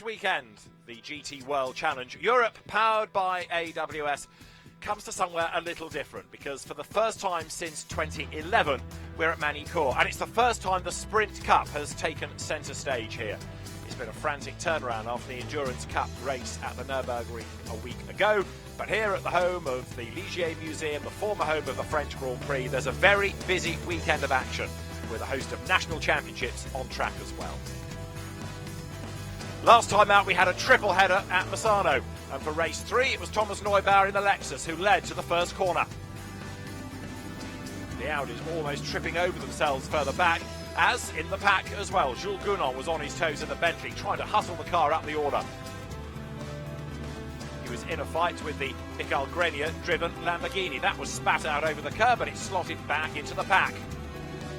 weekend, the GT World Challenge Europe, powered by AWS, comes to somewhere a little different because for the first time since 2011, we're at Magny Cours, and it's the first time the Sprint Cup has taken centre stage here. It's been a frantic turnaround after the Endurance Cup race at the Nürburgring a week ago, but here at the home of the Ligier Museum, the former home of the French Grand Prix, there's a very busy weekend of action with a host of national championships on track as well. Last time out we had a triple header at Misano, and for race 3 it was Thomas Neubauer in the Lexus who led to the first corner. The Audis almost tripping over themselves further back, as in the pack as well. Jules Gounon was on his toes in the Bentley, trying to hustle the car up the order. He was in a fight with the Michael Grenier-driven Lamborghini. That was spat out over the curb and it slotted back into the pack.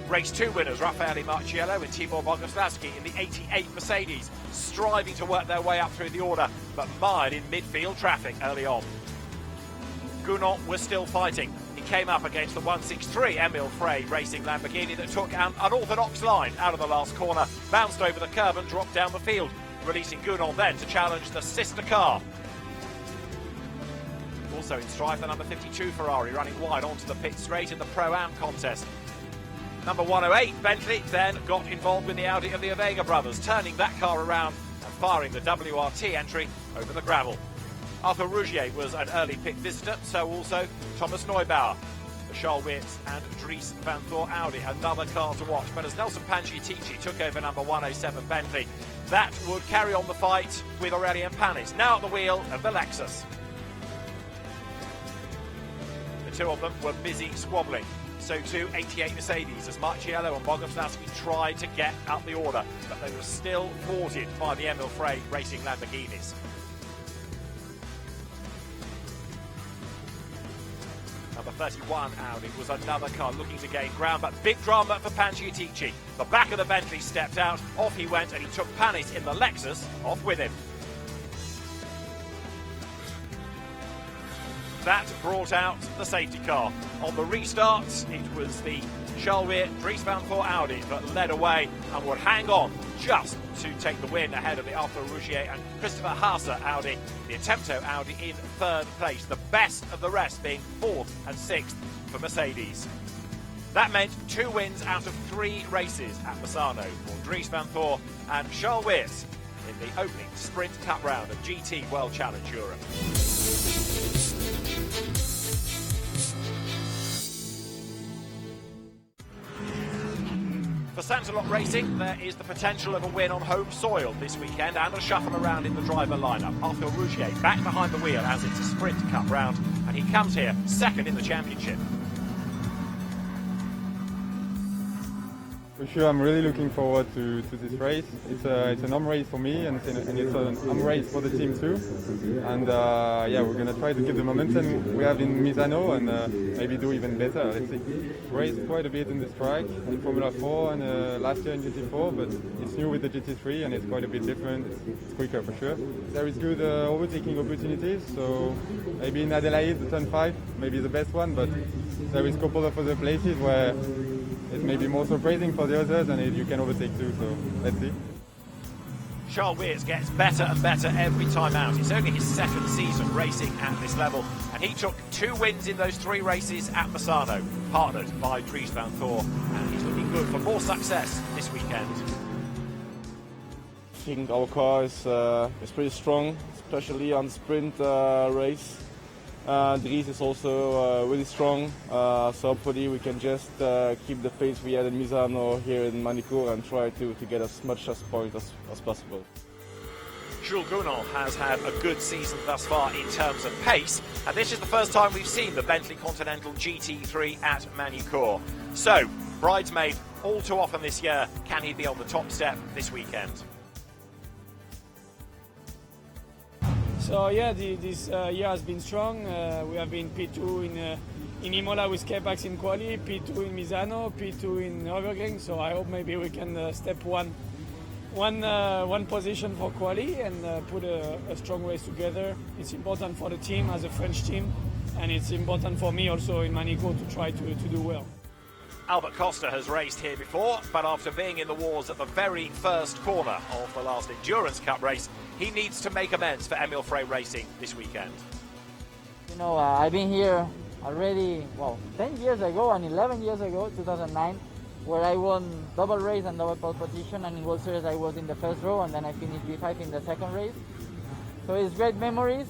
Race 2 winners, Raffaele Marciello and Tibor Boguslavski in the 88 Mercedes, striving to work their way up through the order, but mired in midfield traffic early on. Gounon was still fighting. He came up against the 163 Emil Frey racing Lamborghini that took an unorthodox line out of the last corner, bounced over the curb and dropped down the field, releasing Gounon then to challenge the sister car. Also in strife, the number 52 Ferrari running wide onto the pit straight in the Pro-Am contest. Number 108 Bentley then got involved with the Audi of the Avega brothers, turning that car around and firing the WRT entry over the gravel. Arthur Rougier was an early pit visitor, so also Thomas Neubauer. The Charles Weerts and Dries van Thor Audi, another car to watch. But as Nelson Panciatici took over number 107 Bentley, that would carry on the fight with Aurelien Panis, now at the wheel of the Lexus. The two of them were busy squabbling. So too 88 Mercedes, as Marciello and Boguslavski tried to get up the order, but they were still thwarted by the Emil Frey racing Lamborghinis. Number 31 Audi was another car looking to gain ground, but big drama for Panciatici. The back of the Bentley stepped out, off he went, and he took Panis in the Lexus off with him. That brought out the safety car. On the restart, it was the Charles Weert Dries van Thor Audi that led away and would hang on just to take the win ahead of the Arthur Rougier and Christopher Haase Audi, the Attempto Audi in third place. The best of the rest being 4th and 6th for Mercedes. That meant 2 wins out of 3 races at Misano for Dries van Thor and Charles Weert in the opening Sprint Cup round of GT World Challenge Europe. For Santalot Racing, there is the potential of a win on home soil this weekend and a shuffle around in the driver lineup. Arthur Rougier back behind the wheel as it's a Sprint Cup round, and he comes here second in the championship. For sure, I'm really looking forward to this race. It's an home race for me, and it's an home race for the team too. And yeah, we're gonna try to keep the momentum we have in Misano and maybe do even better. Let's see. Raced quite a bit in this track in Formula 4 and last year in GT4, but it's new with the GT3 and it's quite a bit different. It's quicker for sure. There is good overtaking opportunities, so maybe in Adelaide, the turn 5, maybe the best one, but there is a couple of other places where it may be more surprising for the others and you can overtake too, so let's see. Charles Weert gets better and better every time out. It's only his 2nd season racing at this level, and he took 2 wins in those 3 races at Misano, partnered by Dries van Thor, and he's looking good for more success this weekend. I think our car is pretty strong, especially on sprint race. Dries is also really strong, so hopefully we can just keep the pace we had in Misano here in Magny Cours and try to get as much as points as possible. Jules Gounon has had a good season thus far in terms of pace, and this is the first time we've seen the Bentley Continental GT3 at Magny Cours. So, bridesmaid all too often this year, can he be on the top step this weekend? So yeah, this year has been strong. We have been P2 in Imola with K-Pax in quali, P2 in Misano, P2 in Nürburgring. So I hope maybe we can step one position for quali and put a strong race together. It's important for the team as a French team, and it's important for me also in Magny Cours to try to do well. Albert Costa has raced here before, but after being in the wars at the very first corner of the last Endurance Cup race, he needs to make amends for Emil Frey Racing this weekend. You know, I've been here already, 10 years ago and 11 years ago, 2009, where I won double race and double pole position, and in World Series I was in the first row, and then I finished B5 in the second race. So it's great memories.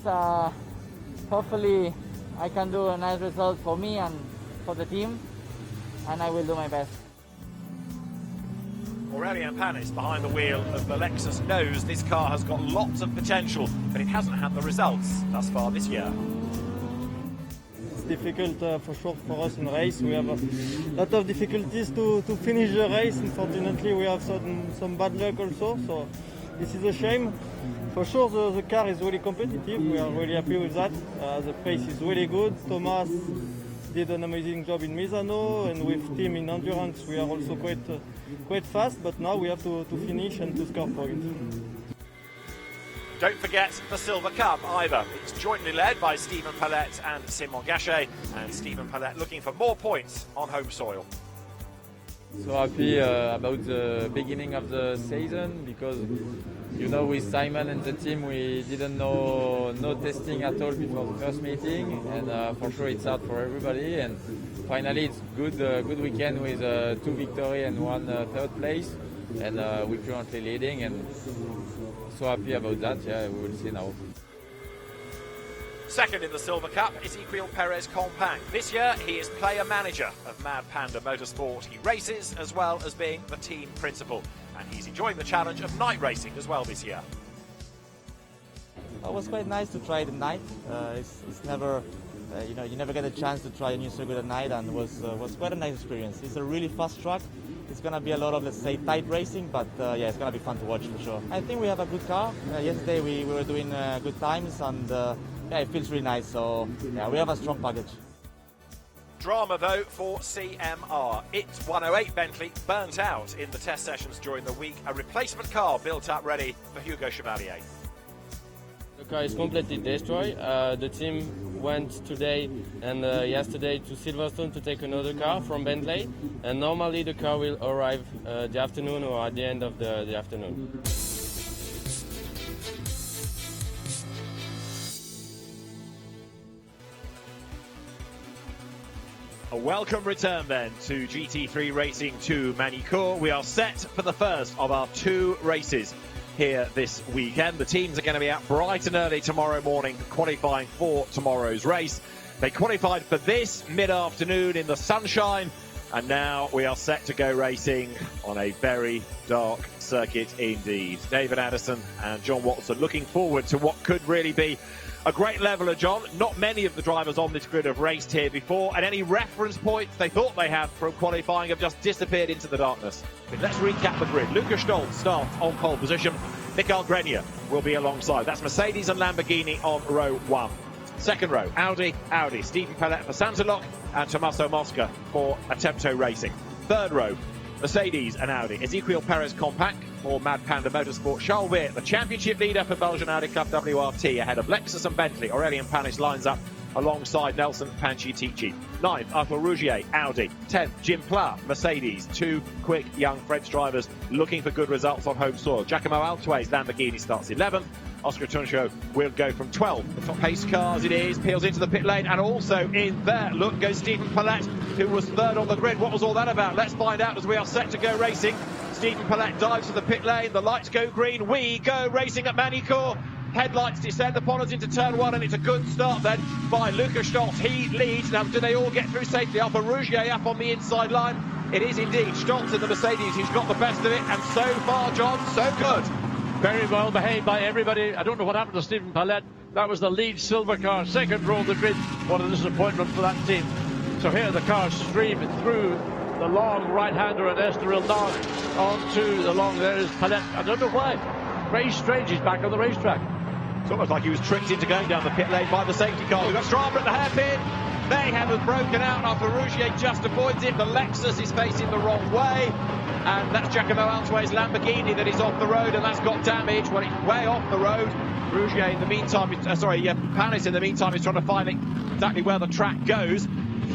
Hopefully I can do a nice result for me and for the team, and I will do my best. Aurélien Panis behind the wheel of the Lexus knows this car has got lots of potential, but it hasn't had the results thus far this year. It's difficult for sure for us in race. We have a lot of difficulties to finish the race. Unfortunately, we have some bad luck also, so this is a shame. For sure, the car is really competitive. We are really happy with that. The pace is really good. Thomas did an amazing job in Misano, and with team in endurance, we are also quite fast. But now we have to finish and to score points. Don't forget the Silver Cup either. It's jointly led by Stephen Palette and Simon Gachet, and Stephen Palette looking for more points on home soil. So happy about the beginning of the season, because with Simon and the team we didn't know no testing at all before the first meeting, and for sure it's hard for everybody, and finally it's good weekend with 2 victories and 1 third place, and we're currently leading, and so happy about that. Yeah, we will see now. Second in the Silver Cup is Ezequiel Perez Compact. This year he is player manager of Mad Panda Motorsport. He races as well as being the team principal, and he's enjoying the challenge of night racing as well this year. It was quite nice to try it at night. It's never, you never get a chance to try a new circuit at night, and was quite a nice experience. It's a really fast track. It's going to be a lot of, let's say, tight racing, but yeah, it's going to be fun to watch for sure. I think we have a good car. Yesterday we were doing good times, and yeah, it feels really nice. So yeah, we have a strong package. Drama though for CMR. Its 108 Bentley burnt out in the test sessions during the week. A replacement car built up ready for Hugo Chevalier. The car is completely destroyed. The team went today and yesterday to Silverstone to take another car from Bentley, and normally the car will arrive the afternoon or at the end of the afternoon. A welcome return then to GT3 Racing 2 Magny Cours. We are set for the first of our 2 races here this weekend. The teams are going to be out bright and early tomorrow morning qualifying for tomorrow's race. They qualified for this mid-afternoon in the sunshine, and now we are set to go racing on a very dark circuit indeed. David Addison and John Watson looking forward to what could really be a great leveler, John. Not many of the drivers on this grid have raced here before, and any reference points they thought they had from qualifying have just disappeared into the darkness. Let's recap the grid. Lucas Stolz starts on pole position. Mikael Grenier will be alongside. That's Mercedes and Lamborghini on row 1. Second row, Audi, Stephen Palette for Santalok, and Tommaso Mosca for Attempto Racing. Third row, Mercedes and Audi, Ezequiel Perez Compact for Mad Panda Motorsport. Charles Weir, the championship leader for Belgian Audi Club WRT, ahead of Lexus and Bentley. Aurélien Panis lines up alongside Nelson Panciatici. 9th, Arthur Rougier, Audi. 10th, Jim Pla, Mercedes. 2 quick young French drivers looking for good results on home soil. Giacomo Altue's Lamborghini starts 11th. Oscar Tuncho will go from 12. The top pace cars it is, peels into the pit lane, and also in there, look, goes Stephen Palette, who was third on the grid. What was all that about? Let's find out as we are set to go racing. Stephen Palette dives to the pit lane, the lights go green, we go racing at Magny Cours. Headlights descend upon us into turn 1, and it's a good start then by Lucas Stolz. He leads. Now, do they all get through safely? Alfa Rougier up on the inside line. It is indeed Stolz in the Mercedes who's got the best of it, and so far, John, so good. Very well behaved by everybody. I don't know what happened to Stephen Palette. That was the lead silver car, second row of the grid. What a disappointment for that team. So here the cars stream through the long right-hander at Estoril now onto the long. There is Palette. I don't know why. Very strange he's back on the racetrack. It's almost like he was tricked into going down the pit lane by the safety car. We've got Strava at the hairpin. They have broken out. Alfa Rougier just avoids him. The Lexus is facing the wrong way. And that's Giacomo Altue's Lamborghini that is off the road, and that's got damage. Well, it's way off the road. Rougier in the meantime, Panis in the meantime is trying to find exactly where the track goes.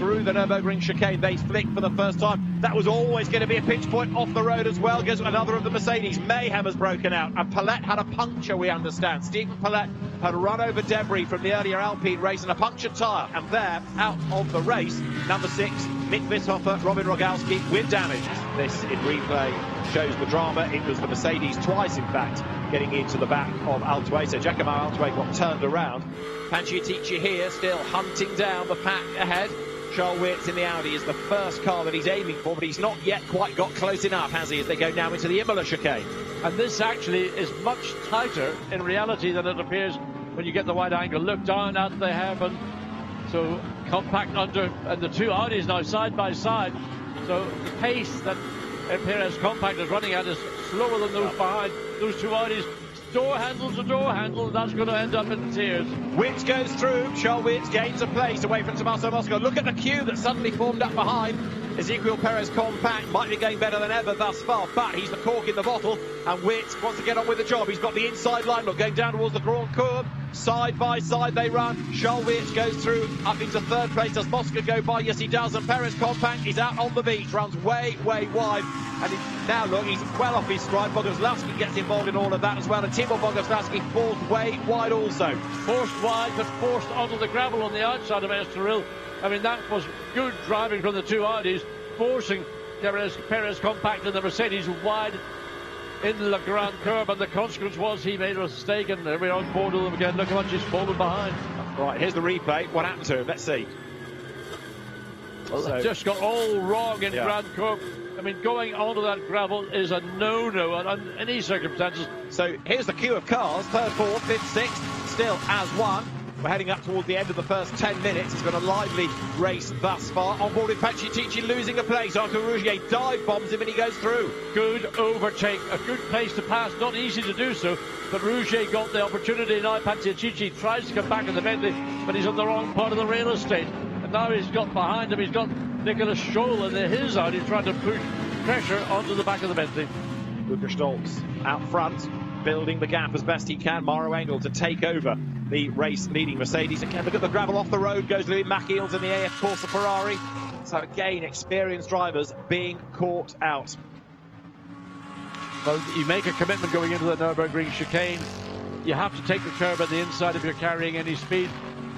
through the Nürburgring chicane. They flick for the first time. That was always going to be a pinch point off the road as well. Goes another of the Mercedes. Mayhem has broken out, and Palet had a puncture, we understand. Stephen Palet had run over debris from the earlier Alpine race and a punctured tyre, and there, out of the race, number 6, Nick Withofer, Robin Rogalski with damage. This in replay shows the drama. It was the Mercedes twice, in fact, getting into the back of Altway. So Giacomo Altway got turned around. Panciatici here, still hunting down the pack ahead. Charles Weerts in the Audi is the first car that he's aiming for, but he's not yet quite got close enough, has he, as they go now into the Imola chicane. And this actually is much tighter in reality than it appears when you get the wide angle look down at they have. And so compact under, and the two Audis now side by side. So the pace that Perez Compact is running at is slower than those behind. Those two Audis, door handle to door handle, that's going to end up in tears. Weerts goes through. Charles Weerts gains a place away from Tommaso Mosca. Look at the queue that suddenly formed up behind. Ezequiel Perez Compact might be going better than ever thus far, but he's the cork in the bottle, and Weerts wants to get on with the job. He's got the inside line, look, going down towards the Grand Cours. Side by side they run. Charles Weerts goes through up into third place. Does Mosca go by? Yes, he does. And Perez Compact is out on the beach, runs way, way wide. And now, look, he's well off his stride. Boguslavski gets involved in all of that as well. And Timo Boguslavski falls way wide also. Forced wide, but forced onto the gravel on the outside of Estoril. I mean, that was good driving from the two Audis, forcing Perez Compact and the Mercedes wide in the Grand Curve, and the consequence was he made a mistake, and we're on board with him again. Look how much he's fallen behind. Right, here's the replay. What happened to him? Let's see. Well, just got all wrong in Grand Curve. I mean, going onto that gravel is a no-no under any circumstances. So here's the queue of cars. Third, fourth, fifth, sixth, still as one. We're heading up towards the end of the first 10 minutes. It's been a lively race thus far. On board with Panciatici losing a place. Arthur Rougier dive bombs him and he goes through. Good overtake, a good place to pass. Not easy to do so, but Rougier got the opportunity. Now Panciatici tries to come back in the Bentley, but he's on the wrong part of the rail estate. And now he's got behind him, he's got Nicholas Scholl and his out. He's trying to push pressure onto the back of the Bentley. Luca Stoltz out front, building the gap as best he can. Mauro Engel to take over the race leading Mercedes. Again, look at the gravel off the road. Goes Louis Machiels in the AF Corsa Ferrari. So again, experienced drivers being caught out. Well, you make a commitment going into the Nürburgring chicane. You have to take the curb at the inside if you're carrying any speed.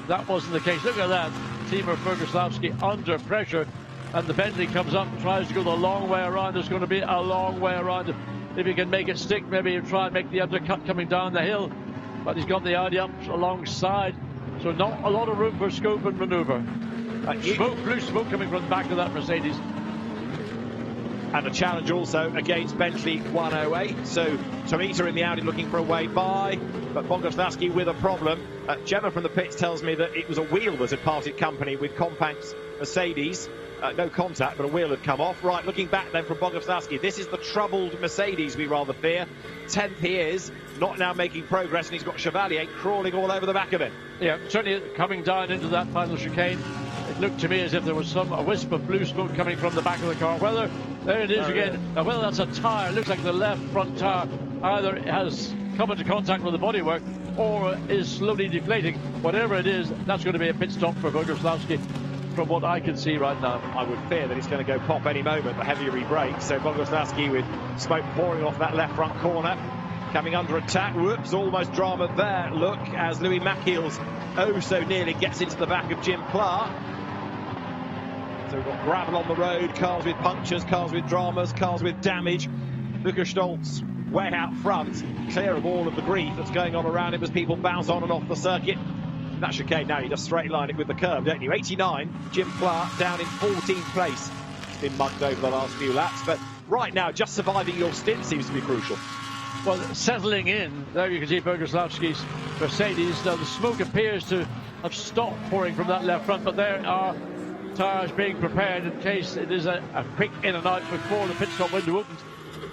That wasn't the case. Look at that. Timo Boguslavski under pressure, and the Bentley comes up and tries to go the long way around. It's going to be a long way around. If he can make it stick, maybe he'll try and make the undercut coming down the hill. But he's got the Audi up alongside, so not a lot of room for scope and manoeuvre. Smoke, blue smoke coming from the back of that Mercedes. And a challenge also against Bentley 108. So Tomita in the Audi looking for a way by, but Boguslavski with a problem. Gemma from the pits tells me that it was a wheel that had parted company with Compact's Mercedes. No contact, but a wheel had come off. Right, looking back then from Boguslavski. This is the troubled Mercedes, we rather fear. 10th he is, not now making progress, and he's got Chevalier crawling all over the back of it. Yeah, certainly coming down into that final chicane, it looked to me as if there was a wisp of blue smoke coming from the back of the car. Whether, there it is again, well, that's a tyre. It looks like the left front tyre either has come into contact with the bodywork or is slowly deflating. Whatever it is, that's going to be a pit stop for Boguslavski. From what I can see right now, I would fear that it's going to go pop any moment, the heavier he brakes. So Boguslavski with smoke pouring off that left front corner, coming under attack. Whoops, almost drama there. Look, as Louis Machiels oh so nearly gets into the back of Jim Clark. So we've got gravel on the road, cars with punctures, cars with dramas, cars with damage. Luca Stoltz way out front, clear of all of the grief that's going on around him as people bounce on and off the circuit. That chicane now, you just straight line it with the curb, don't you? 89, Jim Clark down in 14th place. He's been mugged over the last few laps, but right now, just surviving your stint seems to be crucial. Well, settling in, there you can see Boguslavski's Mercedes. Now, the smoke appears to have stopped pouring from that left front, but there are tyres being prepared in case it is a quick in and out before the pit stop window opens.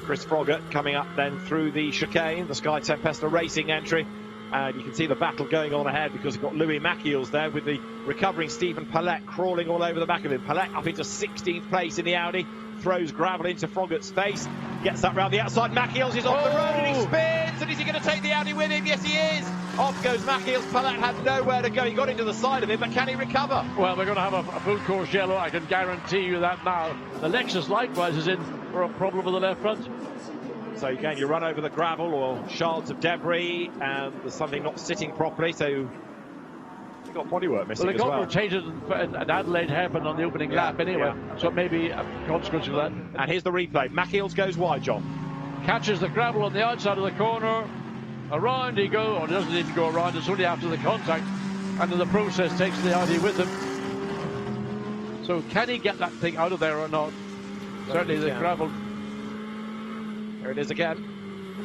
Chris Froggatt coming up then through the chicane, the Sky Tempesta Racing entry. And you can see the battle going on ahead because you've got Louis Machiels there with the recovering Stephen Palet crawling all over the back of him. Palet up into 16th place in the Audi, throws gravel into Froggatt's face, gets that round the outside. Machiels is off the road and he spins. And is he going to take the Audi with him? Yes, he is. Off goes Mackey's Palette, had nowhere to go. He got into the side of it, but can he recover? Well, we're going to have a full course yellow, I can guarantee you that now. The Lexus likewise is in for a problem with the left front. So again, you run over the gravel or shards of debris, and there's something not sitting properly, so you've got bodywork missing Well, it as got well. rotated and Adelaide happened on the opening lap anyway, so it may be a consequence of that. And here's the replay. Mackey's goes wide, John. Catches the gravel on the outside of the corner. Around he goes, or doesn't even go around, it's only after the contact, and in the process takes the Audi with him. So can he get that thing out of there or not? Certainly the gravel. There it is again.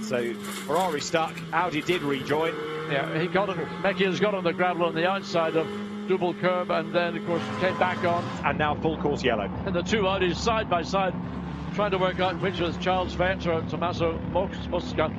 So Ferrari stuck, Audi did rejoin. Yeah, he got it. Mekiel's got on the gravel on the outside of double curb, and then of course came back on. And now full course yellow. And the two Audis side by side, trying to work out which was Charles Vets or Tommaso Mosca,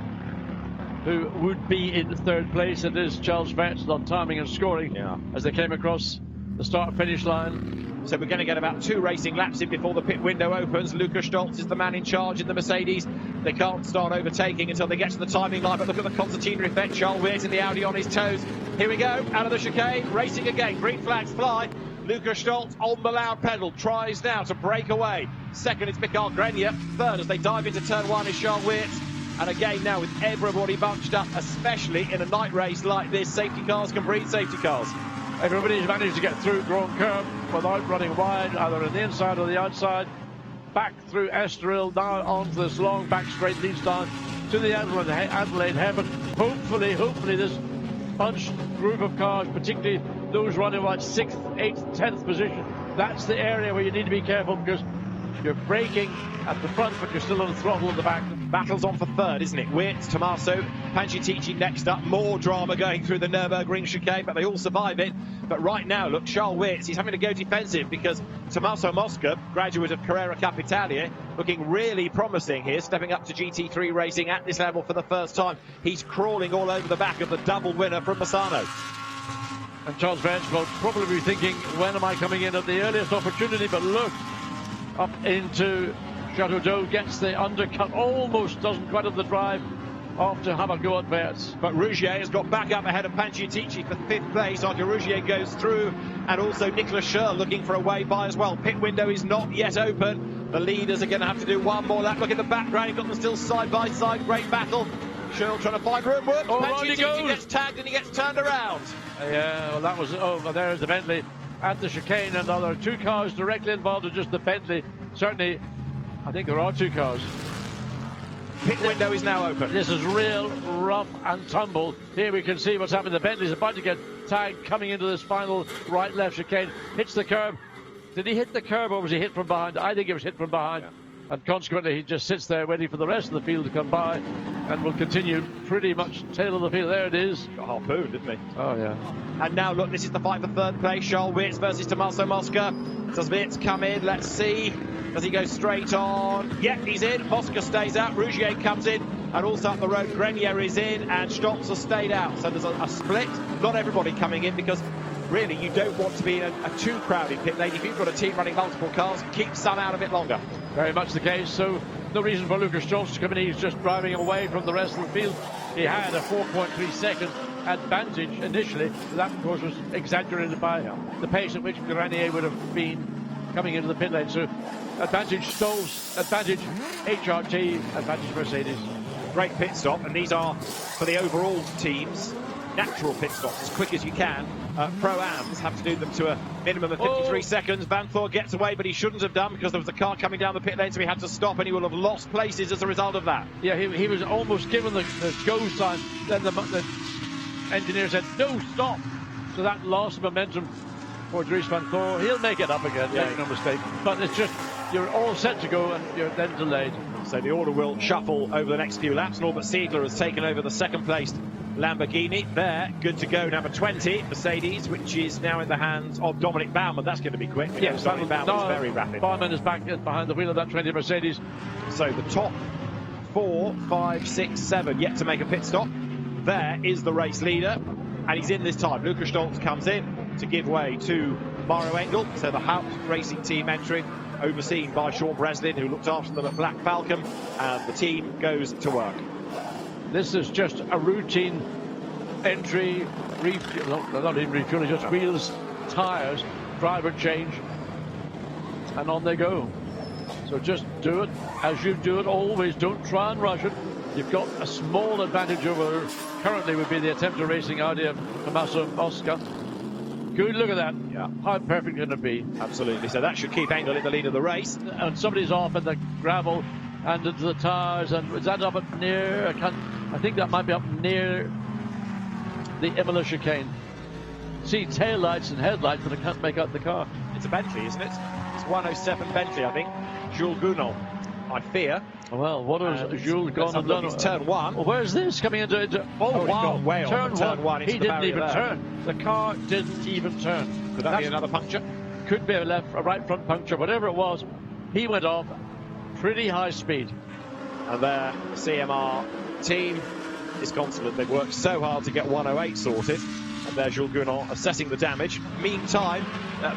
who would be in third place. It is Charles Vets on timing and scoring as they came across the start-finish line. So we're going to get about 2 racing laps in before the pit window opens. Lukas Stolz is the man in charge in the Mercedes. They can't start overtaking until they get to the timing line, but look at the concertina effect. Charles Weir's in the Audi on his toes. Here we go, out of the chicane, racing again. Green flags fly. Lukas Stolz on the loud pedal, tries now to break away. Second is Mikael Grenier. Third as they dive into turn 1 is Charles Weir. And again now with everybody bunched up, especially in a night race like this, safety cars can breed safety cars. Everybody's managed to get through Grand Curve without running wide, either on the inside or the outside. Back through Estoril, now onto this long back straight leads down to the Adelaide Heaven. Hopefully this bunched group of cars, particularly those running about 6th, 8th, 10th position, that's the area where you need to be careful, because you're braking at the front, but you're still on the throttle at the back. Battle's on for third, isn't it? Wirtz, Tommaso, Pancitici next up. More drama going through the Nürburgring chicane, but they all survive it. But right now, look, Charles Wirtz, he's having to go defensive because Tommaso Mosca, graduate of Carrera Capitalia, looking really promising here, stepping up to GT3 racing at this level for the first time. He's crawling all over the back of the double winner from Bassano. And Charles Vance will probably be thinking, when am I coming in at the earliest opportunity? But look, up into Chateau d'Eau, gets the undercut, almost doesn't quite have the drive off to have a go at Verts. But Rougier has got back up ahead of Pancitici for 5th place. Arthur Rougier goes through, and also Nicolas Scherl looking for a way by as well. Pit window is not yet open. The leaders are going to have to do one more lap. Look at the background, you've got them still side by side. Great battle. Scherl trying to find room. Pancitici gets tagged and he gets turned around. Yeah, well, that was over. There's the Bentley at the chicane, and there are 2 cars directly involved in just the Bentley. Certainly, I think there are 2 cars. Pit window is now open. This is real rough and tumble. Here we can see what's happening. The Bentley's about to get tagged coming into this final right-left chicane. Hits the curb. Did he hit the curb or was he hit from behind? I think it was hit from behind. Yeah. And consequently, he just sits there waiting for the rest of the field to come by, and will continue pretty much tail of the field. There it is. Got harpooned, didn't he? Oh, yeah. And now, look, this is the fight for third place. Charles Wirtz versus Tommaso Mosca. Does Wirtz come in? Let's see. Does he go straight on? Yep, he's in. Mosca stays out. Rougier comes in. And also up the road, Grenier is in. And Stolz has stayed out. So there's a split. Not everybody coming in, because really you don't want to be in a too crowded pit lane. If you've got a team running multiple cars, keep some out a bit longer. Very much the case. So no reason for Lukas Stolz to come in. He's just driving away from the rest of the field. He had a 4.3 second advantage initially. That, of course, was exaggerated by the pace at which Grenier would have been coming into the pit lane. So advantage Stolz, advantage HRT, advantage Mercedes. Great pit stop, and these are for the overall teams. Natural pit stops, as quick as you can. Pro-Ams have to do them to a minimum of 53 seconds. Vanthoor gets away, but he shouldn't have done, because there was a car coming down the pit lane, so he had to stop, and he will have lost places as a result of that. Yeah, he was almost given the go sign. Then the engineer said, no, stop. So that lost momentum for Dries Vanthoor. He'll make it up again, make no mistake. But it's just, you're all set to go, and you're then delayed. So the order will shuffle over the next few laps. Norbert Siegler has taken over the second-placed Lamborghini. There, good to go, number 20, Mercedes, which is now in the hands of Dominic Baumann. That's going to be quick. Yes, Dominic Baumann is very rapid. Baumann is back behind the wheel of that 20 Mercedes. So the top 4, 5, 6, 7 yet to make a pit stop. There is the race leader, and he's in this time. Lukas Stolz comes in to give way to Mauro Engel. So the Haupt Racing Team entering, overseen by Sean Breslin, who looked after them at Black Falcon, and the team goes to work. This is just a routine entry, refuel, not even refueling, just wheels, tyres, driver change, and on they go. So just do it as you do it always. Don't try and rush it. You've got a small advantage over, currently would be the attempt of racing Audi of Tommaso Mosca. Good look at that. Yeah. How perfect can it be? Absolutely. So that should keep Engel in the lead of the race. And somebody's off in the gravel and into the tyres. And is that up near? I think that might be up near the Imola chicane. See tail lights and headlights, but I can't make out the car. It's a Bentley, isn't it? It's 107 Bentley, I think. Jules Gounon, I fear. Well, what has Jules gone and done? It's turn one. Well, where's this coming into? Oh, wow. Way on turn one. He didn't even turn. The car didn't even turn. Could that be another puncture? Could be a right front puncture, whatever it was. He went off pretty high speed. And their CMR team is confident. They've worked so hard to get 108 sorted. And there's Jules Gounon assessing the damage. Meantime,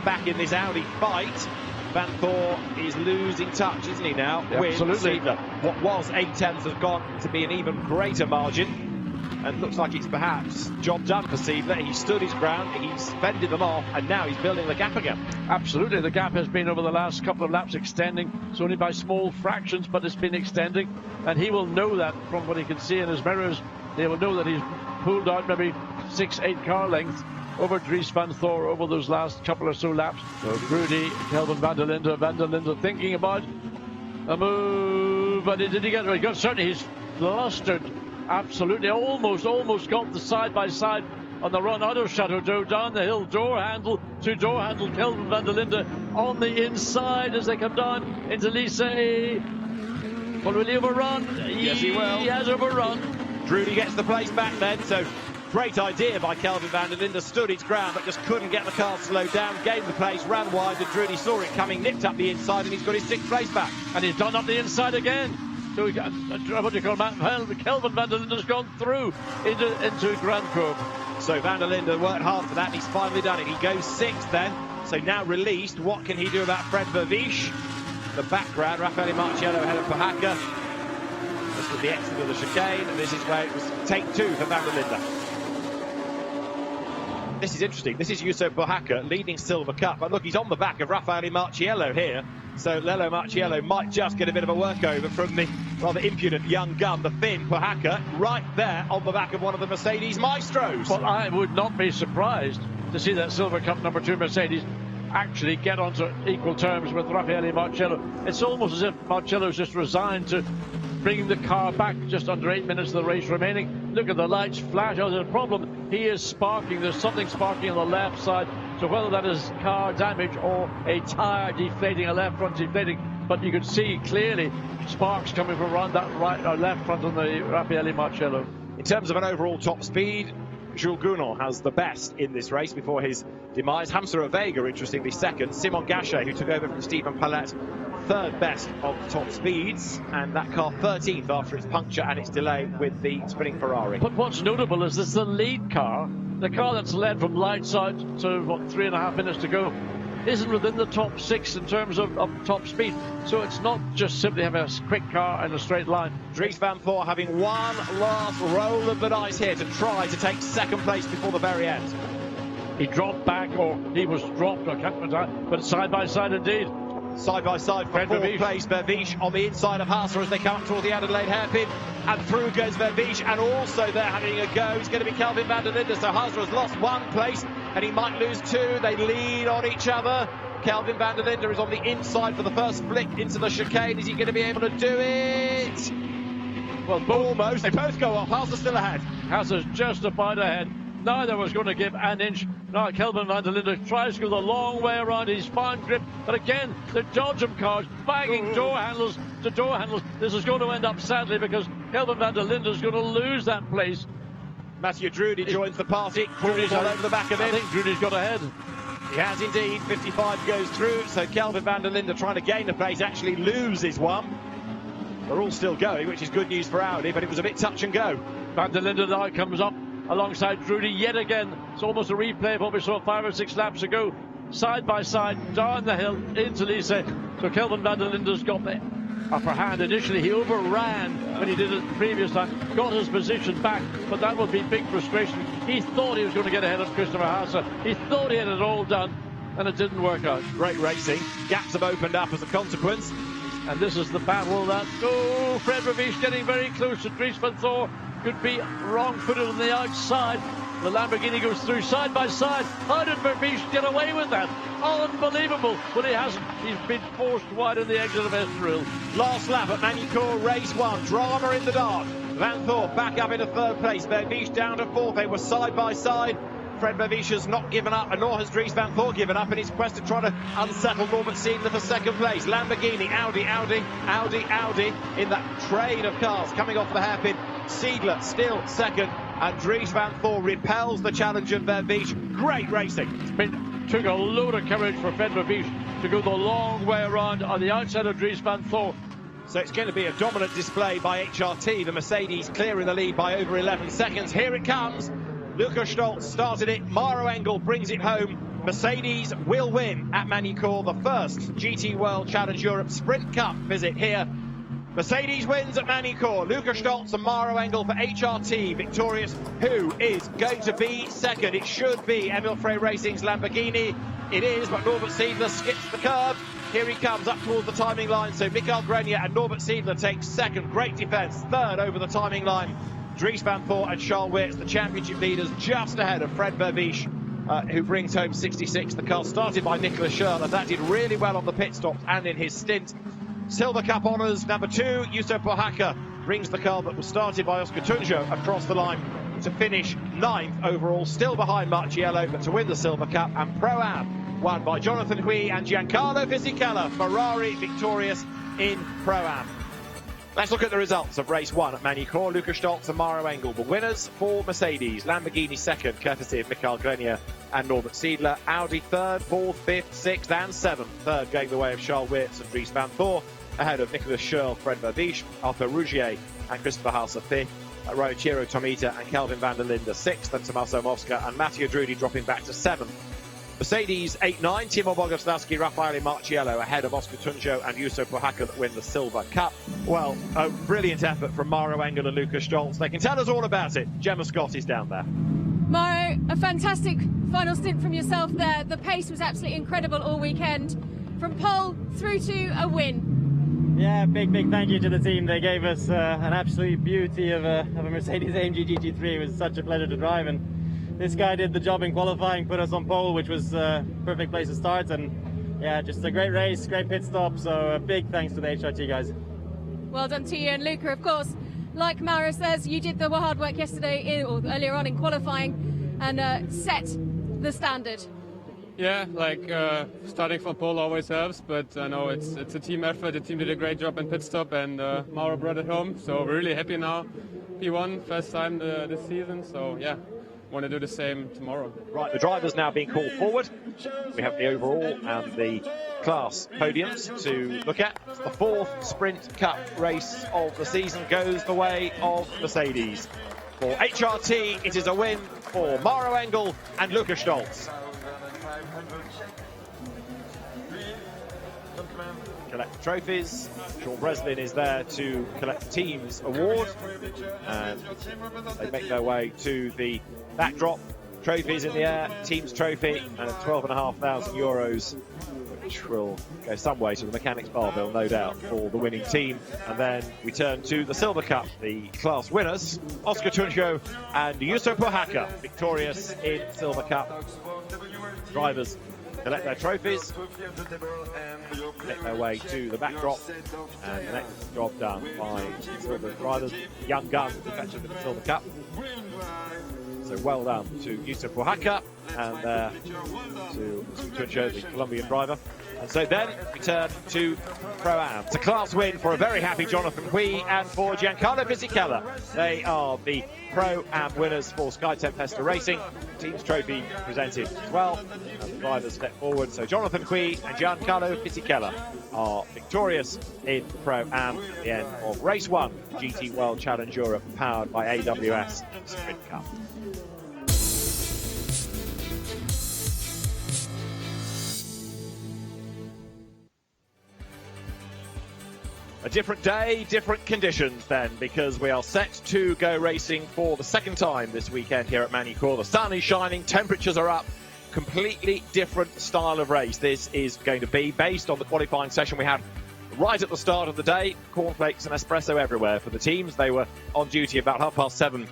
back in this Audi fight, Van Thor is losing touch, isn't he now? Yeah, with absolutely. Siedler. What was 8 tenths has gone to be an even greater margin. And looks like it's perhaps job done for Siedler. He stood his ground, he's fended them off, and now he's building the gap again. Absolutely, the gap has been over the last couple of laps extending. It's only by small fractions, but it's been extending. And he will know that from what he can see in his mirrors. He will know that he's pulled out maybe 6-8 car lengths over Dries Van Thor over those last couple or so laps. So Rudy, Kelvin van der Linde thinking about a move, but did he get it? He got, certainly he's flustered, absolutely, almost got the side-by-side on the run out of Chateaudeau, down the hill, door handle to door handle, Kelvin van der Linde on the inside as they come down into Lycée. Well, will he overrun? Yes, he will. He has overrun. Drudy gets the place back then, so great idea by Kelvin van der Linde, stood his ground but just couldn't get the car slowed down, gained the place, ran wide, and Drudy saw it coming, nipped up the inside, and he's got his 6th place back. And he's done up the inside again. So we got, what do you call him? Kelvin van der Linde's gone through into Grand Cours. So van der Linde worked hard for that, and he's finally done it. He goes 6th then, so now released. What can he do about Fred Verviche? The background, Raffaele Marciello ahead of Pahaka. This was the exit of the chicane, and this is where it was take 2 for van der Linde. This is interesting. This is Juuso Pahaka leading Silver Cup. But look, he's on the back of Raffaele Marciello here. So Lello Marciello might just get a bit of a workover from the rather impudent young gun, the Finn Pahaka, right there on the back of one of the Mercedes Maestros. Well, I would not be surprised to see that Silver Cup number 2 Mercedes actually get onto equal terms with Raffaele Marciello. It's almost as if Marcello's just resigned to bringing the car back just under 8 minutes of the race remaining. Look at the lights flash. Oh, there's a problem. He is sparking. There's something sparking on the left side. So whether that is car damage or a tyre deflating, a left front deflating, but you can see clearly sparks coming from around that right or left front on the Raffaele Marciello. In terms of an overall top speed, Jules Gounon has the best in this race before his demise. Hamza Vega, interestingly, 2nd. Simon Gachet, who took over from Stephen Palette, 3rd best of top speeds, and that car 13th after its puncture and its delay with the spinning Ferrari. But what's notable is this is the lead car, the car that's led from lights out to what, 3.5 minutes to go, isn't within the top 6 in terms of top speed. So it's not just simply having a quick car in a straight line. Dries Van Thor having one last roll of the dice here to try to take 2nd place before the very end. He dropped back, or he was dropped, I can't remember, but side by side indeed. Side by side for 4th place, Verviche on the inside of Haas as they come up toward the Adelaide hairpin, and through goes Verviche, and also they're having a go. It's going to be Kelvin van der Linde, so Haas has lost 1 place, and he might lose 2. They lean on each other. Kelvin van der Linde is on the inside for the first flick into the chicane. Is he going to be able to do it? Well, almost. They both go off. Haas is still ahead. Haas is just about ahead. Neither was going to give an inch. Now Kelvin van der Linde tries to go the long way around his fine grip, but again the Belgium cars banging door handles to door handles. This is going to end up sadly because Kelvin van der Linde is going to lose that place. Mathieu Drudy joins the party. Drudy's all over the back of him. I think Drudy's got ahead. He has indeed. 55 goes through, so Kelvin van der Linde trying to gain the place actually loses one. They're all still going, which is good news for Audi, but it was a bit touch and go. Van der Linde now comes up alongside Drudy yet again. It's almost a replay of what we saw 5 or 6 laps ago. Side by side, down the hill, into Lycée. So Kelvin van der Linde's got the upper hand initially. He overran when he did it the previous time, got his position back, but that would be big frustration. He thought he was going to get ahead of Christopher Hauser. He thought he had it all done, and it didn't work out. Great racing. Gaps have opened up as a consequence. And this is the battle that, Fred Ravish getting very close to Dries van Thor. Could be wrong-footed on the outside. The Lamborghini goes through side by side. How did Verbies get away with that? Unbelievable. But he hasn't. He's been forced wide in the exit of Estoril. Last lap at Magny Cours, race 1. Drama in the dark. Van Thor back up into 3rd place. Verbies down to 4th. They were side by side. Fred Verbies has not given up, and nor has Dries van Thor given up in his quest to try to unsettle Norbert Siedler for 2nd place. Lamborghini, Audi in that train of cars coming off the hairpin. Siedler still 2nd, and Dries van Thor repels the challenge of Verbies. Great racing. Took a load of courage for Fred Verbies to go the long way around on the outside of Dries van Thor. So it's going to be a dominant display by HRT. The Mercedes clearing the lead by over 11 seconds. Here it comes. Luca Stolz started it. Maro Engel brings it home. Mercedes will win at Magny Cours, the first GT World Challenge Europe Sprint Cup visit here. Mercedes wins at Magny Cours. Luca Stolz and Maro Engel for HRT. Victorious. Who is going to be 2nd? It should be Emil Frey Racing's Lamborghini. It is, but Norbert Siedler skips the curb. Here he comes up towards the timing line. So Mikael Grenier and Norbert Siedler take 2nd. Great defence. 3rd over the timing line. Dries van Thor and Charles Weerts, the championship leaders, just ahead of Fred Verbies, who brings home 66. The car started by Nicolas Schurler. That did really well on the pit stops and in his stint. Silver Cup honours, number 2, Juuso Pohaka, brings the car that was started by Oscar Tunjo across the line to finish 9th overall, still behind Marciello, but to win the Silver Cup. And Pro-Am won by Jonathan Hui and Giancarlo Fisichella. Ferrari victorious in Pro-Am. Let's look at the results of race 1 at Magny Cours. Luca Stolz and Maro Engel, the winners for Mercedes. Lamborghini 2nd, courtesy of Mikael Grenier and Norbert Siedler. Audi 3rd, 4th, 5th, 6th and 7th. 3rd going the way of Charles Weerts and Dries van Thor, ahead of Nicolas Schurl, Fred Verbies, Arthur Rougier and Christopher Hauser 5th. Ryoichiro Tomita and Kelvin van der Linde 6th, and Tommaso Mosca and Matteo Drudi dropping back to 7th. Mercedes 8-9, Timo Boguslavski, Raffaele Marciello ahead of Oscar Tunjo and Juuso Pohaka that win the Silver Cup. Well, a brilliant effort from Maro Engel and Luca Stolz. They can tell us all about it. Gemma Scott is down there. Maro, a fantastic final stint from yourself there. The pace was absolutely incredible all weekend. From pole through to a win. Yeah, big thank you to the team. They gave us an absolute beauty of a Mercedes AMG GT3. It was such a pleasure to drive, and this guy did the job in qualifying, put us on pole, which was a perfect place to start. And yeah, just a great race, great pit stop. So a big thanks to the HRT guys. Well done to you. And Luca, of course, like Maro says, you did the hard work yesterday or earlier on in qualifying and set the standard. Yeah, starting from pole always helps, but I know it's a team effort. The team did a great job in pit stop, and Mauro brought it home. So we're really happy now. P1, first time this season. So yeah, want to do the same tomorrow. Right, the drivers now being called forward. We have the overall and the class podiums to look at. The 4th Sprint Cup race of the season goes the way of Mercedes. For HRT, it is a win for Maro Engel and Luca Stolz. Collect the trophies. Sean Breslin is there to collect the team's award, and they make their way to the backdrop. Trophies in the air, team's trophy, and €12,500, which will go some way to the mechanics bar bill, no doubt, for the winning team. And then we turn to the Silver Cup, the class winners, Oscar Tunjo and Juuso Pohaka, victorious in Silver Cup. Drivers collect their trophies, make their way to the backdrop, and the next job done by Silver drivers, young guns, defending the Silver Cup. So well done to Juuso Pohaka and to Tunjo, the Colombian driver. And so then we turn to Pro-Am. It's a class win for a very happy Jonathan Hui and for Giancarlo Fisichella. They are the Pro-Am winners for Sky Tempesta Racing. Team's trophy presented as well. And the drivers step forward. So Jonathan Hui and Giancarlo Fisichella are victorious in Pro-Am at the end of race 1, GT World Challenge Europe, powered by AWS Sprint Cup. A different day, different conditions then, because we are set to go racing for the second time this weekend here at Magny Cours. The sun is shining, temperatures are up, completely different style of race this is going to be based on the qualifying session we had right at the start of the day. Cornflakes and espresso everywhere for the teams. They were on duty about 7:30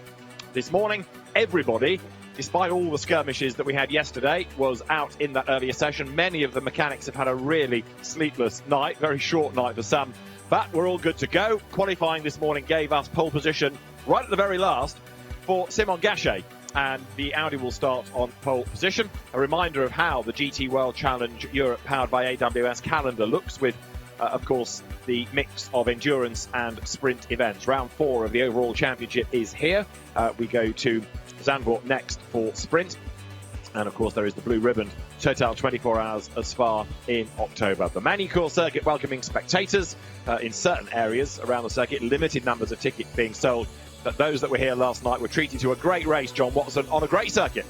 this morning. Everybody, despite all the skirmishes that we had yesterday, was out in that earlier session. Many of the mechanics have had a really sleepless night, very short night for some. But we're all good to go. Qualifying this morning gave us pole position right at the very last for Simon Gachet. And the Audi will start on pole position. A reminder of how the GT World Challenge Europe powered by AWS calendar looks with, of course, the mix of endurance and sprint events. Round 4 of the overall championship is here. We go to Zandvoort next for sprint. And, of course, there is the blue ribbon Total 24 Hours as Spa in October. The Magny Cours circuit welcoming spectators in certain areas around the circuit. Limited numbers of tickets being sold. But those that were here last night were treated to a great race, John Watson, on a great circuit.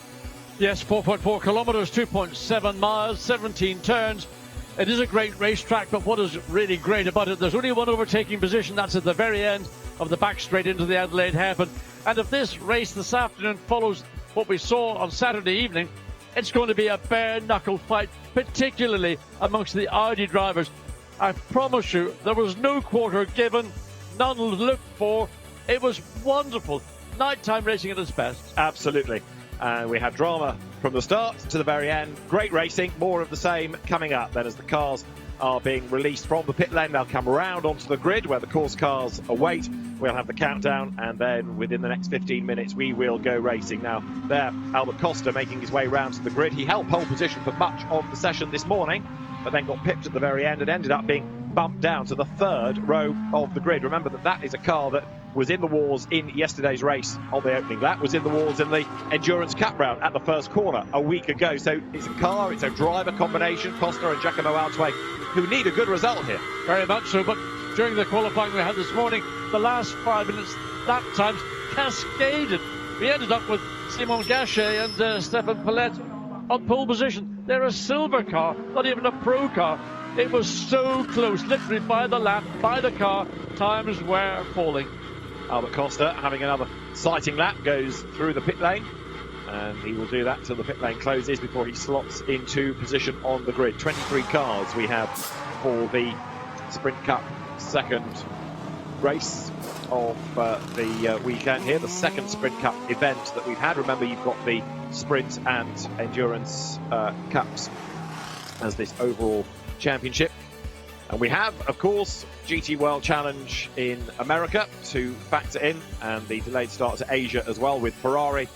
Yes, 4.4 kilometres, 2.7 miles, 17 turns. It is a great racetrack, but what is really great about it, there's only one overtaking position. That's at the very end of the back straight into the Adelaide hairpin. And if this race this afternoon follows what we saw on Saturday evening, it's going to be a bare-knuckle fight, particularly amongst the Audi drivers. I promise you, there was no quarter given, none looked for. It was wonderful. Nighttime racing at its best. Absolutely. And we had drama from the start to the very end. Great racing, more of the same coming up then as the cars are being released from the pit lane. They'll come around onto the grid where the course cars await. We'll have the countdown, and then within the next 15 minutes we will go racing. Now there, Albert Costa making his way round to the grid. He held pole position for much of the session this morning, but then got pipped at the very end and ended up being bumped down to the third row of the grid. Remember that is a car that was in the wars in yesterday's race on the opening lap, was in the wars in the Endurance Cup round at the first corner a week ago. So it's a car, it's a driver combination, Costa and Giacomo Altway, who need a good result here. Very much so, but during the qualifying we had this morning, the last 5 minutes, lap times cascaded. We ended up with Simon Gachet and Stéphane Palette on pole position. They're a silver car, not even a pro car. It was so close, literally by the lap, by the car, times were falling. Albert Costa having another sighting lap, goes through the pit lane, and he will do that till the pit lane closes before he slots into position on the grid. 23 cars we have for the Sprint Cup second race of the weekend here, the second Sprint Cup event that we've had. Remember, you've got the Sprint and Endurance Cups as this overall championship. And we have, of course, GT World Challenge in America to factor in, and the delayed start to Asia as well, with Ferrari,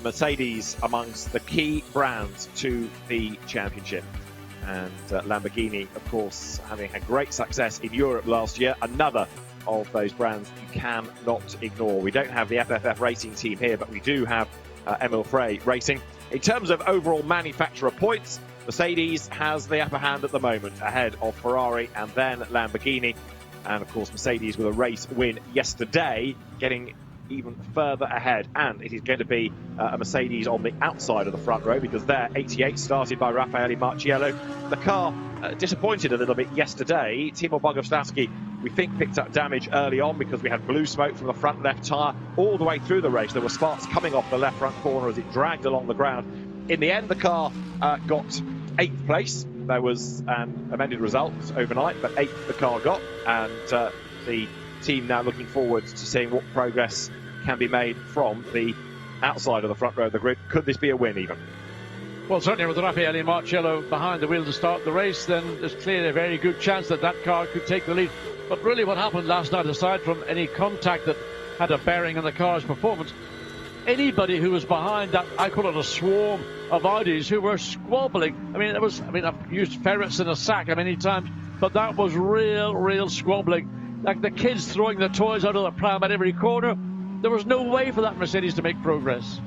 Mercedes amongst the key brands to the championship. And Lamborghini, of course, having had great success in Europe last year, another of those brands you cannot ignore. We don't have the FFF racing team here, but we do have Emil Frey Racing. In terms of overall manufacturer points, Mercedes has the upper hand at the moment, ahead of Ferrari and then Lamborghini. And, of course, Mercedes with a race win yesterday, getting even further ahead. And it is going to be a Mercedes on the outside of the front row, because their 88 started by Raffaele Marciello. The car disappointed a little bit yesterday. Timo Boguslavski, we think, picked up damage early on because we had blue smoke from the front left tyre all the way through the race. There were sparks coming off the left front corner as it dragged along the ground. In the end, the car got 8th place. There was an amended result overnight, but 8th the car got, and the team now looking forward to seeing what progress can be made from the outside of the front row of the grid. Could this be a win even? Well, certainly with Raffaele Marciello behind the wheel to start the race, then there's clearly a very good chance that that car could take the lead. But really what happened last night, aside from any contact that had a bearing on the car's performance, anybody who was behind that, I call it a swarm of Audis who were squabbling. I've used ferrets in a sack many times, but that was real squabbling. Like the kids throwing their toys out of the pram at every corner. There was no way for that Mercedes to make progress.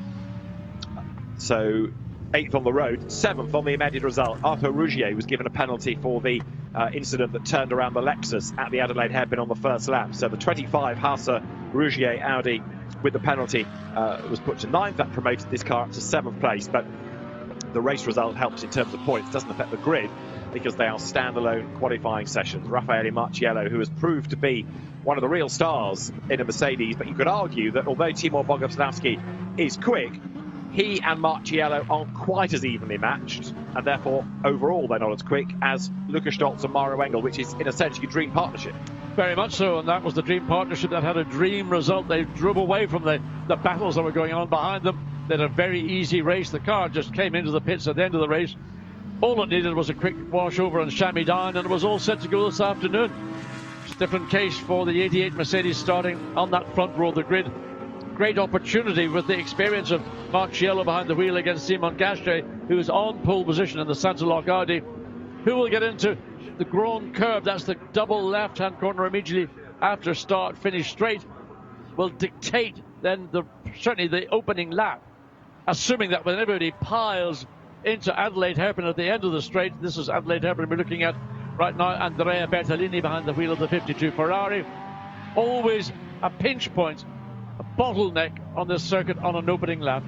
So 8th on the road, 7th on the amended result. Arthur Rougier was given a penalty for the incident that turned around the Lexus at the Adelaide hairpin on the first lap. So the 25 Hasse Rougier Audi with the penalty was put to 9th. That promoted this car up to 7th place. But the race result helps in terms of points, doesn't affect the grid. because they are standalone qualifying sessions. Raffaele Marciello, who has proved to be one of the real stars in a Mercedes, but you could argue that although Timur Boguslavski is quick, he and Marciello aren't quite as evenly matched, and therefore overall they're not as quick as Lukas Stolz and Mario Engel, which is in a sense your dream partnership. Very much so, and that was the dream partnership that had a dream result. They drove away from the battles that were going on behind them. They had a very easy race. The car just came into the pits at the end of the race. All it needed was a quick wash over and chamois down, and it was all set to go this afternoon. It's a different case for the 88 Mercedes starting on that front row of the grid. Great opportunity with the experience of Marciello behind the wheel against Simon Gachet, who is on pole position in the Santalog Audi, who will get into the Grand Curve. That's the double left-hand corner immediately after start, finish straight, will dictate then certainly the opening lap, assuming that when everybody piles into Adelaide Hairpin at the end of the straight. This is Adelaide Hairpin we're looking at right now. Andrea Bertolini behind the wheel of the 52 Ferrari. Always a pinch point, a bottleneck on this circuit on an opening lap.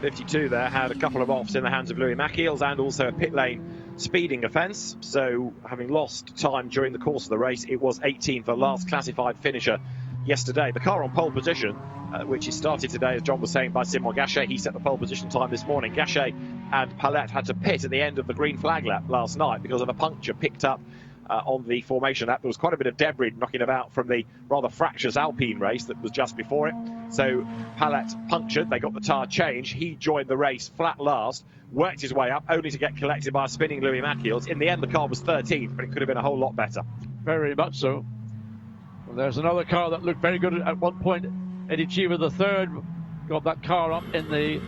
52 there had a couple of offs in the hands of Louis Machiels and also a pit lane speeding offence. So having lost time during the course of the race, it was 18th, the last classified finisher yesterday. The car on pole position, which is started today, as John was saying, by Simon Gachet. He set the pole position time this morning. Gachet and Palette had to pit at the end of the green flag lap last night because of a puncture picked up on the formation lap. There was quite a bit of debris knocking about from the rather fractious Alpine race that was just before it. So Palette punctured, they got the tyre changed. He joined the race flat last, worked his way up, only to get collected by a spinning Louis Machiels. In the end, the car was 13th, but it could have been a whole lot better. Very much so. Well, there's another car that looked very good at one point. Eddie Cheever, the third, got that car up in the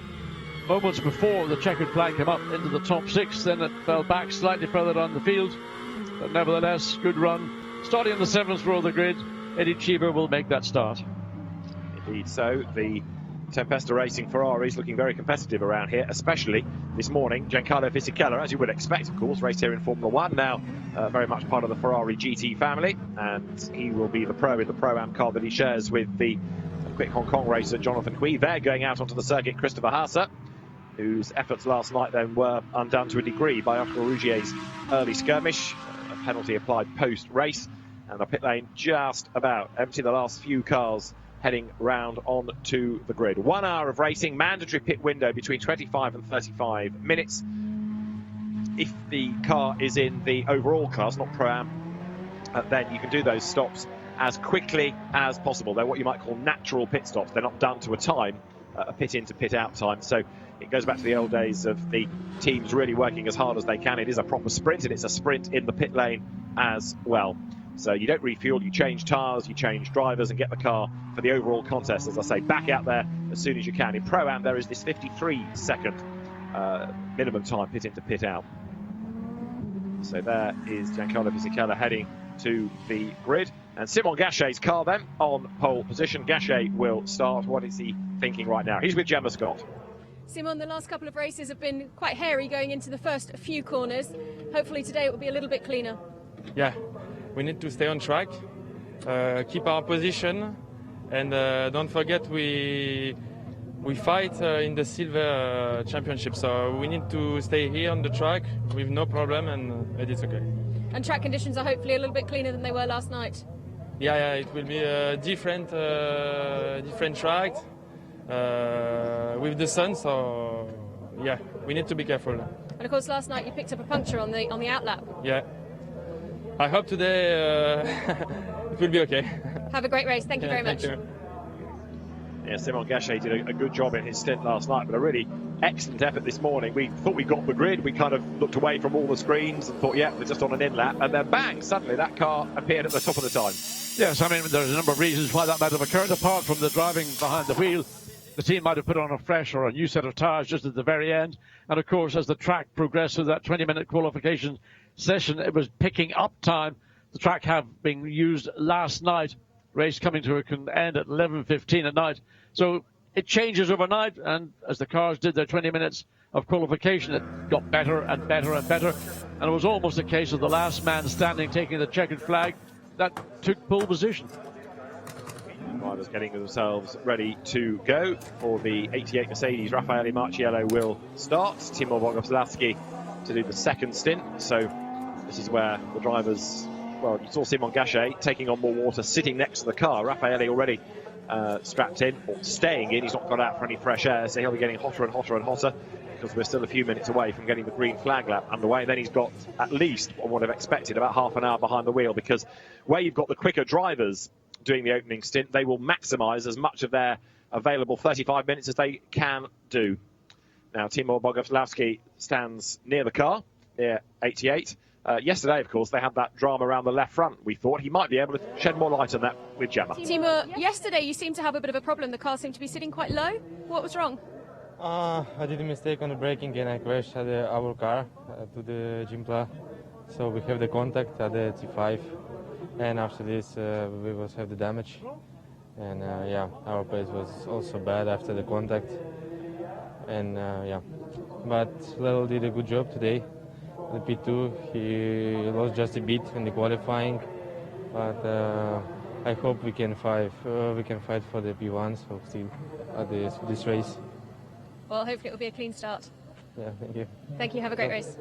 moments before the checkered flag came up into the top six. Then it fell back slightly further down the field. But nevertheless, good run. Starting in the 7th row of the grid, Eddie Cheever will make that start. Indeed so. The Tempesta Racing Ferrari is looking very competitive around here, especially this morning. Giancarlo Fisichella, as you would expect, of course, raced here in Formula 1, now very much part of the Ferrari GT family, and he will be the pro in the Pro-Am car that he shares with the quick Hong Kong racer Jonathan Hui. They're going out onto the circuit, Christopher Haase, whose efforts last night then were undone to a degree by Oscar Rougier's early skirmish, a penalty applied post-race, and the pit lane just about empty. The last few cars heading round on to the grid. 1 hour of racing, mandatory pit window between 25 and 35 minutes. If the car is in the overall class, not Pro-Am, then you can do those stops as quickly as possible. They're what you might call natural pit stops. They're not done to a time, a pit in to pit out time. So it goes back to the old days of the teams really working as hard as they can. It is a proper sprint, and it's a sprint in the pit lane as well. So you don't refuel, you change tyres, you change drivers and get the car for the overall contest, as I say, back out there as soon as you can. In Pro-Am, there is this 53-second minimum time pit in to pit out. So there is Giancarlo Fisichella heading to the grid. And Simon Gachet's car then on pole position. Gachet will start. What is he thinking right now? He's with Gemma Scott. Simon, the last couple of races have been quite hairy going into the first few corners. Hopefully today it will be a little bit cleaner. Yeah, we need to stay on track, keep our position, and don't forget we fight in the silver championship, so we need to stay here on the track with no problem, and it is okay. And track conditions are hopefully a little bit cleaner than they were last night. Yeah, it will be a different track with the sun, so yeah, we need to be careful. And of course last night you picked up a puncture on the outlap. Yeah. I hope today it will be okay. Have a great race. Thank you very much. Thank you. Yeah, Simon Gachet did a good job in his stint last night, but a really excellent effort this morning. We thought we got the grid. We kind of looked away from all the screens and thought, yeah, we're just on an in-lap. And then bang, suddenly that car appeared at the top of the time. Yes, I mean, there's a number of reasons why that might have occurred. Apart from the driving behind the wheel, the team might have put on a fresh or a new set of tyres just at the very end. And of course, as the track progressed through that 20-minute qualification session, it was picking up time. The track had been used last night, race coming to an end at 11:15 at night. So it changes overnight, and as the cars did their 20 minutes of qualification, it got better and better and better. And it was almost a case of the last man standing taking the checkered flag that took pole position. Riders getting themselves ready to go for the 88 Mercedes. Raffaele Marciello will start. Timur Boguslavski to do the second stint. So This is where the drivers, well, you saw Simon Gachet taking on more water, sitting next to the car. Raffaele already strapped in, or staying in. He's not got out for any fresh air, so he'll be getting hotter and hotter and hotter, because we're still a few minutes away from getting the green flag lap underway. Then he's got at least, what I would have expected, about half an hour behind the wheel, because where you've got the quicker drivers doing the opening stint, they will maximise as much of their available 35 minutes as they can do. Now, Timur Boguslavski stands near the car, near 88. Yesterday, of course, they had that drama around the left front. We thought he might be able to shed more light on that with Gemma. Timur, yesterday you seemed to have a bit of a problem. The car seemed to be sitting quite low. What was wrong? I did a mistake on the braking and I crashed our car to the Gimpla. So we have the contact at the T5, and after this we will have the damage. And yeah, our pace was also bad after the contact. And yeah, but Lelo did a good job today. The P2, he lost just a bit in the qualifying, but I hope we can fight for the P1, so still at this race. Well, hopefully it will be a clean start. Yeah, thank you. Thank you. Have a great race.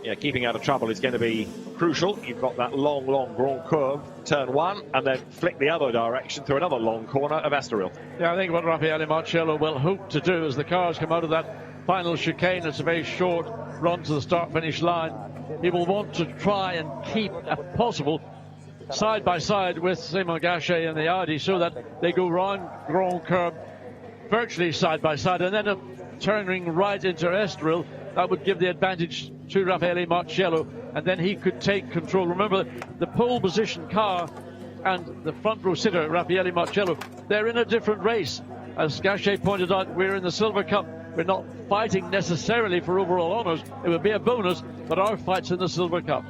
Yeah, keeping out of trouble is going to be crucial. You've got that long Grand curve, turn one, and then flick the other direction through another long corner of Estoril. Yeah, I think what Raffaele Marcello will hope to do as the cars come out of that final chicane, it's a very short run to the start-finish line. He will want to try and keep, if possible, side by side with Simon Gachet and the Audi, so that they go round Grand Curve virtually side by side, and then turning right into Estoril, that would give the advantage to Raffaele Marcello, and then he could take control. Remember, the pole position car and the front row sitter, Raffaele Marcello, they're in a different race. As Gachet pointed out, we're in the Silver Cup. We're not fighting necessarily for overall honours. It would be a bonus, but our fight's in the Silver Cup.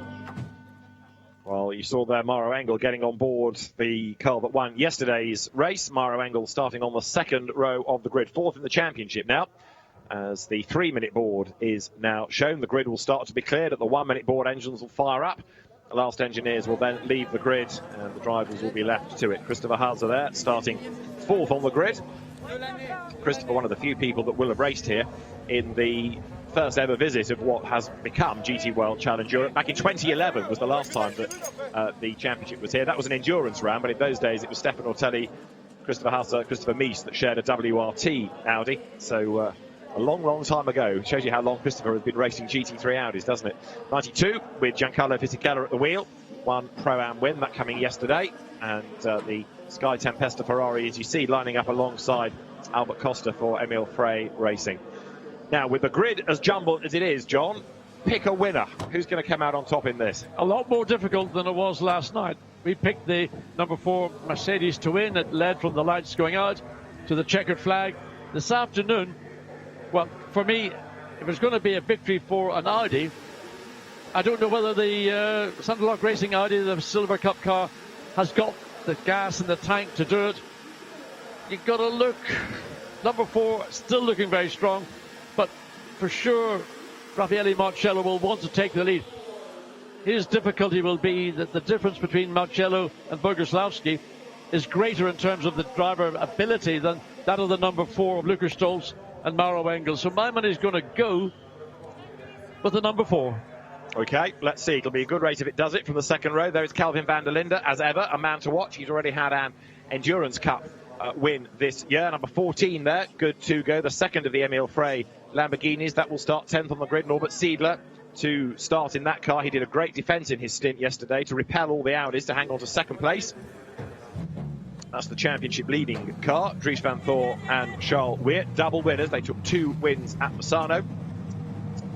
Well, you saw there Mauro Engel getting on board the car that won yesterday's race. Mauro Engel starting on the second row of the grid, fourth in the championship now. As the 3-minute board is now shown, the grid will start to be cleared. At the 1-minute board, engines will fire up. The last engineers will then leave the grid, and the drivers will be left to it. Christopher Haase there, starting fourth on the grid. Christopher, one of the few people that will have raced here in the first ever visit of what has become GT World Challenge Europe. Back in 2011 was the last time that the championship was here. That was an endurance round, but in those days it was Stefano Ortelli, Christopher Haase, Christopher Mies that shared a WRT Audi. So a long time ago. Shows you how long Christopher has been racing GT3 Audis, doesn't it? 92 with Giancarlo Fisichella at the wheel. One Pro-Am win, that coming yesterday. And the Sky Tempesta Ferrari, as you see, lining up alongside Albert Costa for Emil Frey Racing. Now, with the grid as jumbled as it is, John, pick a winner. Who's going to come out on top in this? A lot more difficult than it was last night. We picked the number 4 Mercedes to win. It led from the lights going out to the checkered flag. This afternoon, well, for me, if it's going to be a victory for an Audi, I don't know whether the Sunderlock Racing Audi, the Silver Cup car, has got the gas in the tank to do it. You've got to look. Number 4 still looking very strong, but for sure Raffaele Marcello will want to take the lead. His difficulty will be that the difference between Marcello and Boguslavski is greater in terms of the driver ability than that of the number 4 of Lucas Stolz and Mauro Engel. So my money is going to go with the number 4. Okay, let's see. It'll be a good race if it does it. From the second row, there is Calvin van der Linde, as ever, a man to watch. He's already had an Endurance Cup win this year. Number 14 there, good to go. The second of the Emil Frey Lamborghinis. That will start 10th on the grid. Norbert Siedler to start in that car. He did a great defence in his stint yesterday to repel all the Audis to hang on to second place. That's the championship leading car. Dries van Thor and Charles Weir, double winners. They took 2 wins at Misano.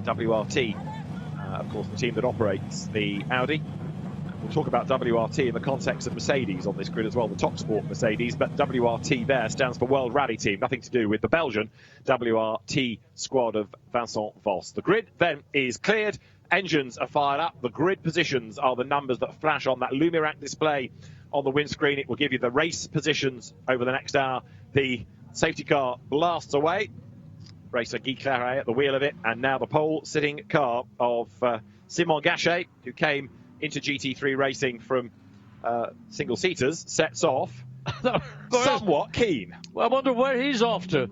WRT, of course, the team that operates the Audi. We'll talk about WRT in the context of Mercedes on this grid as well, the Top Sport Mercedes, but WRT there stands for World Rally Team, nothing to do with the Belgian WRT squad of Vincent Voss. The grid then is cleared, engines are fired up, the grid positions are the numbers that flash on that Lumirac display on the windscreen. It will give you the race positions over the next hour. The safety car blasts away. Racer Guy Claret at the wheel of it, and now the pole-sitting car of Simon Gachet, who came into GT3 racing from single-seaters, sets off somewhat keen. Well, I wonder where he's off to.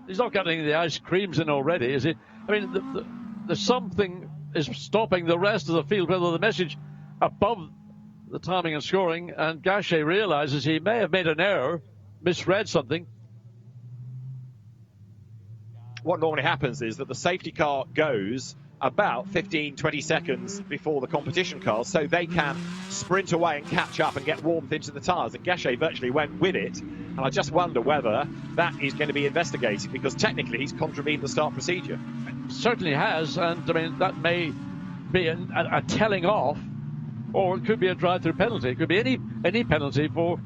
He's not getting the ice creams in already, is he? I mean, there's something is stopping the rest of the field, whether the message above the timing and scoring, and Gachet realizes he may have made an error, misread something. What normally happens is that the safety car goes about 15-20 seconds before the competition cars, so they can sprint away and catch up and get warmth into the tyres, and Gachet virtually went with it, and I just wonder whether that is going to be investigated, because technically he's contravened the start procedure. Certainly has, and I mean that may be a telling off, or it could be a drive-through penalty. It could be any penalty for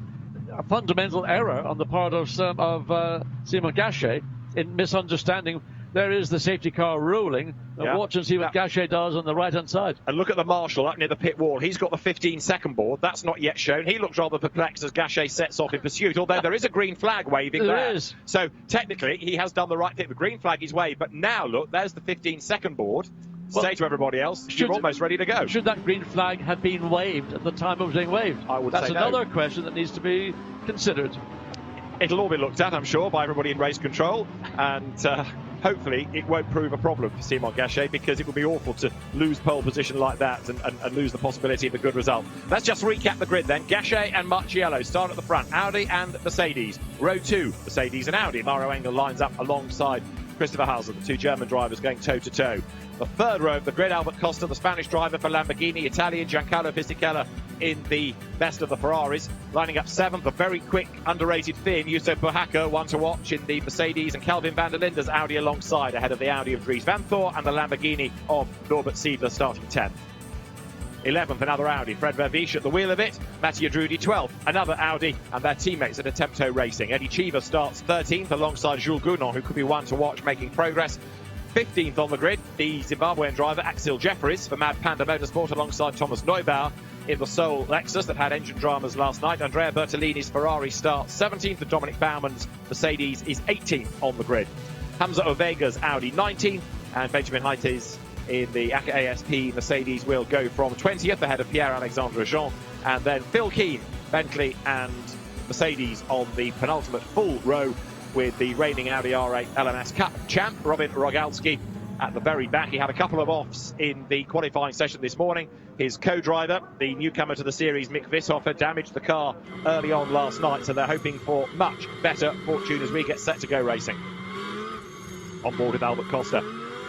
a fundamental error on the part of Simon Gachet in misunderstanding. There is the safety car ruling. Watch and see what Gachet does on the right-hand side. And look at the marshal up near the pit wall. He's got the 15-second board. That's not yet shown. He looks rather perplexed as Gachet sets off in pursuit, although there is a green flag waving there. There is. So technically, he has done the right thing. The green flag is waved, but now look, there's the 15-second board. Well, say to everybody else, you're almost ready to go. Should that green flag have been waved at the time it was being waved? I would say That's another question that needs to be considered. It'll all be looked at, I'm sure, by everybody in race control, and hopefully it won't prove a problem for Simon Gachet, because it would be awful to lose pole position like that and lose the possibility of a good result. Let's just recap the grid then. Gachet and Marchiello start at the front. Audi and Mercedes. Row 2, Mercedes and Audi. Mauro Engel lines up alongside Christopher Hauser, the two German drivers going toe-to-toe. The third row of the grid, Albert Costa, the Spanish driver for Lamborghini, Italian Giancarlo Fisichella in the best of the Ferraris. Lining up 7th, a very quick, underrated Finn, Yusso Pohaka, one to watch in the Mercedes, and Calvin van der Linde's Audi alongside, ahead of the Audi of Dries Van Thor and the Lamborghini of Norbert Siedler starting 10th. 11th, another Audi, Fred Vervisch at the wheel of it. Mattia Drudi 12th, another Audi, and their teammates at Attempto Racing. Eddie Cheever starts 13th alongside Jules Gounon, who could be one to watch, making progress. 15th on the grid, the Zimbabwean driver Axel Jeffries for Mad Panda Motorsport alongside Thomas Neubauer in the Soul Lexus that had engine dramas last night. Andrea Bertolini's Ferrari starts 17th, and Dominic Baumann's Mercedes is 18th on the grid. Hamza Ovega's Audi 19th, and Benjamin Haite's in the ASP Mercedes will go from 20th ahead of Pierre-Alexandre Jean, and then Phil Keane, Bentley and Mercedes on the penultimate full row, with the reigning Audi R8 LMS Cup champ Robin Rogalski at the very back. He had a couple of offs in the qualifying session this morning. His co-driver, the newcomer to the series, Mick Withofer, damaged the car early on last night, so they're hoping for much better fortune as we get set to go racing. On board with Albert Costa,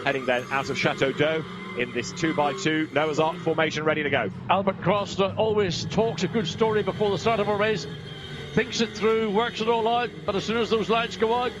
heading then out of Chateau d'Eau in this 2x2 Noah's Ark formation, ready to go. Albert Costa always talks a good story before the start of a race, thinks it through, works it all out, but as soon as those lights go out,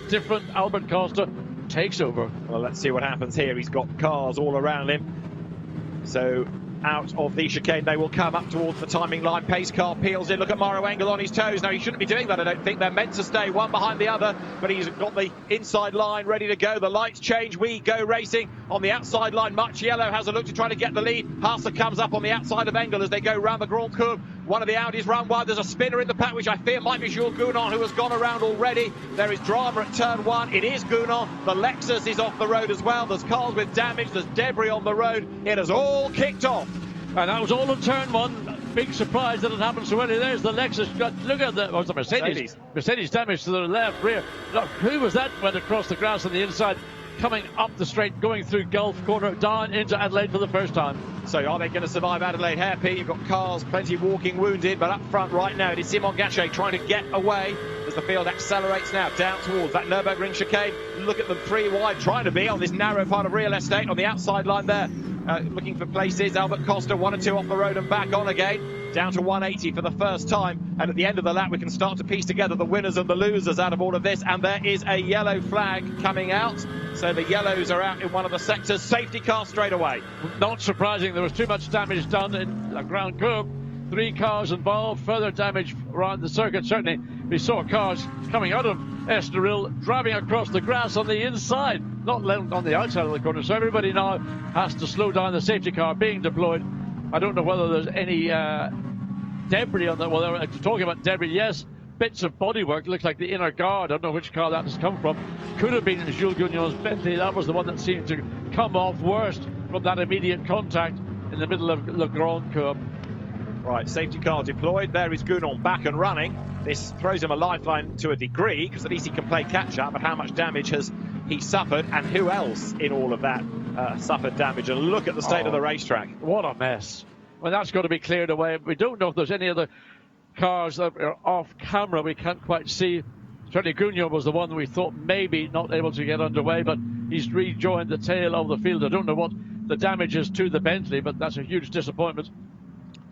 different Albert Costa takes over. Well, let's see what happens here. He's got cars all around him. So out of the chicane they will come up towards the timing line. Pace car peels in. Look at Mauro Engel on his toes. Now, he shouldn't be doing that, I don't think. They're meant to stay one behind the other, but he's got the inside line ready to go. The lights change. We go racing on the outside line. Marchiello has a look to try to get the lead. Hauser comes up on the outside of Engel as they go round the Grand Cours. One of the Audis run wide. There's a spinner in the pack, which I fear might be Jules Gounon, who has gone around already. There is drama at turn 1. It is Gounon. The Lexus is off the road as well. There's cars with damage. There's debris on the road. It has all kicked off. And that was all in turn 1. Big surprise that it happened so early. There's the Lexus. Look at the Mercedes. Mercedes damage to the left rear. Look, who was that went across the grass on the inside, coming up the straight, going through Gulf Corner, down into Adelaide for the first time. So are they going to survive Adelaide hairpin? You've got cars, plenty walking wounded, but up front right now it is Simon Gachet trying to get away as the field accelerates now down towards that Nürburgring chicane. Look at them 3 wide, trying to be on this narrow part of real estate on the outside line there. Looking for places. Albert Costa 1 or 2 off the road and back on again, down to 180 for the first time, and at the end of the lap we can start to piece together the winners and the losers out of all of this, and there is a yellow flag coming out, so the yellows are out in one of the sectors. Safety car straight away. Not surprising, there was too much damage done in the Grand Cours. 3 cars involved, further damage around the circuit. Certainly we saw cars coming out of Estoril driving across the grass on the inside, not on the outside of the corner, so everybody now has to slow down. The safety car being deployed. I don't know whether there's any debris on that. Well, they were talking about debris, yes, bits of bodywork. Looks like the inner guard. I don't know which car that has come from. Could have been Jules Gounon's Bentley. That was the one that seemed to come off worst from that immediate contact in the middle of Le Grand Cours. Right, safety car deployed. There is Gounon back and running. This throws him a lifeline to a degree, because at least he can play catch-up, but how much damage has he suffered, and who else in all of that suffered damage. And look at the state of the racetrack. What a mess. Well, that's got to be cleared away. We don't know if there's any other cars that are off camera. We can't quite see. Certainly Gugno was the one we thought maybe not able to get underway, but he's rejoined the tail of the field. I don't know what the damage is to the Bentley, but that's a huge disappointment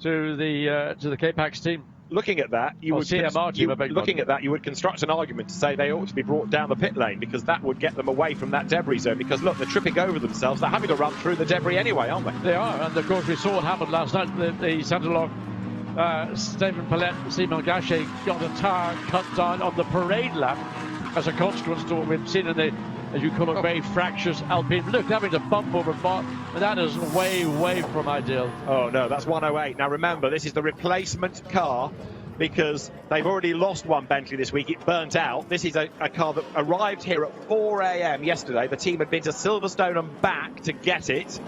to the K-Pax team. Looking at that, you would construct an argument to say they ought to be brought down the pit lane, because that would get them away from that debris zone. Because look, they're tripping over themselves. They're having to run through the debris anyway, aren't they? They are, and of course we saw what happened last night. The Centre-Log, Stephen Palette, Simon Gachet got a tyre cut down on the parade lap as a consequence to what we've seen in the, as you call it, very fractious Alpine. Look, having to bump over Bart, and that is way from ideal. Oh no, that's 108. Now remember, this is the replacement car, because they've already lost one Bentley this week. It burnt out. This is a car that arrived here at 4 a.m. yesterday. The team had been to Silverstone and back to get it,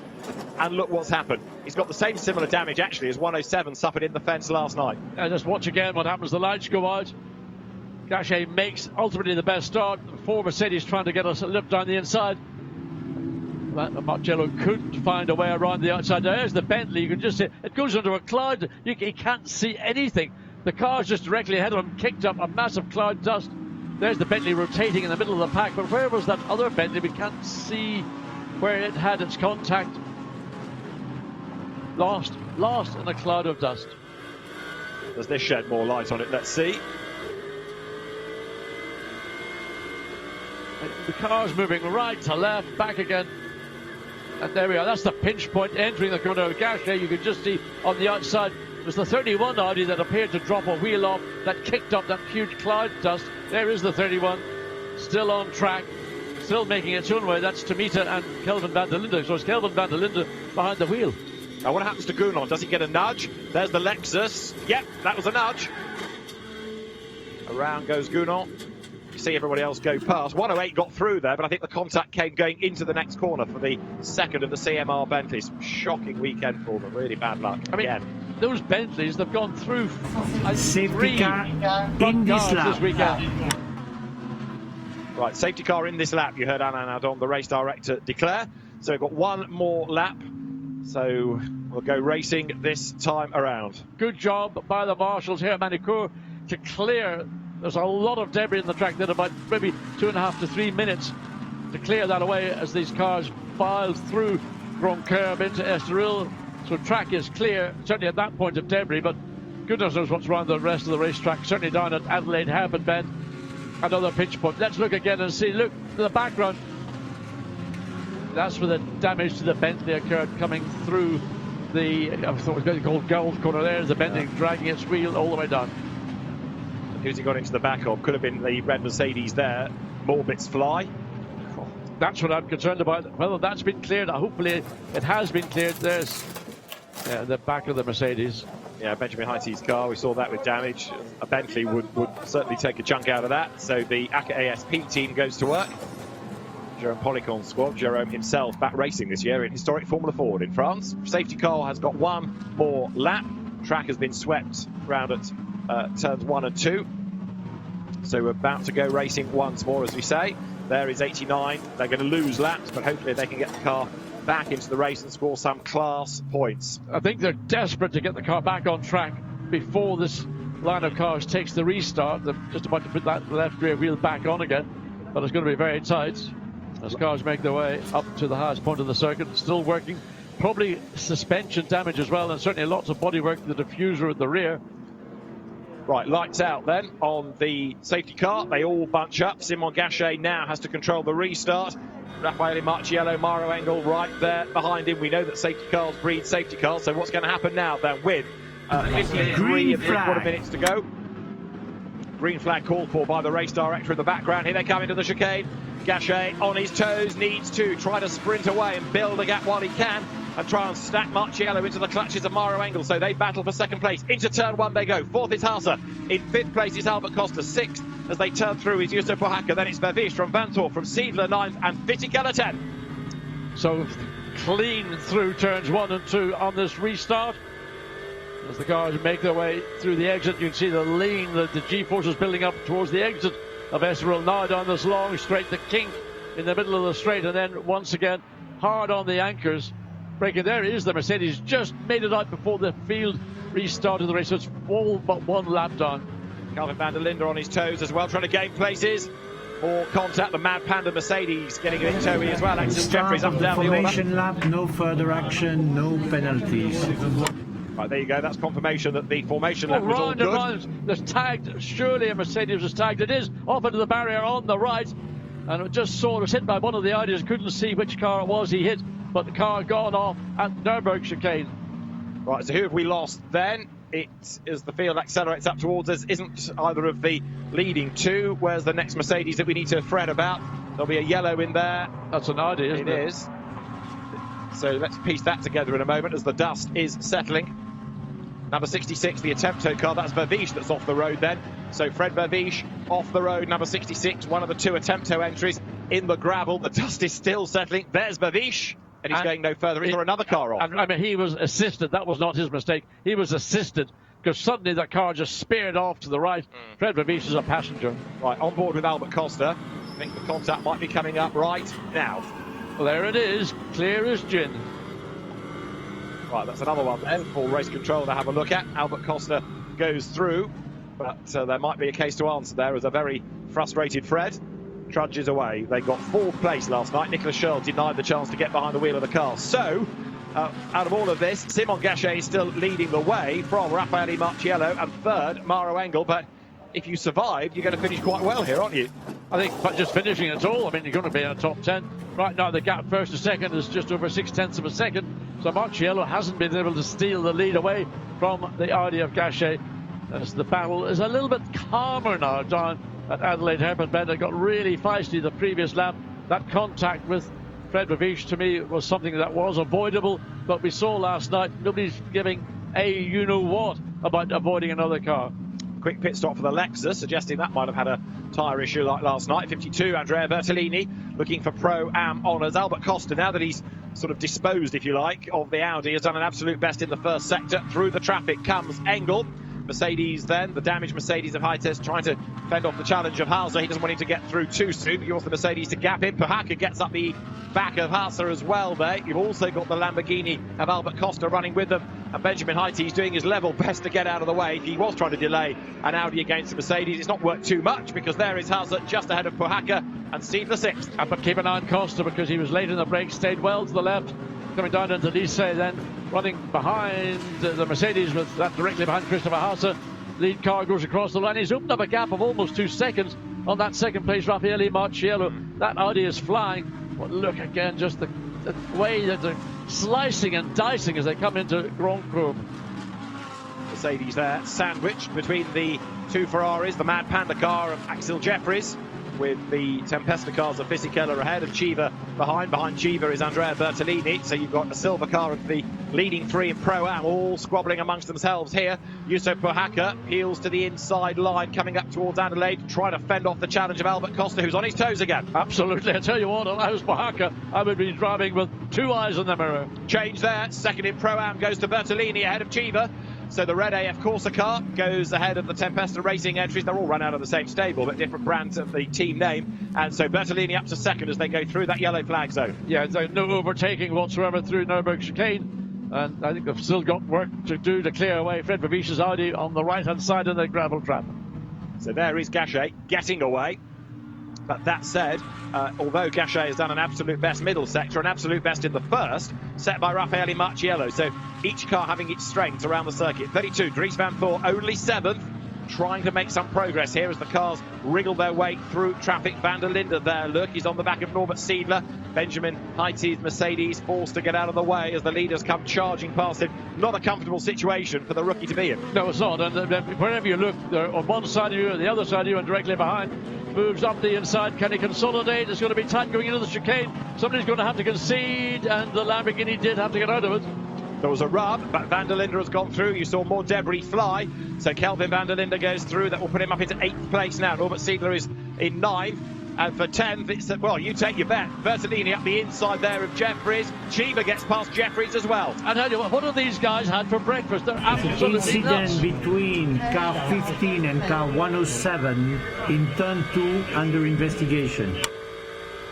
and look what's happened. It's got the same similar damage actually as 107 suffered in the fence last night. And just watch again what happens. The lights go out. Gachet makes ultimately the best start. 4 Mercedes trying to get us a lip down the inside. Marcello couldn't find a way around the outside. There's the Bentley. You can just see it goes into a cloud. He can't see anything. The car's just directly ahead of him, kicked up a massive cloud dust. There's the Bentley rotating in the middle of the pack. But where was that other Bentley? We can't see where it had its contact. Lost in a cloud of dust. Does this shed more light on it? Let's see. The car's moving right to left, back again. And there we are. That's the pinch point entering the corner of Gachet. You can just see on the outside. It was the 31 Audi that appeared to drop a wheel off that kicked up that huge cloud dust. There is the 31, still on track, still making its own way. That's Tomita and Kelvin van der Linde. So it's Kelvin van der Linde behind the wheel. Now what happens to Gounon? Does he get a nudge? There's the Lexus. Yep, that was a nudge. Around goes Gounon. You see everybody else go past. 108 got through there, but I think the contact came going into the next corner for the second of the CMR Bentleys. Shocking weekend for them. Really bad luck again. Those Bentleys, they've gone through safety car in this lap. This weekend. Right, safety car in this lap. You heard Alain Adon, the race director, declare. So we've got one more lap. So we'll go racing this time around. Good job by the marshals here at Cours to clear. There's a lot of debris in the track. Then about maybe 2.5 to 3 minutes to clear that away as these cars filed through Grand Curb into Estoril. So track is clear, certainly at that point of debris, but goodness knows what's around the rest of the racetrack. Certainly down at Adelaide Hairpin Bend, another pinch point. Let's look again and see. Look to the background. That's where the damage to the Bentley occurred, coming through the, I thought it was going to call Gold corner. There's the Bentley dragging its wheel all the way down. Who's he got into the back of? Could have been the red Mercedes there. More bits fly. That's what I'm concerned about. Whether that's been cleared, hopefully it has been cleared. There's the back of the Mercedes. Yeah, Benjamin Heitey's car, we saw that with damage. A Bentley would certainly take a chunk out of that. So the ACA ASP team goes to work. Jerome Policon's squad, Jerome himself back racing this year in historic Formula Ford in France. Safety car has got one more lap. Track has been swept round at turns 1 and 2. So we're about to go racing once more, as we say. There is 89. They're going to lose laps, but hopefully they can get the car back into the race and score some class points. I think they're desperate to get the car back on track before this line of cars takes the restart. They're just about to put that left rear wheel back on again, but it's going to be very tight as cars make their way up to the highest point of the circuit. Still working, probably suspension damage as well, and certainly lots of bodywork, the diffuser at the rear. Right, lights out then on the safety car. They all bunch up. Simon Gachet now has to control the restart. Raffaele Marciello, Mauro Engel right there behind him. We know that safety cars breed safety cars, so what's going to happen now then with 53 and 3/4 minutes to go? Green flag called for by the race director in the background. Here they come into the chicane. Gachet on his toes, needs to try to sprint away and build a gap while he can and try and stack Marciello into the clutches of Mauro Engel. So they battle for second place. Into turn 1 they go. 4th is Hauser. In 5th place is Albert Costa. 6th as they turn through is Justo Pohaka. Then it's Vervish from Vantor, from Siedler 9th, and Fisichella 10th. So clean through turns 1 and 2 on this restart. As the cars make their way through the exit, you can see the lean, the G-forces building up towards the exit of Estoril. Now down this long straight, the kink in the middle of the straight, and then once again hard on the anchors. Breaking there is the Mercedes, just made it out before the field restarted the race. So it's all but one lap down. Calvin van der Linde on his toes as well, trying to gain places. More contact, the Mad Panda Mercedes getting a bit toey as well. Axel Jeffries up and down the order. Formation lap, no further action, no penalties. Right, there you go, that's confirmation that the formation lap was all round and good. round, there's tagged, surely a Mercedes was tagged. It is off into the barrier on the right, and it just saw it was hit by one of the Audis. Couldn't see which car it was he hit, but the car gone off at Nürburgring chicane. Right, so who have we lost then? It as the field accelerates up towards us, isn't either of the leading two. Where's the next Mercedes that we need to fret about? There'll be a yellow in there. That's an Audi, isn't it? It is. So let's piece that together in a moment as the dust is settling. Number 66, the Attempto car, that's Verviche that's off the road then. So Fred Verviche off the road, number 66, one of the two Attempto entries in the gravel. The dust is still settling. There's Verviche. And he's going no further. Is there another car off? I mean, he was assisted. That was not his mistake. He was assisted because suddenly the car just speared off to the right. Fred Verviche is a passenger. Right, on board with Albert Costa. I think the contact might be coming up right now. Well, there it is, clear as gin. Right, that's another one then. Full race control to have a look at. Albert Costa goes through, but there might be a case to answer there as a very frustrated Fred trudges away. They got fourth place last night. Nicolas Schurl denied the chance to get behind the wheel of the car. So, out of all of this, Simon Gachet is still leading the way from Raffaele Marciello and third, Mauro Engel. But if you survive, you're going to finish quite well here, aren't you? I think but just finishing at all, I mean, you're going to be in the top 10. Right now, the gap first to second is just over 0.6 of a second. So Marciello hasn't been able to steal the lead away from the Audi of Gachet. As the battle is a little bit calmer now down at Adelaide Hairpin Bend. It got really feisty the previous lap. That contact with Fred Verviche, to me, was something that was avoidable. But we saw last night, nobody's giving a you-know-what about avoiding another car. Quick pit stop for the Lexus, suggesting that might have had a tyre issue like last night. 52, Andrea Bertolini, looking for Pro-Am honours. Albert Costa, now that he's sort of disposed, if you like, of the Audi, has done an absolute best in the first sector. Through the traffic comes Engel. Mercedes then, the damaged Mercedes of Hightes, trying to fend off the challenge of Hauser. He doesn't want him to get through too soon. He wants the Mercedes to gap him. Pohaka gets up the back of Hauser as well there. You've also got the Lamborghini of Albert Costa running with them. And Benjamin Hightes doing his level best to get out of the way. He was trying to delay an Audi against the Mercedes. It's not worked too much because there is Hauser just ahead of Pohaka and Steve the sixth. But keep an eye on Costa because he was late in the break, stayed well to the left. Coming down into Nice, then running behind the Mercedes with that directly behind Christopher Hauser. Lead car goes across the line. He's opened up a gap of almost 2 seconds on that second place, Raffaele Marciello. That Audi is flying. But look again, just the way that they're slicing and dicing as they come into Grand Cours. Mercedes there, sandwiched between the two Ferraris, the Mad Panda car of Axel Jeffries, with the Tempesta cars of Fisichella ahead and Chiva behind. Behind Chiva is Andrea Bertolini. So you've got a silver car of the leading three in Pro-Am, all squabbling amongst themselves here. Yuso Pohaka peels to the inside line, coming up towards Adelaide, trying to fend off the challenge of Albert Costa, who's on his toes again. Absolutely. I tell you what, if I was Pohaka, I would be driving with 2 eyes in the mirror. Change there. Second in Pro-Am goes to Bertolini ahead of Chiva. So the red AF Corsa car goes ahead of the Tempesta Racing entries. They're all run out of the same stable, but different brands of the team name. And so Bertolini up to second as they go through that yellow flag zone. Yeah, no overtaking whatsoever through Nürburgring chicane. And I think they've still got work to do to clear away Fred Verviche's Audi on the right-hand side of the gravel trap. So there is Gachet getting away. But that said, although Gachet has done an absolute best middle sector, an absolute best in the first, set by Raffaele Marciello. So each car having its strengths around the circuit. 32, Dries van Thor, only 7th, trying to make some progress here as the cars wriggle their way through traffic. Van der Linde there, look, he's on the back of Norbert Siedler. Benjamin Hightes Mercedes forced to get out of the way as the leaders come charging past him. Not a comfortable situation for the rookie to be in. No, it's not. And wherever you look, on one side of you and the other side of you and directly behind, moves up the inside. Can he consolidate? It's going to be tight going into the chicane. Somebody's going to have to concede, and the Lamborghini did have to get out of it. There was a rub, but Van der Linde has gone through. You saw more debris fly. So Kelvin Van der Linde goes through. That will put him up into 8th place now. Norbert Siedler is in 9th. And for 10th, it's, well, you take your bet. Bertolini up the inside there of Jeffries. Chiva gets past Jeffries as well. I tell you what have these guys had for breakfast? They're absolutely nuts. Incident between car 15 and car 107 in turn 2 under investigation.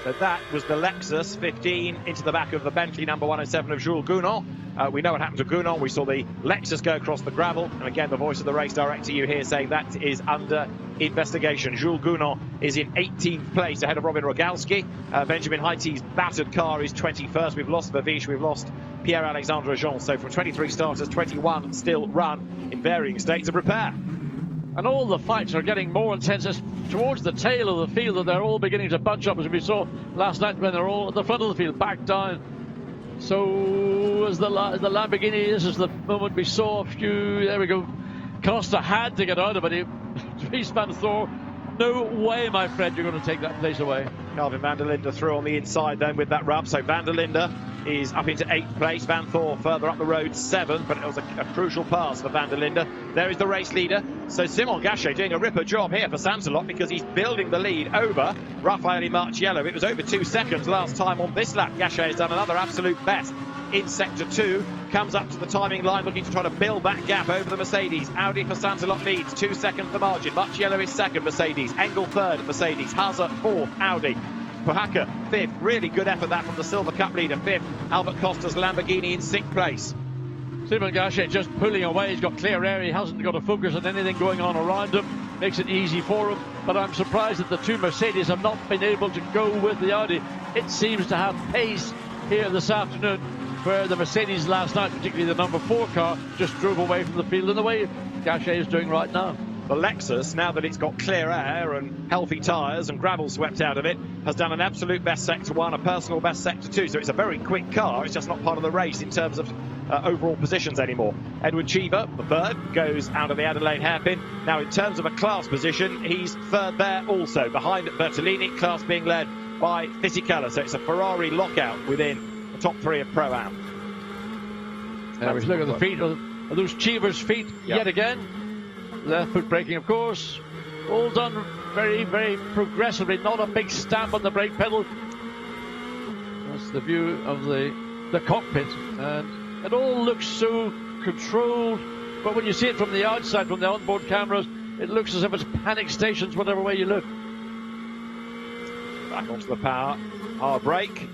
So that was the Lexus 15 into the back of the Bentley number 107 of Jules Gounon. We know what happened to Gounon. We saw the Lexus go across the gravel. And again, the voice of the race director you here saying that is under investigation. Jules Gounon is in 18th place ahead of Robin Rogalski. Benjamin Haiti's battered car is 21st. We've lost Verviche, we've lost Pierre-Alexandre Jean. So from 23 starters, 21 still run in varying states of repair. And all the fights are getting more intense. It's towards the tail of the field that they're all beginning to bunch up, as we saw last night when they're all at the front of the field, back down. So as the Lamborghini, this is the moment we saw a few. There we go. Costa had to get out of it. Dries van Thor, no way, my friend, you're going to take that place away. Calvin van der Linde through on the inside then with that rub. So van der Linde is up into 8th place. Van Thor further up the road 7th, but it was a crucial pass for van der Linde. There is the race leader. So Simon Gachet doing a ripper job here for Samselot because he's building the lead over Raffaele Marciello. It was over 2 seconds last time on this lap. Gachet has done another absolute best in sector 2. Comes up to the timing line looking to try to build that gap over the Mercedes. Audi for Samselot leads, 2 seconds the margin. Marciello is 2nd, Mercedes. Engel 3rd, Mercedes. Haase 4th, Audi. Pohaka 5th, really good effort that from the Silver Cup leader. 5th, Albert Costa's Lamborghini in 6th place. Simon Gachet just pulling away. He's got clear air. He hasn't got to focus on anything going on around him. Makes it easy for him. But I'm surprised that the 2 Mercedes have not been able to go with the Audi. It seems to have pace here this afternoon, where the Mercedes last night, particularly the number 4 car, just drove away from the field in the way Gachet is doing right now. The Lexus, now that it's got clear air and healthy tyres and gravel swept out of it, has done an absolute best sector 1, a personal best sector 2. So it's a very quick car. It's just not part of the race in terms of overall positions anymore. Edward Cheever, the 3rd, goes out of the Adelaide hairpin. Now, in terms of a class position, he's 3rd there also, behind Bertolini, class being led by Fisichella. So it's a Ferrari lockout within the top 3 of Pro-Am. Now we look at the feet of those Cheever's feet yet again. Left foot braking, of course. All done very, very progressively. Not a big stamp on the brake pedal. That's the view of the cockpit. And it all looks so controlled. But when you see it from the outside, from the onboard cameras, it looks as if it's panic stations, whatever way you look. Back onto the power. Hard brake.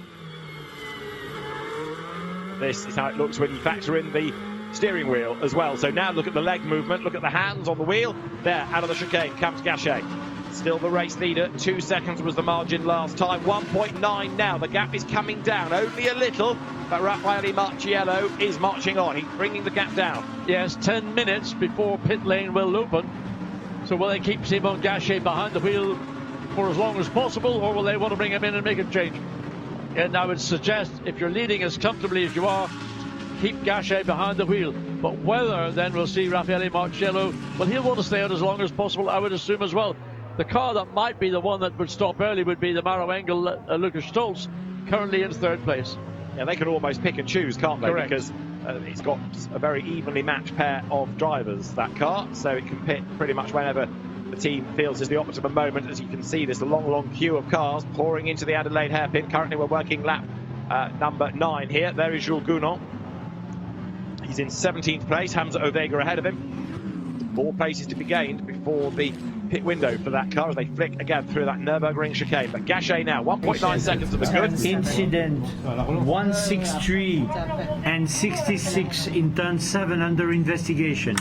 This is how it looks when you factor in the steering wheel as well. So now look at the leg movement, look at the hands on the wheel. There, out of the chicane comes Gachet. Still the race leader. 2 seconds was the margin last time. 1.9 now. The gap is coming down only a little, but Raffaele Marciello is marching on. He's bringing the gap down. Yes, 10 minutes before pit lane will open. So will they keep Simon Gachet behind the wheel for as long as possible, or will they want to bring him in and make a change? And I would suggest, if you're leading as comfortably as you are, keep Gachet behind the wheel. But whether then we'll see Raffaele Marciello, well, he'll want to stay out as long as possible, I would assume as well. The car that might be the one that would stop early would be the Maro Engel Lucas Stolz, currently in 3rd place. Yeah, they can almost pick and choose, can't they? Correct. Because it's got a very evenly matched pair of drivers, that car, so it can pit pretty much whenever the team feels is the optimum moment. As you can see, there's a long queue of cars pouring into the Adelaide hairpin. Currently we're working lap number 9 here. There is Jules Gounon. He's in 17th place, Hamza Ovega ahead of him. 4 places to be gained before the pit window for that car as they flick again through that Nürburgring chicane. But Gachet now, 1.9 seconds to the good. Incident 163 and 66 in turn 7 under investigation.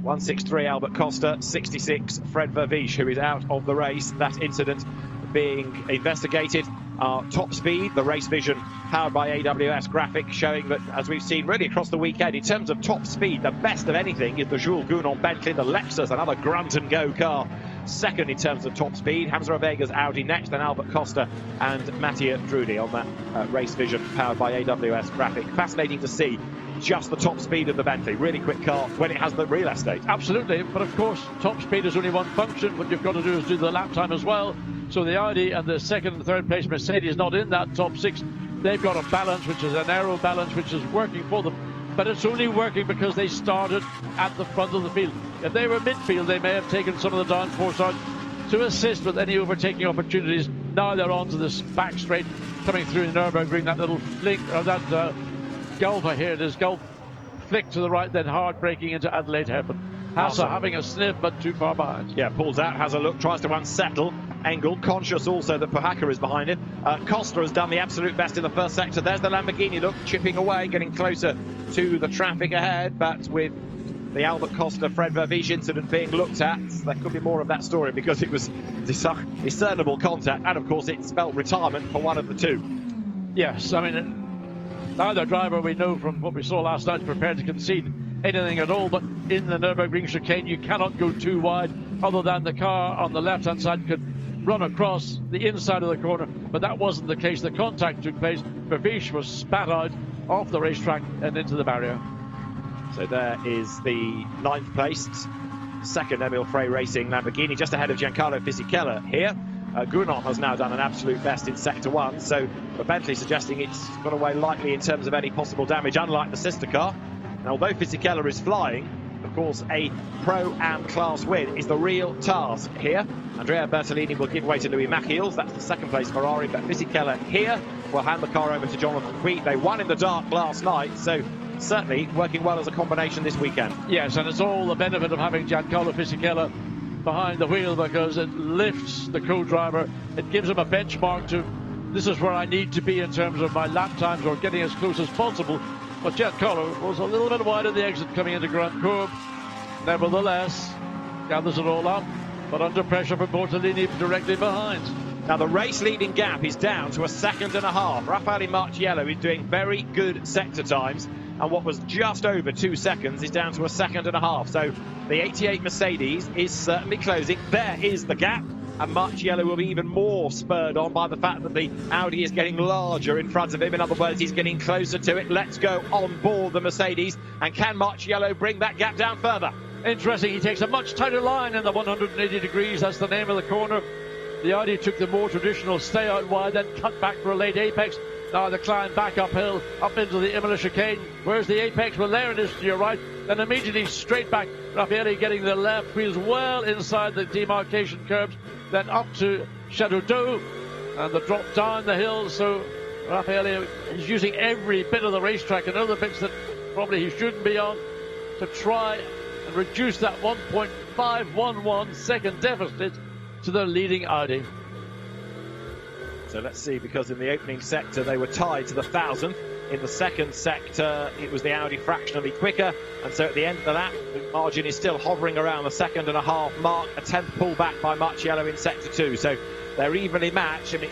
163 Albert Costa, 66 Fred Verviche, who is out of the race. That incident being investigated. Our top speed, the race vision powered by AWS graphic, showing that, as we've seen really across the weekend, in terms of top speed, the best of anything is the Jules Gounon Bentley, the Lexus, another grunt and go car. 2nd in terms of top speed, Hamza Ovega's Audi next, then Albert Costa and Mattia Drudi on that race vision powered by AWS graphic. Fascinating to see just the top speed of the Bentley. Really quick car when it has the real estate. Absolutely, but of course top speed is only one function. What you've got to do is do the lap time as well. So the Audi and the 2nd and 3rd place Mercedes not in that top 6. They've got a balance, which is an aero balance, which is working for them. But it's only working because they started at the front of the field. If they were midfield, they may have taken some of the downforce out to assist with any overtaking opportunities. Now they're onto this back straight, coming through Nürburgring, that little flick, or that gulf, here it is, gulf flick to the right, then hard braking into Adelaide hairpin. Hasse having a sniff, but too far behind. Yeah, pulls out, has a look, tries to unsettle. Engel, conscious also that Pohaka is behind him. Costa has done the absolute best in the first sector. There's the Lamborghini, look, chipping away, getting closer to the traffic ahead, but with the Albert Costa Fred Verviche incident being looked at, there could be more of that story because it was discernible contact, and of course it spelled retirement for one of the two. Yes, I mean, neither driver, we know from what we saw last night, is prepared to concede anything at all, but in the Nürburgring chicane you cannot go too wide, other than the car on the left hand side could run across the inside of the corner, but that wasn't the case. The contact took place. Verviche was spat out off the racetrack and into the barrier. So there is the 9th placed second Emil Frey Racing Lamborghini, just ahead of Giancarlo Fisichella here. Gounon has now done an absolute best in sector 1, so for Bentley suggesting it's got away lightly in terms of any possible damage, unlike the sister car. Now, although Fisichella is flying, of course, a Pro-Am class win is the real task here. Andrea Bertolini will give way to Louis Machiels. That's the second place Ferrari, but Fisichella here will hand the car over to Jonathan Wheat. They won in the dark last night, so certainly working well as a combination this weekend. Yes, and it's all the benefit of having Giancarlo Fisichella behind the wheel, because it lifts the co-driver. It gives him a benchmark to, this is where I need to be in terms of my lap times or getting as close as possible. But Giancarlo was a little bit wide of the exit coming into Grand Cours. Nevertheless, gathers it all up, but under pressure from Bortolini directly behind. Now the race leading gap is down to 1.5 seconds. Raffaele Marciello is doing very good sector times, and what was just over 2 seconds is down to 1.5 seconds. So the 88 Mercedes is certainly closing. There is the gap, and Marciello will be even more spurred on by the fact that the Audi is getting larger in front of him. In other words, he's getting closer to it. Let's go on board the Mercedes, and can Marciello bring that gap down further? Interesting, he takes a much tighter line in the 180 degrees, that's the name of the corner. The Audi took the more traditional stay out wide, then cut back for a late apex. Now the climb back uphill, up into the Imola chicane. Where's the apex? Well, there it is to your right. Then immediately straight back. Raffaele getting the left wheels well inside the demarcation curbs. Then up to Chateau d'Eau and the drop down the hill. So Raffaele is using every bit of the racetrack and other bits that probably he shouldn't be on to try and reduce that 1.511 second deficit to the leading Audi. So let's see, because in the opening sector they were tied to the 1,000th. In the second sector it was the Audi fractionally quicker, and so at the end of the lap the margin is still hovering around the 1.5 seconds mark. A 10th pullback by Marciello in sector 2, so they're evenly matched. I mean,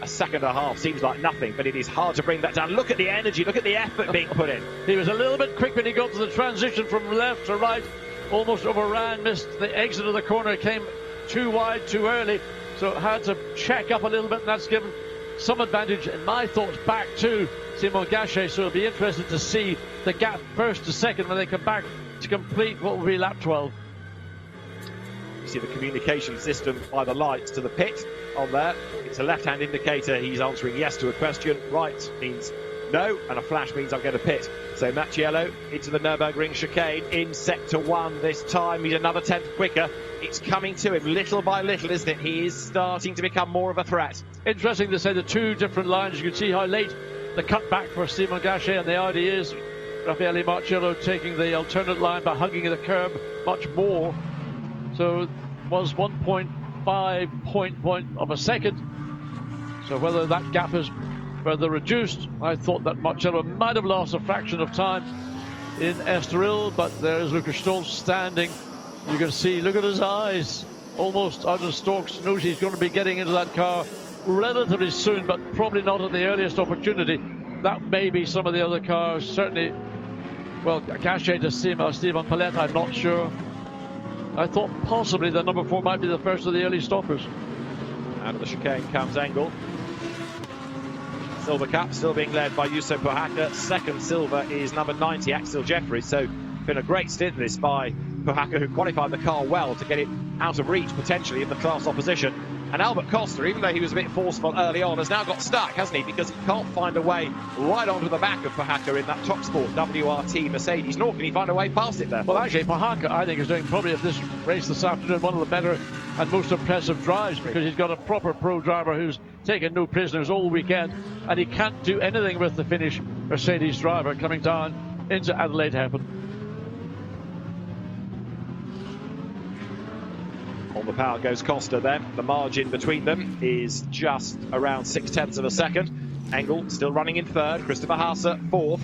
1.5 seconds seems like nothing, but it is hard to bring that down. Look at the energy, look at the effort being put in. He was a little bit quick when he got to the transition from left to right, almost overran, missed the exit of the corner, came too wide too early, so had to check up a little bit, and that's given some advantage in my thoughts back to Simon Gachet. So it'll be interesting to see the gap first to second when they come back to complete what will be lap 12. You see the communication system by the lights to the pit on there. It's a left-hand indicator. He's answering yes to a question. Right means no, and a flash means I'm going to pit. So Marciello into the Nürburgring chicane in sector 1 this time. He's another 10th quicker. It's coming to him little by little, isn't it? He is starting to become more of a threat. Interesting to say the two different lines. You can see how late the cutback for Simon Gachet and the Audi is. Raffaele Marciello taking the alternate line by hugging the curb much more. So it was 1.5 point of a second. So whether that gap is further reduced, I thought that Marciello might have lost a fraction of time in Estoril, but there is Lucas Stolz standing. You can see, look at his eyes, almost out of stalks, knows he's going to be getting into that car relatively soon, but probably not at the earliest opportunity. That may be some of the other cars, certainly, well, Gachet to Stephen Palette, I'm not sure. I thought possibly the number 4 might be the first of the early stoppers. Out of the chicane comes Engel. Silver Cup still being led by Yusso Pohaka. Second silver is number 90, Axel Jeffries. So been a great stint this by Pohaka, who qualified the car well to get it out of reach potentially of the class opposition. And Albert Costa, even though he was a bit forceful early on, has now got stuck, hasn't he? Because he can't find a way right onto the back of Pohaka in that Top Sport WRT Mercedes, nor can he find a way past it there. Well, actually, Pohaka, I think, is doing probably at this race this afternoon one of the better and most impressive drives, because he's got a proper pro driver who's taken no prisoners all weekend, and he can't do anything with the Finnish Mercedes driver coming down into Adelaide Happen. On the power goes Costa then. The margin between them is just around 0.6 of a second. Englsh still running in third, Christopher Haase fourth.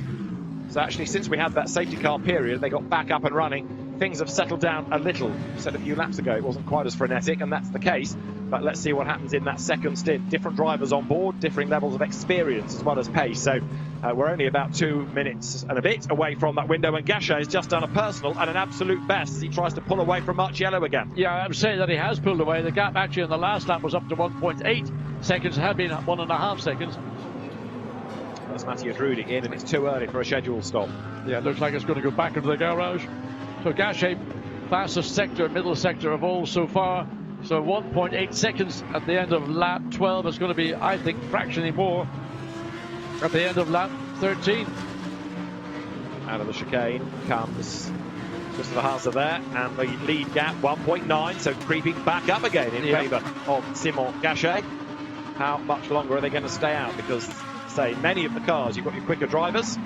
So actually, since we had that safety car period, they got back up and running. Things have settled down a little. Said a few laps ago it wasn't quite as frenetic, and that's the case. But let's see what happens in that second stint. Different drivers on board, differing levels of experience as well as pace. So we're only about 2 minutes and a bit away from that window, and Gachet has just done a personal and an absolute best as he tries to pull away from Marciello again. Yeah, I would say that he has pulled away. The gap actually in the last lap was up to 1.8 seconds. It had been 1.5 seconds. That's Matthias Rudi in, and it's too early for a scheduled stop. Yeah, it looks like it's going to go back into the garage. So Gachet, fastest sector, middle sector of all so far. So 1.8 seconds at the end of lap 12. It's going to be, I think, fractionally more at the end of lap 13. Out of the chicane comes Christopher Haase there, and the lead gap 1.9, so creeping back up again in favour of Simon Gachet. How much longer are they going to stay out? Because, say, many of the cars, you've got your quicker drivers.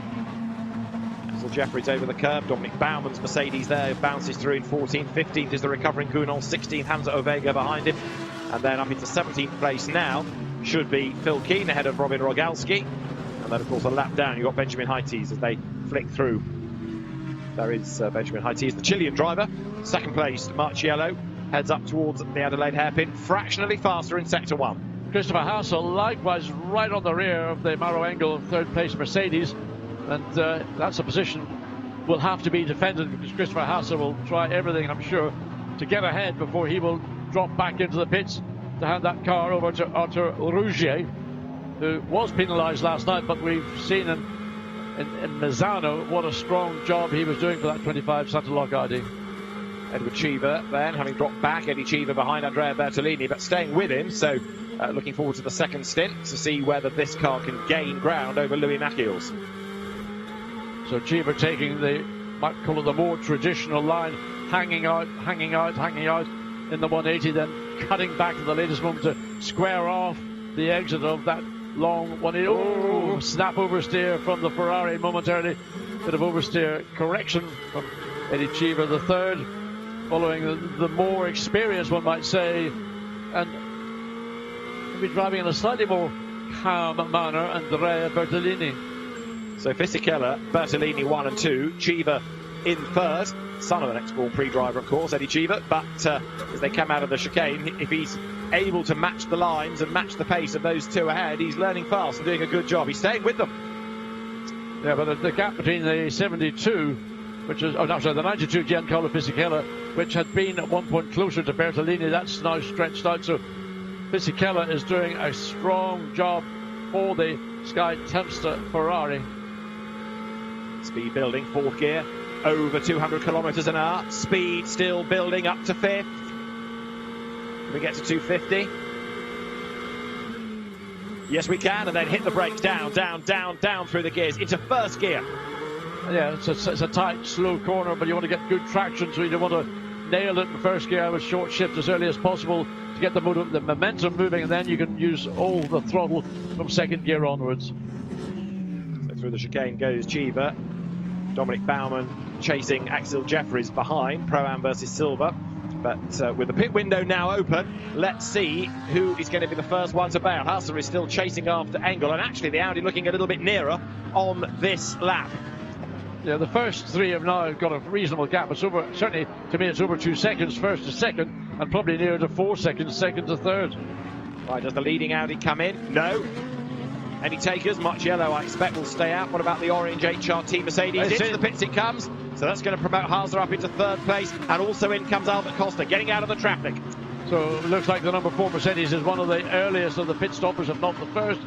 Jeffries over the curb, Dominic Bauman's Mercedes there bounces through in 14th, 15th is the recovering Gounod, 16th Hamza Ovega behind him, and then up into 17th place now should be Phil Keen ahead of Robin Rogalski, and then of course a lap down you've got Benjamin Highties as they flick through. There is Benjamin Highties, the Chilean driver. Second place Marciello heads up towards the Adelaide hairpin, fractionally faster in sector 1. Christopher Haase likewise right on the rear of the Maro Engel third place Mercedes. And that's a position will have to be defended because Christopher Haase will try everything, I'm sure, to get ahead before he will drop back into the pits to hand that car over to Arthur Rougier, who was penalised last night, but we've seen in Misano what a strong job he was doing for that 25 Santa Lock ID. Edward Cheever then having dropped back, Eddie Cheever behind Andrea Bertolini, but staying with him, so looking forward to the second stint to see whether this car can gain ground over Louis Machiels. So Cheever taking the, might call it the more traditional line, hanging out in the 180, then cutting back to the latest moment to square off the exit of that long 180. Oh, snap oversteer from the Ferrari momentarily. Bit of oversteer correction from Eddie Cheever, the third, following the more experienced, one might say, and maybe driving in a slightly more calm manner, Andrea Bertolini. So Fisichella, Bertolini 1 and 2, Cheever in third, son of an ex-Grand Prix driver of course, Eddie Cheever, but as they come out of the chicane, if he's able to match the lines and match the pace of those two ahead, he's learning fast and doing a good job. He's staying with them. Yeah, but the gap between the 72, which is, the 92 Giancarlo Fisichella, which had been at one point closer to Bertolini, that's now stretched out, so Fisichella is doing a strong job for the Sky Tempster Ferrari. Speed building, fourth gear, over 200 kilometres an hour. Speed still building up to fifth. Can we get to 250? Yes, we can, and then hit the brakes down through the gears into first gear. Yeah, it's a tight, slow corner, but you want to get good traction, so you don't want to nail it in first gear with short shift as early as possible to get the momentum moving, and then you can use all the throttle from second gear onwards. So through the chicane goes Cheever. Dominic Bauman chasing Axel Jeffries behind, Pro-Am versus Silver. But with the pit window now open, let's see who is going to be the first one to bail. Haase is still chasing after Engel, and actually the Audi looking a little bit nearer on this lap. Yeah, the first three have now got a reasonable gap. It's over, certainly to me, it's over 2 seconds, first to second, and probably nearer to 4 seconds, second to third. Right, does the leading Audi come in? No. Any takers? Marciello, I expect, will stay out. What about the orange HRT Mercedes? Into the pits it comes. So that's going to promote Haase up into third place. And also in comes Albert Costa, getting out of the traffic. So it looks like the number 4 Mercedes is one of the earliest of the pit stoppers, if not the first.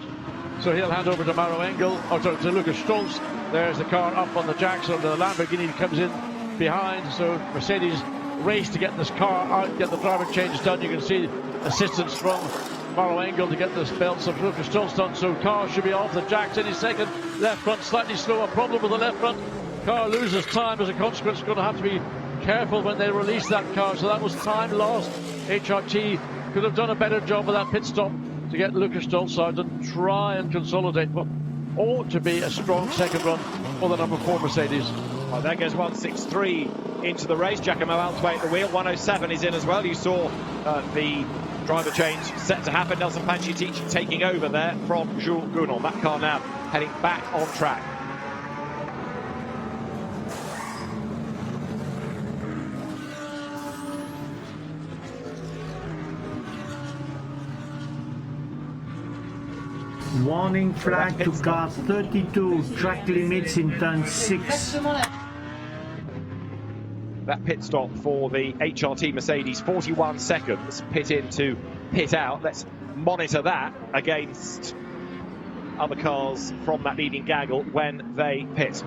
So he'll hand over to Maro Engel, or to Lucas Stolz. There's the car up on the jack, so the Lamborghini comes in behind. So Mercedes race to get this car out, get the driver changes done. You can see assistance from Maro Engel to get the belts of Lucas Stolz done. So car should be off the jacks any second. Left front slightly slower, problem with the left front. Car loses time as a consequence. Going to have to be careful when they release that car. So that was time lost. HRT could have done a better job of that pit stop to get Lucas Stolz out and try and consolidate what ought to be a strong second run for the number 4 Mercedes. Well, there goes 163 into the race. Giacomo Altway at the wheel. 107 is in as well. You saw the driver change set to happen. Nelson Pancitic taking over there from Jules Gounon. That car now heading back on track. Warning flag to cars 32, track limits in turn 6. That pit stop for the HRT Mercedes, 41 seconds, pit in to pit out. Let's monitor that against other cars from that leading gaggle when they pit.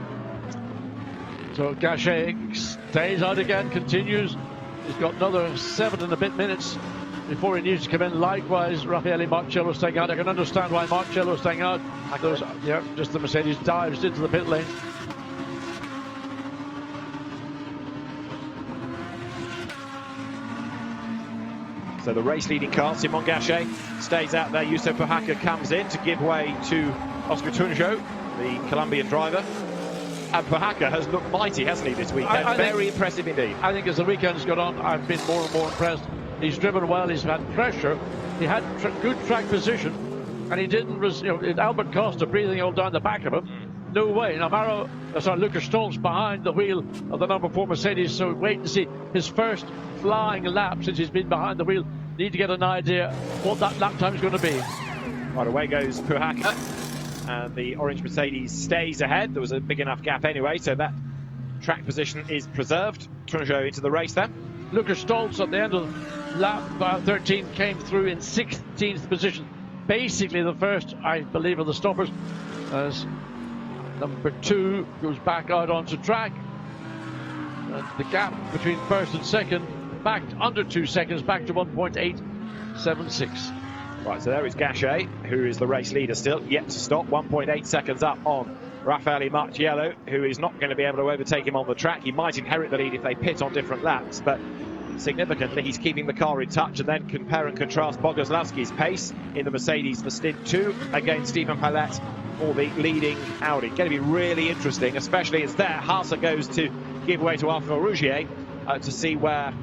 So Gachet stays out again, continues. He's got another 7 and a bit minutes before he needs to come in. Likewise, Raffaele Marcello staying out. I can understand why Marcello staying out. Yeah, just the Mercedes dives into the pit lane. So the race leading car, Simon Gachet, stays out there. Yusup Pohaka comes in to give way to Oscar Tunjo, the Colombian driver. And Pohaka has looked mighty, hasn't he, this weekend? Very impressive indeed. I think as the weekend's gone on, I've been more and more impressed. He's driven well, he's had pressure, he had good track position, and he didn't, Albert Costa breathing all down the back of him. No way. Now Lucas Stolz behind the wheel of the number 4 Mercedes, so wait to see his first flying lap since he's been behind the wheel. Need to get an idea what that lap time is going to be. Right, away goes Pohaka, and the orange Mercedes stays ahead. There was a big enough gap anyway, so that track position is preserved. Tunjo into the race there. Lucas Stolz at the end of lap 13 came through in 16th position. Basically the first, I believe, of the stoppers, as number 2 goes back out onto track. The gap between first and second back under 2 seconds, back to 1.876. Right, so there is Gachet, who is the race leader still, yet to stop. 1.8 seconds up on Raffaele Marciello, who is not going to be able to overtake him on the track. He might inherit the lead if they pit on different laps, but significantly he's keeping the car in touch. And then compare and contrast Boguslavski's pace in the Mercedes for stint 2 against Stephen Palette for the leading Audi. Going to be really interesting, especially as there Haase goes to give way to Arthur Rougier to see where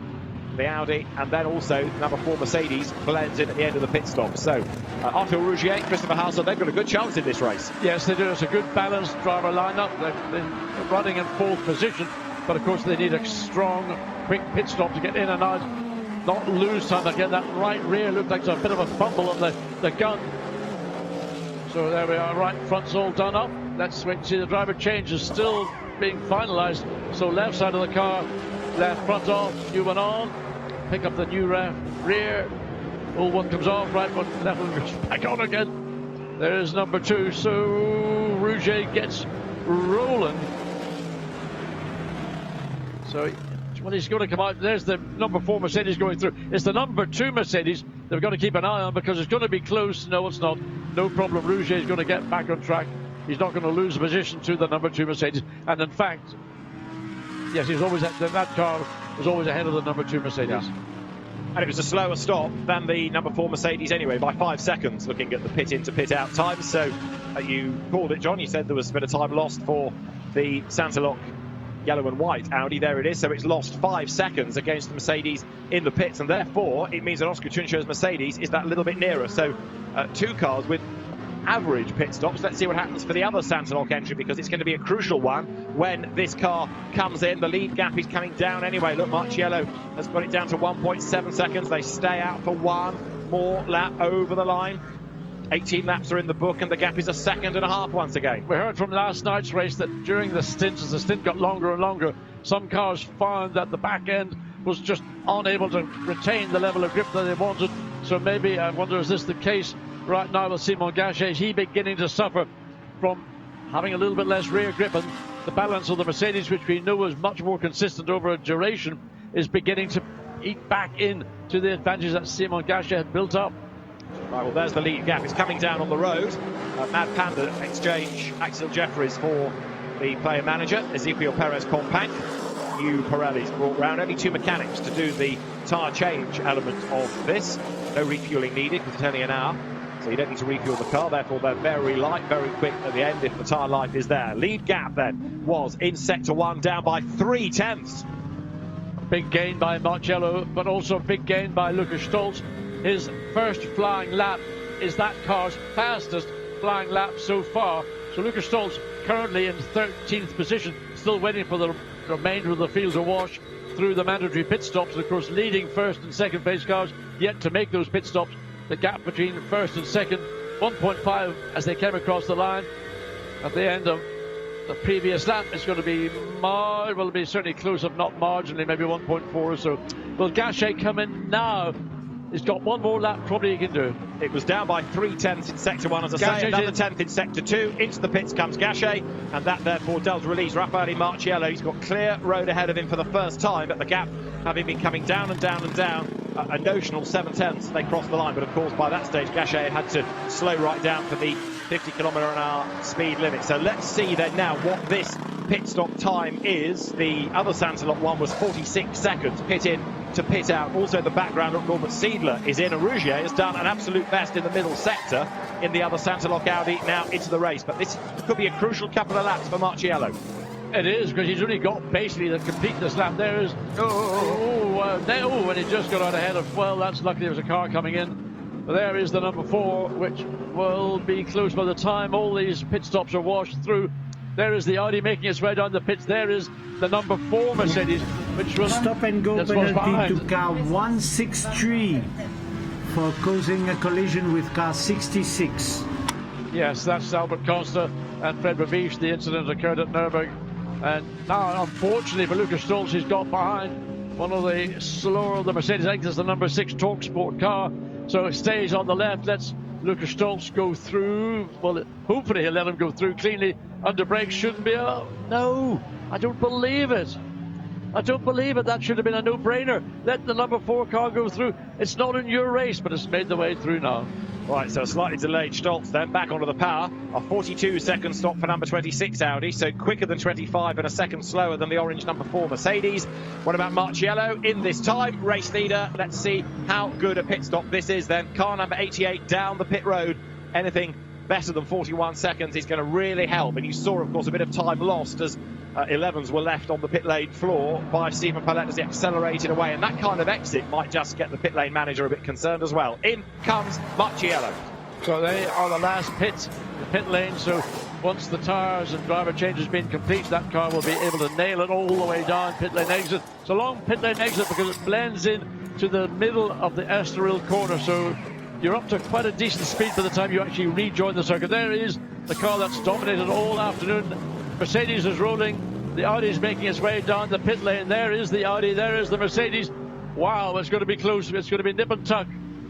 the Audi and then also number 4 Mercedes blends in at the end of the pit stop. So Arthur Rougier, Christopher Haase, they've got a good chance in this race. Yes, they do. It's a good balanced driver lineup. They're running in 4th position, but of course they need a strong, quick pit stop to get in and out, not lose time. Again, that right rear looked like a bit of a fumble on the gun. So there we are, right front's all done up. Let's wait and see. The driver change is still being finalised. So left side of the car, left front off, new one on. Pick up the new rear. Old one comes off, right one, left one goes back on again. There is number 2. So Rougier gets rolling. So when he's going to come out, there's the number 4 Mercedes going through. It's the number 2 Mercedes they've got to keep an eye on, because it's going to be close. No, it's not. No problem. Rougier is going to get back on track. He's not going to lose position to the number 2 Mercedes. And in fact, yes, he's always that car was always ahead of the number 2 Mercedes. Yeah. And it was a slower stop than the number 4 Mercedes anyway, by 5 seconds, looking at the pit in to pit out time. So you called it, John. You said there was a bit of time lost for the Santalok yellow and white Audi. There it is. So it's lost 5 seconds against the Mercedes in the pits, and therefore it means that Oscar Tunjo's Mercedes is that little bit nearer. So 2 cars with average pit stops. Let's see what happens for the other Santalok entry, because it's going to be a crucial one when this car comes in. The lead gap is coming down anyway. Look, Marciello has got it down to 1.7 seconds. They stay out for 1 more lap over the line. 18 laps are in the book, and the gap is 1.5 seconds once again. We heard from last night's race that during the stints, as the stint got longer and longer, some cars found that the back end was just unable to retain the level of grip that they wanted. So maybe, I wonder, is this the case right now with Simon Gachet? Is he beginning to suffer from having a little bit less rear grip, and the balance of the Mercedes, which we know is much more consistent over a duration, is beginning to eat back in to the advantage that Simon Gachet had built up? Right, well, there's the lead gap. It's coming down on the road. Mad Panda exchange Axel Jeffries for the player manager. Ezequiel Perez Companc. New Pirelli's brought round. Only 2 mechanics to do the tyre change element of this. No refueling needed, because it's only an hour. So you don't need to refuel the car, therefore they're very light, very quick at the end if the tyre life is there. Lead gap then was in sector 1 down by 3/10. Big gain by Marcello, but also big gain by Lukas Stolz. His first flying lap is that car's fastest flying lap so far. So Lukas Stolz currently in 13th position, still waiting for the remainder of the field to wash through the mandatory pit stops. And of course, leading first and second place cars yet to make those pit stops. The gap between first and second, 1.5 as they came across the line. At the end of the previous lap, it's going to be it'll be certainly close, if not marginally, maybe 1.4 or so. Will Gachet come in now? He's got one more lap, probably he can do. It was down by 3/10 in sector 1, as I say, another 10th in sector 2. Into the pits comes Gachet, and that therefore does release Raffaele Marciello. He's got clear road ahead of him for the first time, but the gap having been coming down and down and down, a notional 7/10 they crossed the line. But of course, by that stage, Gachet had to slow right down for the 50 km/h speed limit. So let's see then now what this pit stop time is. The other Santalot one was 46 seconds, pit in to pit out. Also the background of Norbert Seidler is in, and Rougier has done an absolute best in the middle sector in the other Santalot Audi now into the race. But this could be a crucial couple of laps for Marciello. It is, because he's only got basically to complete this lap. There is and he just got out ahead of, well, that's lucky there was a car coming in. But there is the number 4, which will be close by the time all these pit stops are washed through. There is the Audi making its way down the pits. There is the number 4 Mercedes, which was stop and go penalty to car 163 for causing a collision with car 66. Yes, that's Albert Costa and Fred Babiche. The incident occurred at Nürburgring. And now, unfortunately for Lukas Stolz, he's got behind one of the slower of the Mercedes. I think it's the number 6 TalkSport car. So it stays on the left. Let's Lukas Stolz go through. Well, hopefully he'll let him go through cleanly. Under brakes shouldn't be no, I don't believe it. I don't believe it. That should have been a no-brainer. Let the number 4 car go through. It's not in your race, but it's made the way through now. Right, so a slightly delayed Stolz then, back onto the power. A 42-second stop for number 26 Audi, so quicker than 25 and a second slower than the orange number 4 Mercedes. What about Marciello in this time? Race leader, let's see how good a pit stop this is then. Car number 88 down the pit road. Anything better than 41 seconds is going to really help. And you saw, of course, a bit of time lost as 11s were left on the pit lane floor by Stephen Palette as he accelerated away. And that kind of exit might just get the pit lane manager a bit concerned as well. In comes Marciello. So they are the last pits, the pit lane. So once the tyres and driver change has been complete, that car will be able to nail it all the way down pit lane exit. It's a long pit lane exit because it blends in to the middle of the Estoril corner. So you're up to quite a decent speed by the time you actually rejoin the circuit. There is the car that's dominated all afternoon. Mercedes is rolling. The Audi is making its way down the pit lane. There is the Audi. There is the Mercedes. Wow, it's going to be close. It's going to be nip and tuck.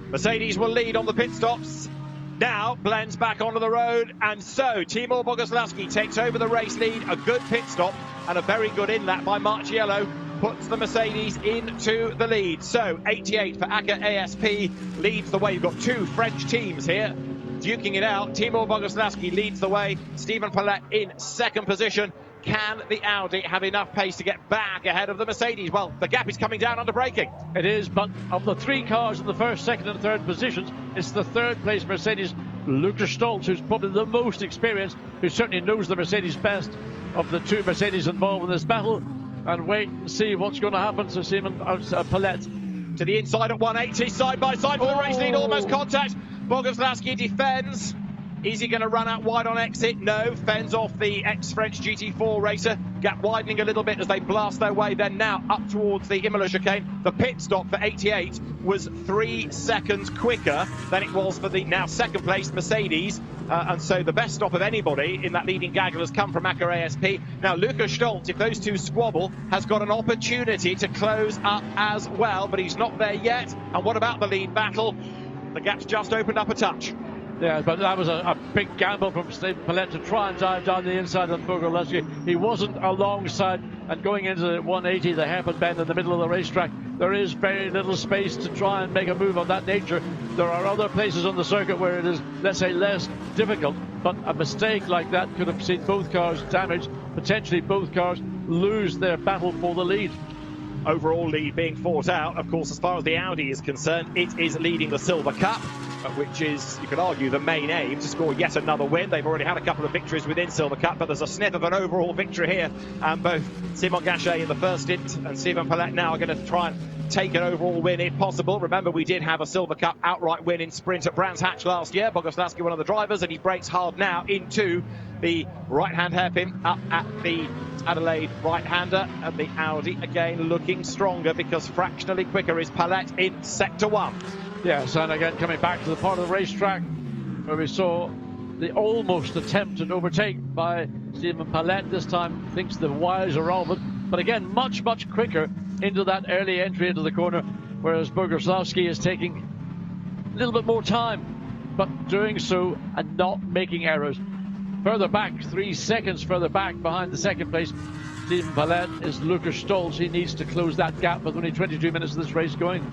Mercedes will lead on the pit stops. Now blends back onto the road, and so Timur Bogoslawski takes over the race lead. A good pit stop and a very good in-lap by Marciello puts the Mercedes into the lead. So 88 for ACA ASP leads the way. You've got 2 French teams here duking it out. Timur Bogoslawski leads the way. Stephen Palette in second position. Can the Audi have enough pace to get back ahead of the Mercedes? Well, the gap is coming down under braking. It is, but of the 3 cars in the first, second and third positions, it's the third place Mercedes, Lukas Stolz, who's probably the most experienced, who certainly knows the Mercedes best of the 2 Mercedes involved in this battle. And wait and see what's going to happen to Stephen Palette. To the inside at 180, side by side for the race lead, almost contact. Bogoslawski defends. Is he going to run out wide on exit? No, fends off the ex-French GT4 racer. Gap widening a little bit as they blast their way then now up towards the Imola chicane. The pit stop for 88 was 3 seconds quicker than it was for the now second place Mercedes. And so the best stop of anybody in that leading gaggle has come from ACA ASP. Now Lukas Stolz, if those 2 squabble, has got an opportunity to close up as well, but he's not there yet. And what about the lead battle? The gap's just opened up a touch. Yeah, but that was a big gamble from Stephen Palette to try and dive down the inside of Bogoslawski. He wasn't alongside, and going into the 180, the hairpin bend in the middle of the racetrack, there is very little space to try and make a move of that nature. There are other places on the circuit where it is, let's say, less difficult, but a mistake like that could have seen both cars damaged, potentially both cars lose their battle for the lead. Overall lead being fought out, of course, as far as the Audi is concerned, it is leading the Silver Cup. which is, you could argue, the main aim, to score yet another win. They've already had a couple of victories within Silver Cup, but there's a sniff of an overall victory here. And both Simon Gachet in the first stint and Stephen Palette now are going to try and take an overall win if possible. Remember, we did have a Silver Cup outright win in sprint at Brands Hatch last year. Boguslavski, one of the drivers, and he breaks hard now into the right-hand hairpin up at the Adelaide right-hander, and the Audi again looking stronger because fractionally quicker is Palette in sector 1. Yes, and again coming back to the part of the racetrack where we saw the almost attempted overtake by Stephen Palette. This time thinks the wires are of it, but again much quicker into that early entry into the corner, whereas Boguslavski is taking a little bit more time, but doing so and not making errors. Further back, 3 seconds further back behind the second place Stephen Palette is Lucas Stolz. He needs to close that gap with only 22 minutes of this race going.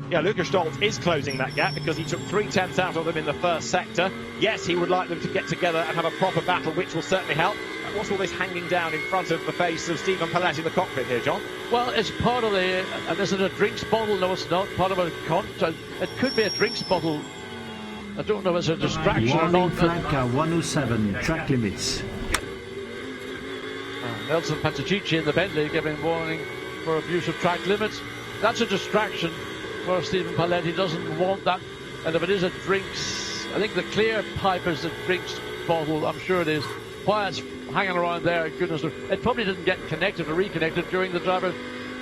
Yeah, Lucas Stolz is closing that gap because he took 3/10 out of them in the first sector. Yes, he would like them to get together and have a proper battle, which will certainly help. What's all this hanging down in front of the face of Stephen Palette in the cockpit here, John? Well, it's part of the... is it a drinks bottle? No, it's not. Part of a... it could be a drinks bottle. I don't know if it's a distraction or Warning not. flag car 107, track limits. Nelson Paticici in the Bentley giving warning for abuse of track limits. That's a distraction for Stephen Palette. He doesn't want that. And if it is a drinks, I think the clear pipe is the drinks bottle. I'm sure it is. Why it's hanging around there, goodness, it probably didn't get connected or reconnected during the driver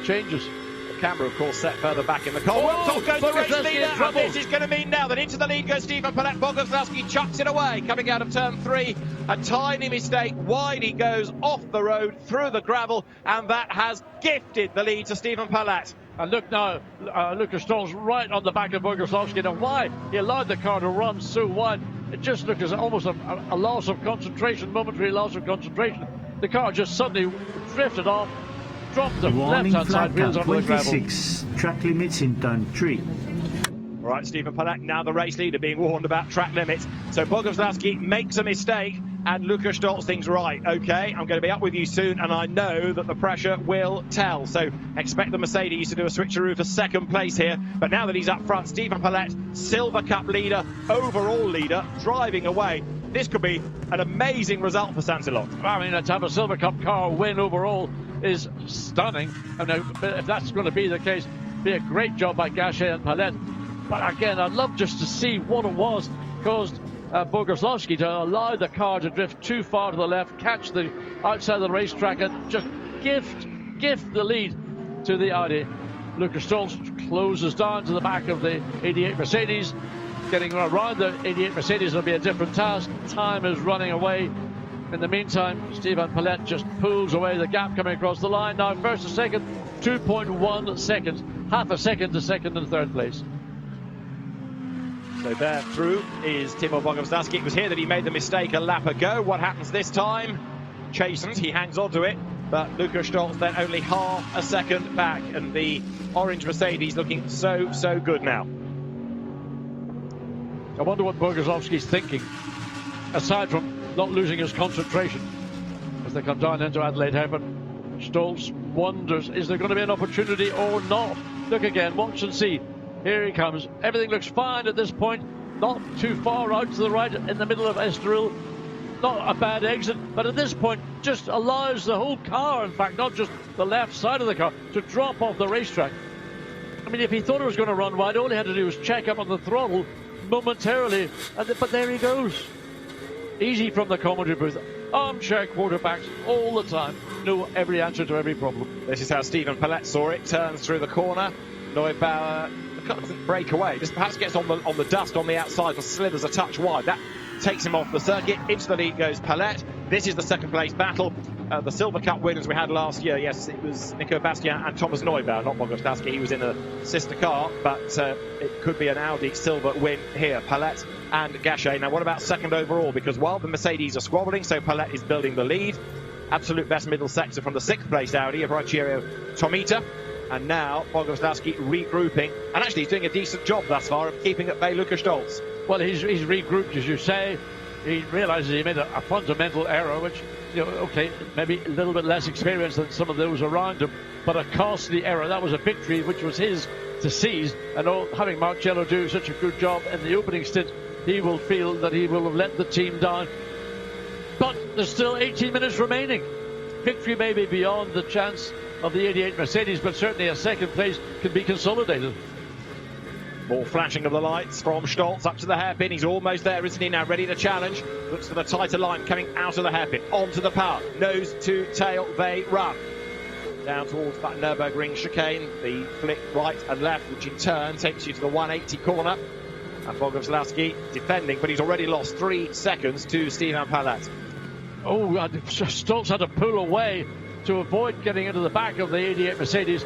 changes. The camera, of course, set further back in the car. Off goes the race leader, and this is going to mean now that into the lead goes Stephen Palette. Boguslavski chucks it away, coming out of turn 3. A tiny mistake, wide he goes, off the road, through the gravel, and that has gifted the lead to Stephen Palette. And look now, Lucas Stolz right on the back of Boguslavski. Now, why he allowed the car to run so wide, it just looked as almost a loss of concentration, momentary loss of concentration. The car just suddenly drifted off, dropped the left-hand side wheels onto the gravel. 26, track limits in turn 3. All right, Stephen Palette, now the race leader, being warned about track limits. So Boguslavski makes a mistake, and Lucas Stolz thinks, right, OK, I'm going to be up with you soon, and I know that the pressure will tell. So expect the Mercedes to do a switcheroo for second place here. But now that he's up front, Stephen Palette, Silver Cup leader, overall leader, driving away. This could be an amazing result for Saint-Eloi. I mean, to have a Silver Cup car win overall is stunning. And if that's going to be the case, be a great job by Gachet and Palette. But again, I'd love just to see what it was caused Boguslavski to allow the car to drift too far to the left, catch the outside of the racetrack, and just gift the lead to the Audi. Lucas Stolz closes down to the back of the 88 Mercedes. Getting around the 88 Mercedes will be a different task. Time is running away. In the meantime, Stephen Palette just pulls away the gap coming across the line. Now first to second, 2.1 seconds. Half a second to second and third place. So there through is Timo Boguslavski. It was here that he made the mistake a lap ago. What happens this time? Chastened, he hangs on to it, but Lucas Stolz then only half a second back, and the orange Mercedes looking so good now. I wonder what Boguslavski's thinking, aside from not losing his concentration as they come down into Adelaide Haven. Stolz wonders, is there going to be an opportunity or not? Look again, watch and see. Here he comes. Everything looks fine at this point. Not too far out to the right in the middle of Estoril. Not a bad exit, but at this point just allows the whole car, in fact, not just the left side of the car, to drop off the racetrack. I mean, if he thought it was going to run wide, all he had to do was check up on the throttle momentarily, but there he goes. Easy from the commentary booth. Armchair quarterbacks all the time know every answer to every problem. This is how Stephen Palette saw it. Turns through the corner. Neubauer doesn't break away. Just perhaps gets on the dust on the outside and slithers a touch wide. That takes him off the circuit. Into the lead goes Palette. This is the second place battle. The Silver Cup winners we had last year, yes, it was Nico Bastien and Thomas Neubauer, not Boguslavski. He was in a sister car, but it could be an Audi Silver win here. Palette and Gachet. Now, what about second overall? Because while the Mercedes are squabbling, so Palette is building the lead. Absolute best middle sector from the sixth place Audi of Ricciario Tomita. And now Boguslavski regrouping, and actually he's doing a decent job thus far of keeping at bay Lucas Stolz. Well, he's regrouped, as you say. He realises he made a fundamental error, which you know, okay, maybe a little bit less experience than some of those around him, but a costly error. That was a victory which was his to seize, and having Marcello do such a good job in the opening stint, he will feel that he will have let the team down. But there's still 18 minutes remaining. Victory may be beyond the chance of the 88 Mercedes, but certainly a second place can be consolidated. More flashing of the lights from Stolz up to the hairpin. He's almost there, isn't he? Now ready to challenge. Looks for the tighter line coming out of the hairpin. Onto the power. Nose to tail, they run. Down towards that Nürburgring chicane. The flick right and left, which in turn takes you to the 180 corner. And Boguslavski defending, but he's already lost 3 seconds to Steven Palat. Oh, Stolz had to pull away to avoid getting into the back of the 88 Mercedes.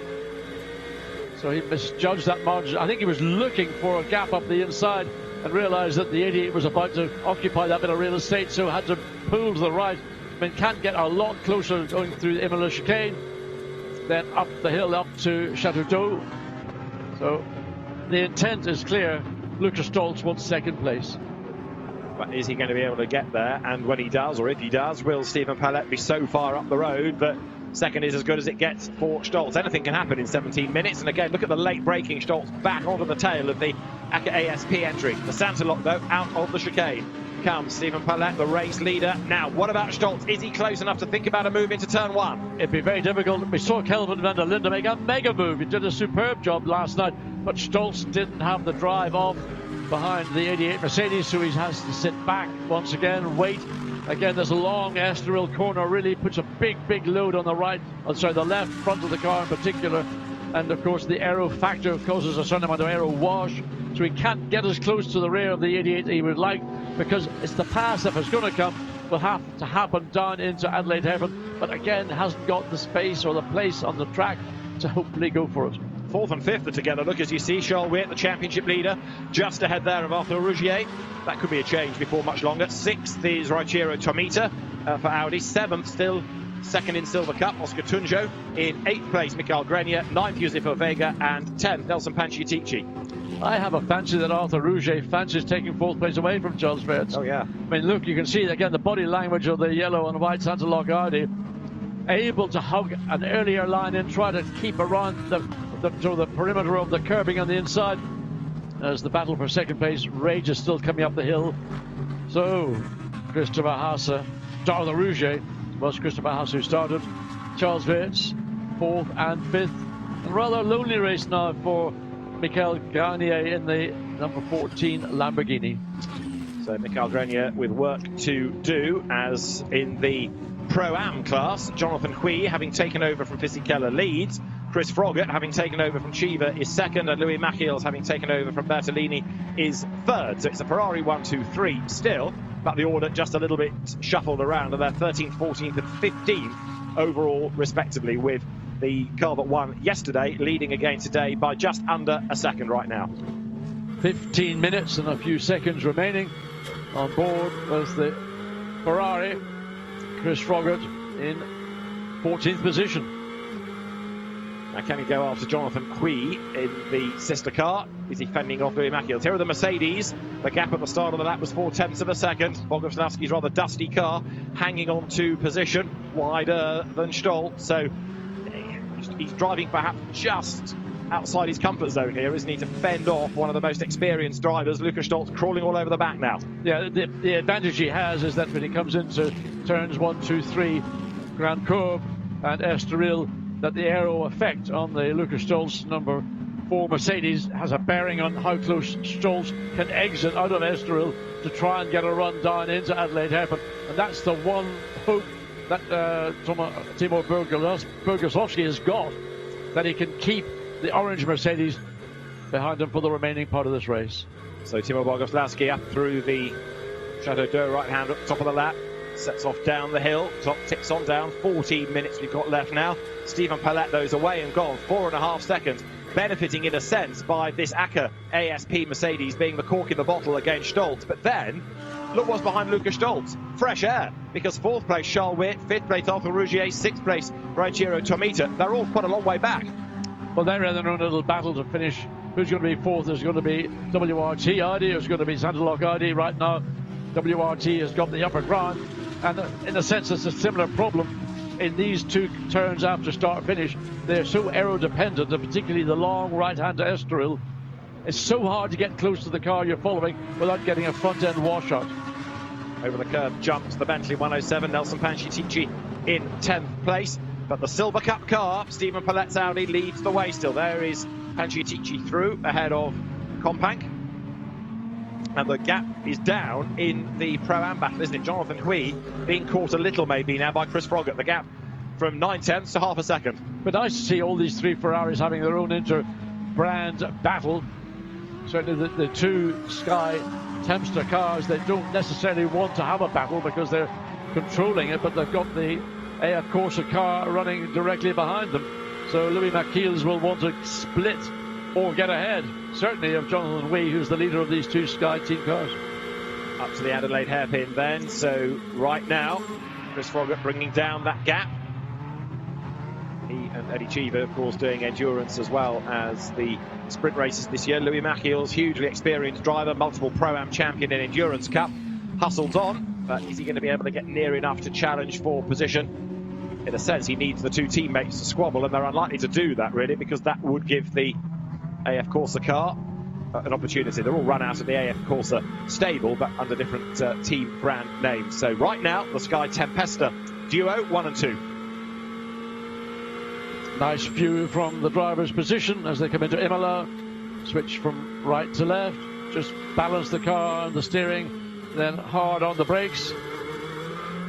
So he misjudged that margin. I think he was looking for a gap up the inside and realised that the 88 was about to occupy that bit of real estate, so had to pull to the right. I mean, can't get a lot closer going through the Imola chicane. Then up the hill up to Chateau d'Eau. So the intent is clear. Lucas Stolz wants second place. But is he going to be able to get there? And when he does, or if he does, will Steven Palet be so far up the road that second is as good as it gets for Stolz? Anything can happen in 17 minutes. And again, look at the late braking. Stolz back onto the tail of the ACA ASP entry. The Santa Lock, though, out of the chicane. Comes Steven Palet, the race leader. Now, what about Stolz? Is he close enough to think about a move into turn 1? It'd be very difficult. We saw Kelvin van der Linde make a mega move. He did a superb job last night, but Stolz didn't have the drive off behind the 88 Mercedes, so he has to sit back once again, wait. Again, there's a long Estoril corner, really puts a big load on the right, the left front of the car in particular. And of course, the aero factor causes a certain amount of aero wash, so he can't get as close to the rear of the 88 he would like, because it's the pass, if it's going to come, will have to happen down into Adelaide Haven, but again, hasn't got the space or the place on the track to hopefully go for it. 4th and 5th are together. Look, as you see, Charles Witt, the championship leader, just ahead there of Arthur Rougier. That could be a change before much longer. 6th is Raichiro Tomita for Audi. 7th still, second in Silver Cup, Oscar Tunjo. In 8th place, Mikael Grenier. 9th, Giuseppe Vega. And 10th, Nelson Panciatici. I have a fancy that Arthur Rougier fancies taking 4th place away from Charles Wirtz. Oh, yeah. I mean, look, you can see, again, the body language of the yellow and white Santa Lock Audi. Able to hug an earlier line and try to keep around the perimeter of the curbing on the inside, as the battle for second place rages still coming up the hill. So Christopher Haase, Arthur Rougier was Christopher Haase who started. Charles Wirtz 4th and 5th. A rather lonely race now for Mikael Grenier in the number 14 Lamborghini. So Mikael Grenier with work to do, as in the Pro-Am class. Jonathan Hui, having taken over from Fisichella, leads. Chris Froggatt, having taken over from Chiva, is second, and Louis Machiels, having taken over from Bertolini, is third. So it's a Ferrari 1, 2, 3 still, but the order just a little bit shuffled around, and they're 13th, 14th and 15th overall, respectively, with the car that won yesterday leading again today by just under a second right now. 15 minutes and a few seconds remaining. On board was the Ferrari. Chris Froggatt in 14th position. Now, can he go after Jonathan Hui in the sister car? Is he fending off Louis Machiels? Here are the Mercedes. The gap at the start of the lap was 0.4 of a second. Boguslavski's rather dusty car hanging on to position, wider than Stolz. So he's driving perhaps just outside his comfort zone here, isn't he, to fend off one of the most experienced drivers. Lucas Stolz crawling all over the back now. Yeah, the advantage he has is that when he comes into turns 1, 2, 3, Grand Cours and Estoril, that the aero effect on the Lucas Stolz number 4 Mercedes has a bearing on how close Stolz can exit out of Estoril to try and get a run down into Adelaide Haven. And that's the one hope that Timo Boguslavski has got, that he can keep the orange Mercedes behind him for the remaining part of this race. So Timo Boguslavski up through the Chateau d'Eau right hand up top of the lap, sets off down the hill, clock ticks on down. 14 minutes we've got left now. Steven Palet, those away and gone, 4.5 seconds, benefiting in a sense by this ACA ASP Mercedes being the cork in the bottle against Stolz. But then look what's behind Lucas Stolz. Fresh air, because 4th place Charles Witt, 5th place Arthur Rougier, 6th place Raichiro Tomita. They're all quite a long way back. Well, they're in their own little battle to finish. Who's going to be 4th? There's going to be WRT Audi. There's going to be Santa Lock Audi. Right now, WRT has got the upper ground. And in a sense, it's a similar problem in these two turns after start-finish. They're so aero-dependent, and particularly the long right-hand Estoril. It's so hard to get close to the car you're following without getting a front-end washout. Over the curb jumps the Bentley 107, Nelson Panciatici in 10th place. But the Silver Cup car, Stephen Palet's Audi, leads the way still. There is Panciatici through ahead of Compank. And the gap is down in the Pro-Am battle, isn't it? Jonathan Hui being caught a little maybe now by Chris Froggatt. The gap from 9/10 to half a second. But nice to see all these three Ferraris having their own inter-brand battle. Certainly the two Sky Tempster cars, they don't necessarily want to have a battle because they're controlling it, but they've got the AF Corsa car running directly behind them. So Louis Machiels will want to split or get ahead, certainly of Jonathan Hui, who's the leader of these two Sky team cars. Up to the Adelaide hairpin then, so right now, Chris Froggatt bringing down that gap. He and Eddie Cheever, of course, doing endurance as well as the sprint races this year. Louis Machiels, hugely experienced driver, multiple Pro-Am champion in Endurance Cup, hustles on, but is he going to be able to get near enough to challenge for position? In a sense, he needs the two teammates to squabble, and they're unlikely to do that, really, because that would give the AF Corsa car an opportunity. They're all run out of the AF Corsa stable, but under different team brand names. So right now, the Sky Tempesta duo, 1 and 2. Nice view from the driver's position as they come into Imola. Switch from right to left. Just balance the car on the steering, then hard on the brakes.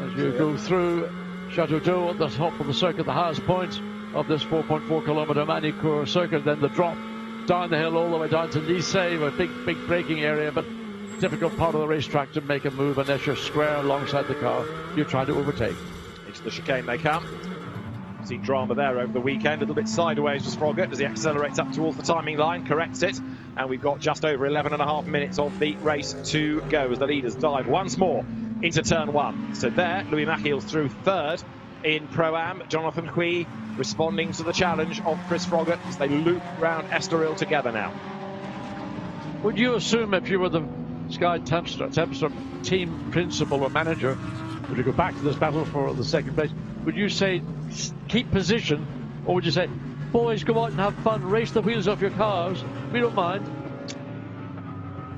As you go through Chateau d'Eau at the top of the circuit, the highest point of this 4.4 kilometer Magny Cours circuit, then the drop down the hill all the way down to Nice, a big braking area, but difficult part of the racetrack to make a move unless you're square alongside the car you're trying to overtake. Into the chicane they come. Seen drama there over the weekend. A little bit sideways was Froggatt as he accelerates up towards the timing line, corrects it, and we've got just over 11.5 minutes of the race to go as the leaders dive once more into turn 1. So there, Louis Machiels through third in Pro-Am. Jonathan Hui responding to the challenge of Chris Froggatt as they loop round Estoril together now. Would you assume, if you were the Sky Tempster team principal or manager, would you go back to this battle for the second place, would you say keep position, or would you say, boys, go out and have fun, race the wheels off your cars, we don't mind?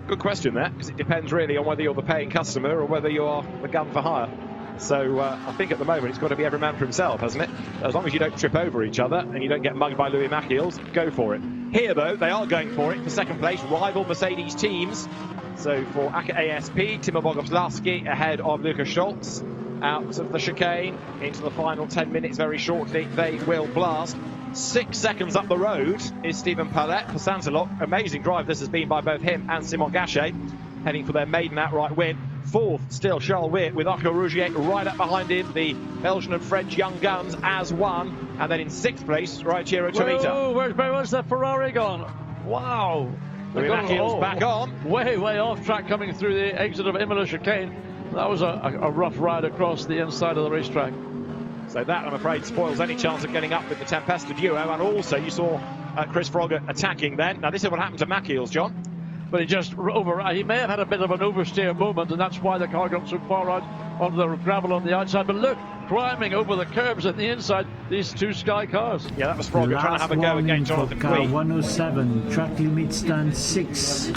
Good question there, because it depends really on whether you're the paying customer or whether you are the gun for hire. So I think at the moment it's got to be every man for himself, hasn't it? As long as you don't trip over each other and you don't get mugged by Louis Machiels, go for it. Here, though, they are going for it for second place, rival Mercedes teams. So for AKA ASP, Timo Boguslavski ahead of Lukas Scholz. Out of the chicane into the final 10 minutes very shortly, they will blast. 6 seconds up the road is Stephen Palet for Santalok. Amazing drive this has been by both him and Simon Gachet, heading for their maiden outright win. Fourth, still Charles Witt with Arco Rougier right up behind him. The Belgian and French young guns as one. And then in 6th place, Raichiro Tomita. Oh, where's the Ferrari gone? Wow. Louis Machiels back on. Way off track coming through the exit of Imola chicane. That was a rough ride across the inside of the racetrack. So that, I'm afraid, spoils any chance of getting up with the Tempesta duo. And also, you saw Chris Froggatt attacking then. Now, this is what happened to Machiels, John. But he may have had a bit of an oversteer moment, and that's why the car got so far out onto the gravel on the outside. But look, climbing over the curbs at the inside, these two Sky cars. Yeah, that was Froggatt trying to have a go against Jonathan Hui. 107, track limit stand 6.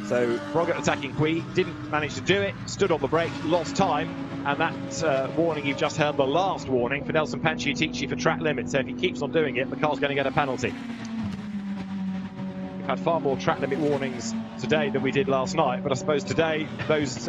So Froggatt attacking Hui, didn't manage to do it, stood on the brake, lost time, and that warning you've just heard, the last warning for Nelson Panciatici for track limit. So if he keeps on doing it, the car's going to get a penalty. We've had far more track limit warnings today than we did last night, but I suppose today those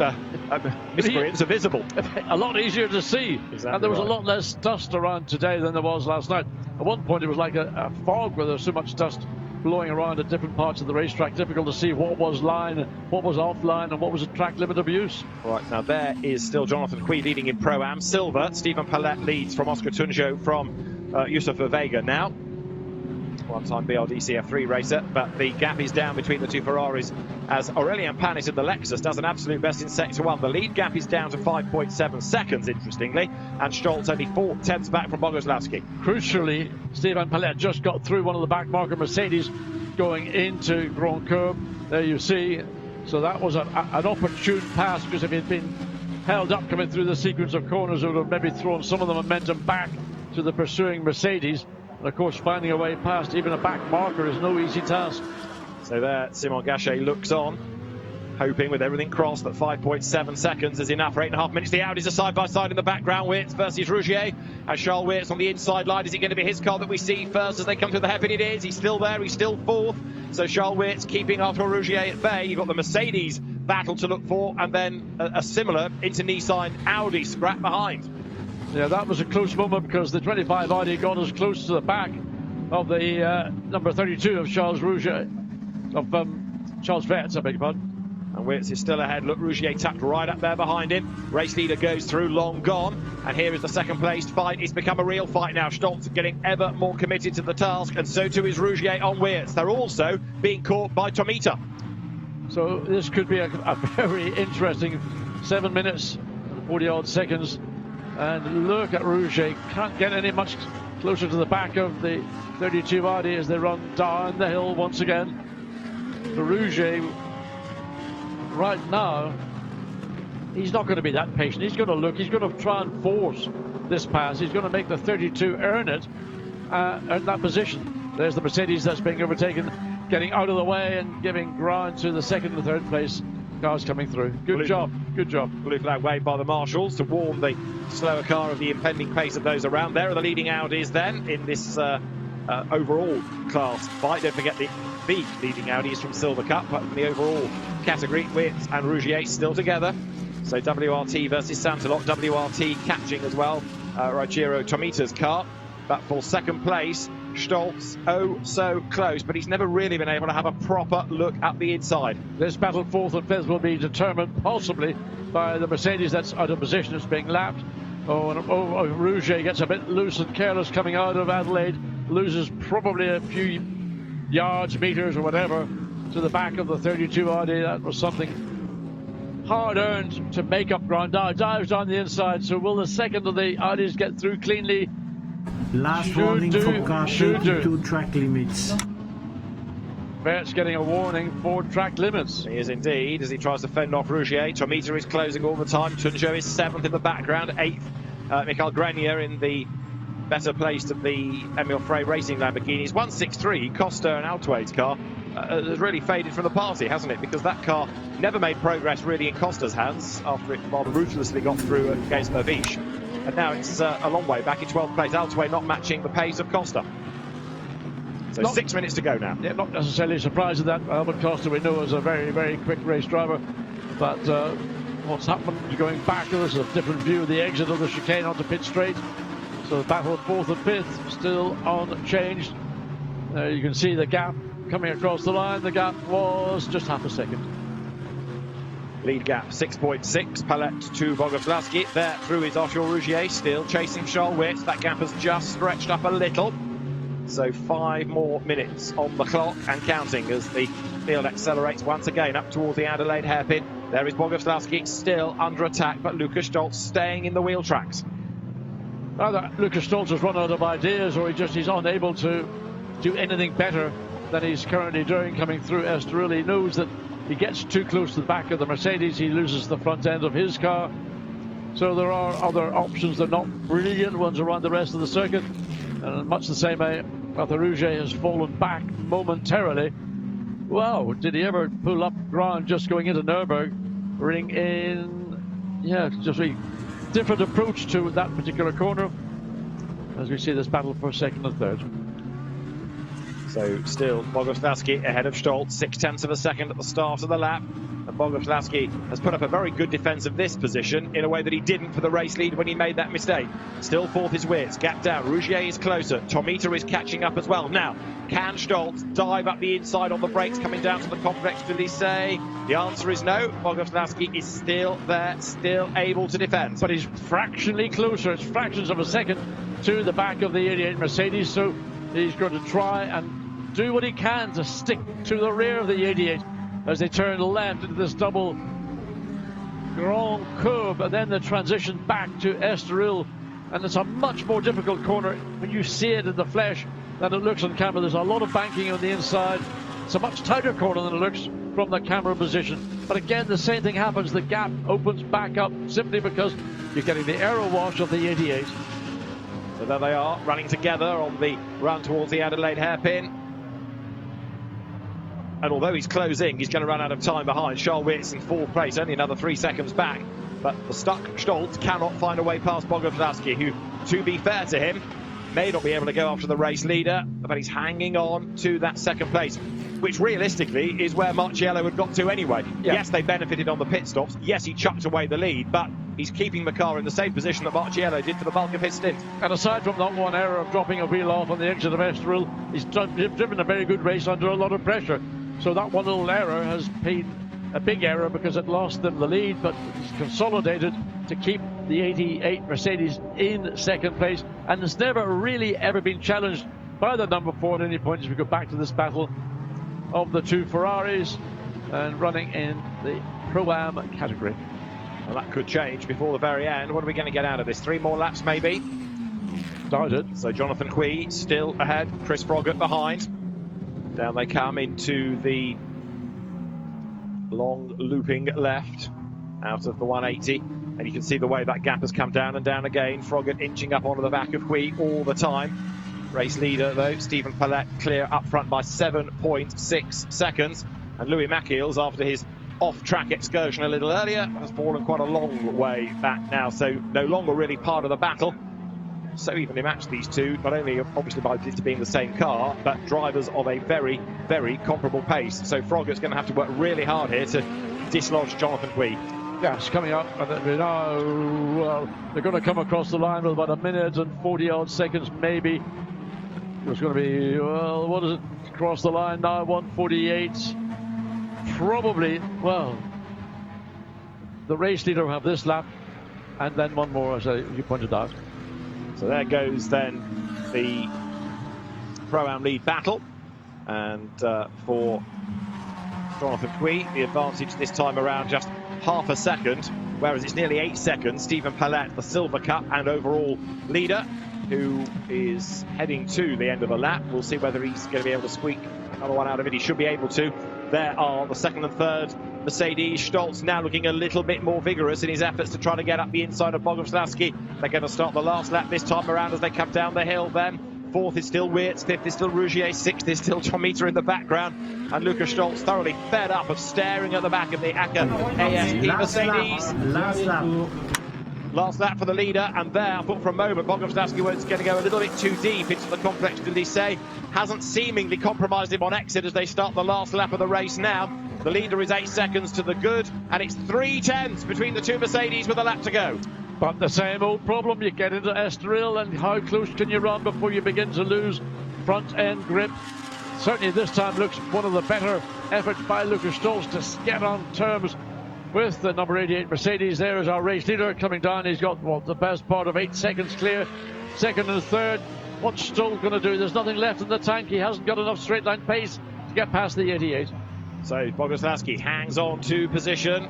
miscreants are visible. A lot easier to see, exactly, and there was a lot less dust around today than there was last night. At one point it was like a fog where there was so much dust blowing around at different parts of the racetrack, difficult to see what was line, what was offline, and what was a track limit abuse. Right, now there is still Jonathan Hui leading in Pro-Am. Silver, Stephen Palet leads from Oscar Tunjo from Yusufa Vega now. One-time BRD CF3 racer, but the gap is down between the two Ferraris as Aurelien Panis in the Lexus does an absolute best in sector 1. The lead gap is down to 5.7 seconds, interestingly, and Scholz only 4/10 back from Boguslavski. Crucially, Stephen Palet just got through one of the back marker Mercedes going into Grand Curb. There you see. So that was an opportune pass, because if he'd been held up coming through the sequence of corners, it would have maybe thrown some of the momentum back to the pursuing Mercedes. And of course, finding a way past even a back marker is no easy task. So there, Simon Gachet looks on, hoping with everything crossed that 5.7 seconds is enough for 8.5 minutes. The Audis are side by side in the background. Wirtz versus Rougier. And Charles Wirtz on the inside line. Is it going to be his car that we see first as they come to the hairpin? It is. He's still there. He's still fourth. So Charles Wirtz keeping after Rougier at bay. You've got the Mercedes battle to look for, and then a similar Inter-Nissan Audi scrap behind. Yeah, that was a close moment because the 25 Audi got as close to the back of the number 32 of Charles Rougier, of Charles Wirtz, I beg your pardon. And Wirtz is still ahead. Look, Rougier tapped right up there behind him. Race leader goes through, long gone. And here is the second place fight. It's become a real fight now. Stoltz getting ever more committed to the task, and so too is Rougier on Wirtz. They're also being caught by Tomita. So this could be a very interesting 7 minutes and 40 odd seconds. And look at Rougier, can't get any much closer to the back of the 32 Audi as they run down the hill once again. So Rougier, right now, he's not going to be that patient. He's going to look, he's going to try and force this pass. He's going to make the 32 earn it, earn that position. There's the Mercedes that's being overtaken, getting out of the way and giving ground to the second and third place cars coming through. Good job, good job. Blue flag waved by the marshals to warn the slower car of the impending pace of those around. There are the leading Audis then in this overall class fight. Don't forget the leading Audi is from Silver Cup, but in the overall category, Wirtz and Rougier still together. So WRT versus Santalot, WRT catching as well Rogero Tomita's car. But for second place, Stoltz, oh so close, but he's never really been able to have a proper look at the inside. This battle fourth and fifth will be determined possibly by the Mercedes that's out of position. It's being lapped. Rougier gets a bit loose and careless coming out of Adelaide, loses probably a few yards, meters or whatever to the back of the 32 Audi. That was something hard earned to make up ground. Now dives down the inside, so will the second of the Audis get through cleanly? Last warning for car 32 track limits. Wirtz getting a warning for track limits. He is indeed, as he tries to fend off Rougier. Tomita is closing all the time. Tunjo is seventh in the background, eighth. Michael Grenier in the better placed of the Emile Frey Racing Lamborghinis. 163, Costa and Altuve's car has really faded from the party, hasn't it? Because that car never made progress really in Costa's hands after it rather ruthlessly got through against Mervish. And now it's a long way back in 12th place. Altuve not matching the pace of Costa. So 6 minutes to go now. Yeah, not necessarily surprised at that. Albert Costa we know is a very, very quick race driver. But what's happened is going back, there's a different view of the exit of the chicane onto pit straight. So the battle at fourth and fifth still unchanged. You can see the gap coming across the line. The gap was just half a second. Lead gap 6.6, Palette to Boguslavski. There through is Arthur Rougier, still chasing Charles Wirtz. That gap has just stretched up a little. So 5 more minutes on the clock and counting as the field accelerates once again up towards the Adelaide hairpin. There is Boguslavski still under attack, but Lucas Stoltz staying in the wheel tracks. Either Lucas Stoltz has run out of ideas or he's unable to do anything better than he's currently doing coming through Estoril. He knows that he gets too close to the back of the Mercedes, he loses the front end of his car. So there are other options. They're not brilliant ones around the rest of the circuit. And much the same way, Arthur Rougier has fallen back momentarily. Wow, did he ever pull up ground just going into Nürburgring in, yeah, just a different approach to that particular corner as we see this battle for second and third. So still Boguslavski ahead of Stoltz, 0.6 of a second at the start of the lap. And Boguslavski has put up a very good defence of this position in a way that he didn't for the race lead when he made that mistake. Still fourth is Wirtz, gap down. Rougier is closer. Tomita is catching up as well. Now, can Stoltz dive up the inside on the brakes coming down to the complex to Lycée? The answer is no. Boguslavski is still there, still able to defend. But he's fractionally closer. It's fractions of a second to the back of the 88 Mercedes. So he's going to try and do what he can to stick to the rear of the 88 as they turn left into this double Grand Cours, and then the transition back to Estoril. And it's a much more difficult corner when you see it in the flesh than it looks on camera. There's a lot of banking on the inside. It's a much tighter corner than it looks from from the camera position. But again, the same thing happens. The gap opens back up simply because you're getting the aero wash of the 88. So there they are, running together on the run towards the Adelaide hairpin. And although he's closing, he's going to run out of time behind. Charles Wirtz in fourth place, only another 3 seconds back. But the stuck Stoltz cannot find a way past Boguslavski, who, to be fair to him, may not be able to go after the race leader, but he's hanging on to that second place, which realistically is where Marciello had got to anyway. Yeah. Yes, they benefited on the pit stops. Yes, he chucked away the lead, but he's keeping the car in the same position that Marciello did for the bulk of his stint. And aside from that one error of dropping a wheel off on the exit of Estoril, he's driven a very good race under a lot of pressure. So that one little error has been a big error because it lost them the lead, but it's consolidated to keep the 88 Mercedes in second place. And it's never really ever been challenged by the number 4 at any point as we go back to this battle of the 2 Ferraris and running in the Pro-Am category. Well, that could change before the very end. What are we going to get out of this? 3 more laps, maybe? Started. So Jonathan Hui still ahead, Chris Froggatt behind. Down they come into the long looping left out of the 180. And you can see the way that gap has come down and down again. Froggatt inching up onto the back of Hui all the time. Race leader, though, Stephen Pallette, clear up front by 7.6 seconds. And Louis Machiels, after his off-track excursion a little earlier, has fallen quite a long way back now, so no longer really part of the battle. So evenly matched, these two, not only obviously by it being the same car, but drivers of a very, very comparable pace. So Froggatt's going to have to work really hard here to dislodge Jonathan Hui. Yes, coming up, and now well, they're going to come across the line with about 1 minute and 40 odd seconds, maybe. It's going to be, well, what is it? Cross the line now, 1:48. Probably, well, the race leader will have this lap, and then one more, as you pointed out. So there goes then the Pro-Am lead battle, and for Jonathan Hui, the advantage this time around just half a second, whereas it's nearly 8 seconds. Stephen Pallette, the Silver Cup and overall leader, who is heading to the end of the lap. We'll see whether he's going to be able to squeak another one out of it. He should be able to. There are the second and third Mercedes. Stoltz now looking a little bit more vigorous in his efforts to try to get up the inside of Boguslavski. They're going to start the last lap this time around as they come down the hill then. Fourth is still Wirtz, fifth is still Rougier, sixth is still Tomita in the background. And Lucas Stoltz thoroughly fed up of staring at the back of the ACA ASP Mercedes. Last lap. Last lap for the leader, and there I thought for a moment Boguslavski was going to go a little bit too deep into the Complex de Lycée. Hasn't seemingly compromised him on exit as they start the last lap of the race now. The leader is 8 seconds to the good, and it's 3/10 between the two Mercedes with a lap to go. But the same old problem, you get into Estoril, and how close can you run before you begin to lose front end grip? Certainly this time looks one of the better efforts by Lucas Stoltz to get on terms with the number 88 Mercedes. There is our race leader coming down. He's got, well, the best part of 8 seconds clear. Second and third. What's Stoltz going to do? There's nothing left in the tank. He hasn't got enough straight line pace to get past the 88. So Boguslavski hangs on to position.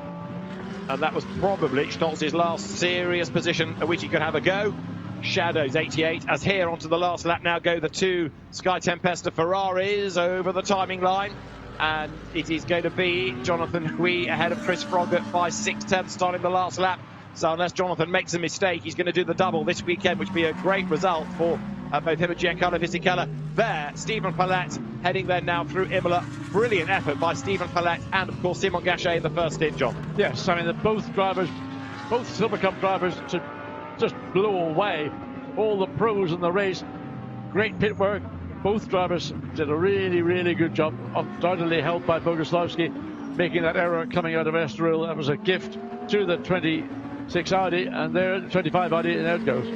And that was probably Stoltz's last serious position at which he could have a go. Shadows 88 as here onto the last lap now go the two Sky Tempesta Ferraris over the timing line. And it is going to be Jonathan Hui ahead of Chris Froggatt by 6/10 starting the last lap. So unless Jonathan makes a mistake, he's going to do the double this weekend, which would be a great result for both him and Giancarlo Fisichella. There, Stephen Pallette heading there now through Imola. Brilliant effort by Stephen Pallette and, of course, Simon Gachet in the first stint, John. Yes, I mean, both drivers, both Silver Cup drivers, to just blew away all the pros in the race. Great pit work. Both drivers did a really, really good job, undoubtedly helped by Boguslavski making that error coming out of Estoril. That was a gift to the 26 Audi, and there, 25 Audi, and there it goes.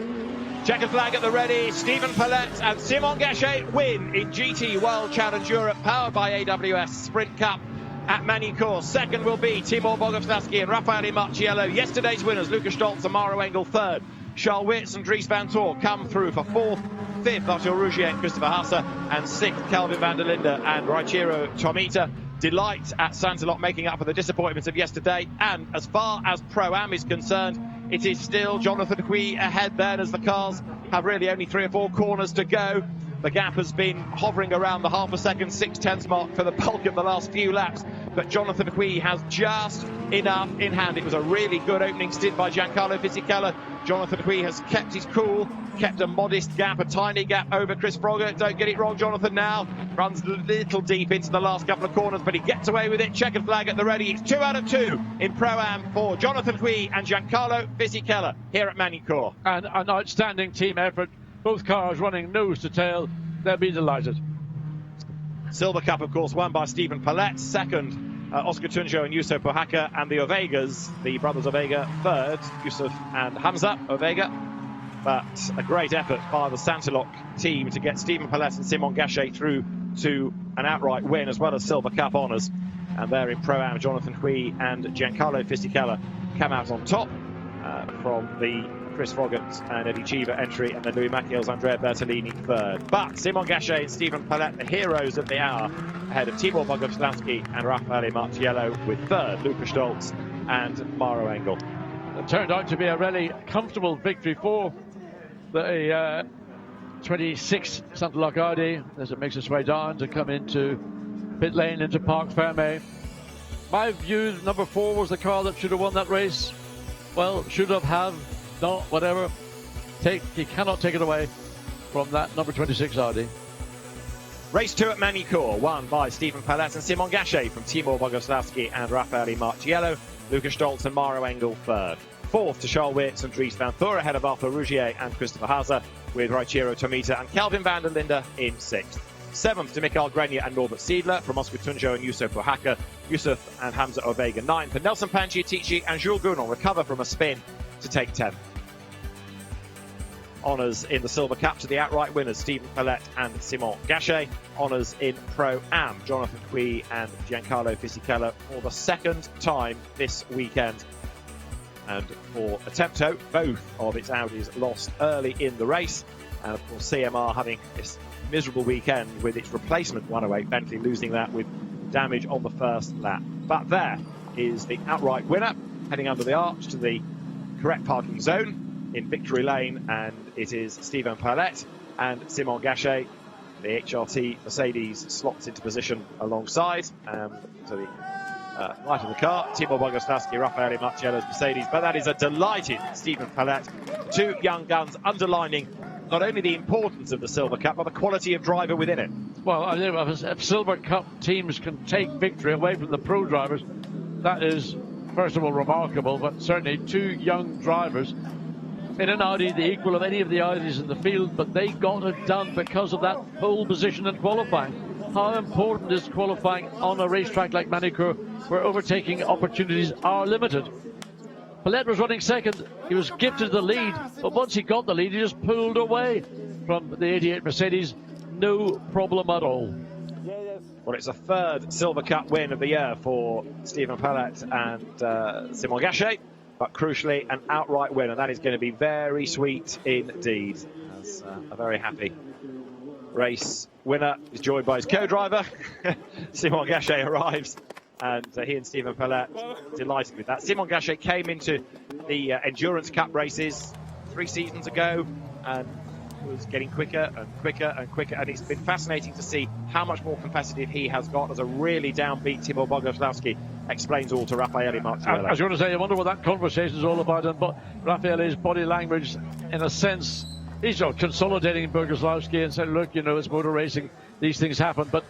Checkered flag at the ready. Stephen Pallette and Simon Gachet win in GT World Challenge Europe, powered by AWS Sprint Cup at Magny Cours. Second will be Timur Boguslavski and Raffaele Marciello. Yesterday's winners, Lucas Stoltz and Maro Engel, third. Charles Wirtz and Dries Van Tor come through for fourth. Fifth, Arthur Rougier and Christopher Hasse. And sixth, Calvin van der Linde and Raichiro Tomita. Delight at Santilot making up for the disappointments of yesterday. And as far as Pro-Am is concerned, it is still Jonathan Hui ahead then as the cars have really only 3 or 4 corners to go. The gap has been hovering around the half a second, 6/10 mark for the bulk of the last few laps, but Jonathan Hui has just enough in hand. It was a really good opening stint by Giancarlo Fisichella. Jonathan Hui has kept his cool, kept a modest gap, a tiny gap over Chris Froggatt. Don't get it wrong, Jonathan now runs a little deep into the last couple of corners, but he gets away with it. Checkered flag at the ready. It's 2 out of 2 in Pro-Am for Jonathan Hui and Giancarlo Fisichella here at Magny Cours. And an outstanding team effort. Both cars running nose to tail. They'll be delighted. Silver Cup, of course, won by Stephen Palette. Second, Oscar Tunjo and Yusuf Pohaka. And the Ovegas, the brothers Ovega, third, Yusuf and Hamza Ovega. But a great effort by the Santilok team to get Stephen Palette and Simon Gachet through to an outright win, as well as Silver Cup honours. And there in Pro-Am, Jonathan Hui and Giancarlo Fisichella come out on top from the Chris Froggatt and Eddie Cheever entry, and then Louis Macchiel's Andrea Bertolini third. But Simon Gachet and Stephen Palette, the heroes of the hour, ahead of Tibor Boguslavski and Raffaele Martiello, with third Luca Stolz and Mauro Engel. It turned out to be a really comfortable victory for the 26 Santilok Audi as it makes its way down to come into pit lane into Parc Fermé. My view, number 4 was the car that should have won that race. Well, should have, no, whatever. He cannot take it away from that number 26 Audi. Race 2 at Magny Cours, won by Stephen Palette and Simon Gachet from Tibor Boguslavski and Raffaele Martiello. Luca Stolz and Mauro Engel third. Fourth to Charles Wirtz and Dries van Thor, ahead of Arthur Rougier and Christopher Haase, with Reichiro Tomita and Calvin van der Linde in sixth. Seventh to Mikael Grenier and Norbert Siedler, from Oscar Tunjo and Yusuf Pohaka. Yusuf and Hamza Ovega ninth, and Nelson Panciatici and Jules Gounon recover from a spin to take 10th. Honours in the Silver Cup to the outright winners, Stephen Palette and Simon Gachet. Honours in Pro-Am, Jonathan Hui and Giancarlo Fisichella for the second time this weekend. And for Attempto, both of its Audis lost early in the race. And of course CMR having this miserable weekend with its replacement 108 Bentley, losing that with damage on the first lap. But there is the outright winner, heading under the arch to the correct parking zone in Victory Lane, and it is Stephen Palette and Simon Gachet. The HRT Mercedes slots into position alongside to the right of the car. Tibor Boguslavski, Raffaele Martiello's Mercedes, but that is a delighted Stephen Palette. Two young guns underlining not only the importance of the Silver Cup, but the quality of driver within it. Well, I think if Silver Cup teams can take victory away from the pro drivers, that is, first of all, remarkable, but certainly two young drivers in an Audi, the equal of any of the Audis in the field, but they got it done because of that pole position in qualifying. How important is qualifying on a racetrack like Magny Cours, where overtaking opportunities are limited? Palette was running second. He was gifted the lead, but once he got the lead, he just pulled away from the 88 Mercedes. No problem at all. Well, it's a third Silver Cup win of the year for Stephen Palette and Simon Gachet, but crucially an outright win, and that is going to be very sweet indeed. As a very happy race winner is joined by his co-driver. Simon Gachet arrives, and he and Stephen Palette delighted with that. Simon Gachet came into the Endurance Cup races 3 seasons ago and was getting quicker and quicker and quicker, and it's been fascinating to see how much more competitive he has got as a really downbeat Tibor Boguslavski explains all to Raffaele Martiello. I was going to say, I wonder what that conversation is all about, and Raffaele's body language, in a sense, he's consolidating Boguslavski and saying, look, you know, it's motor racing, these things happen, but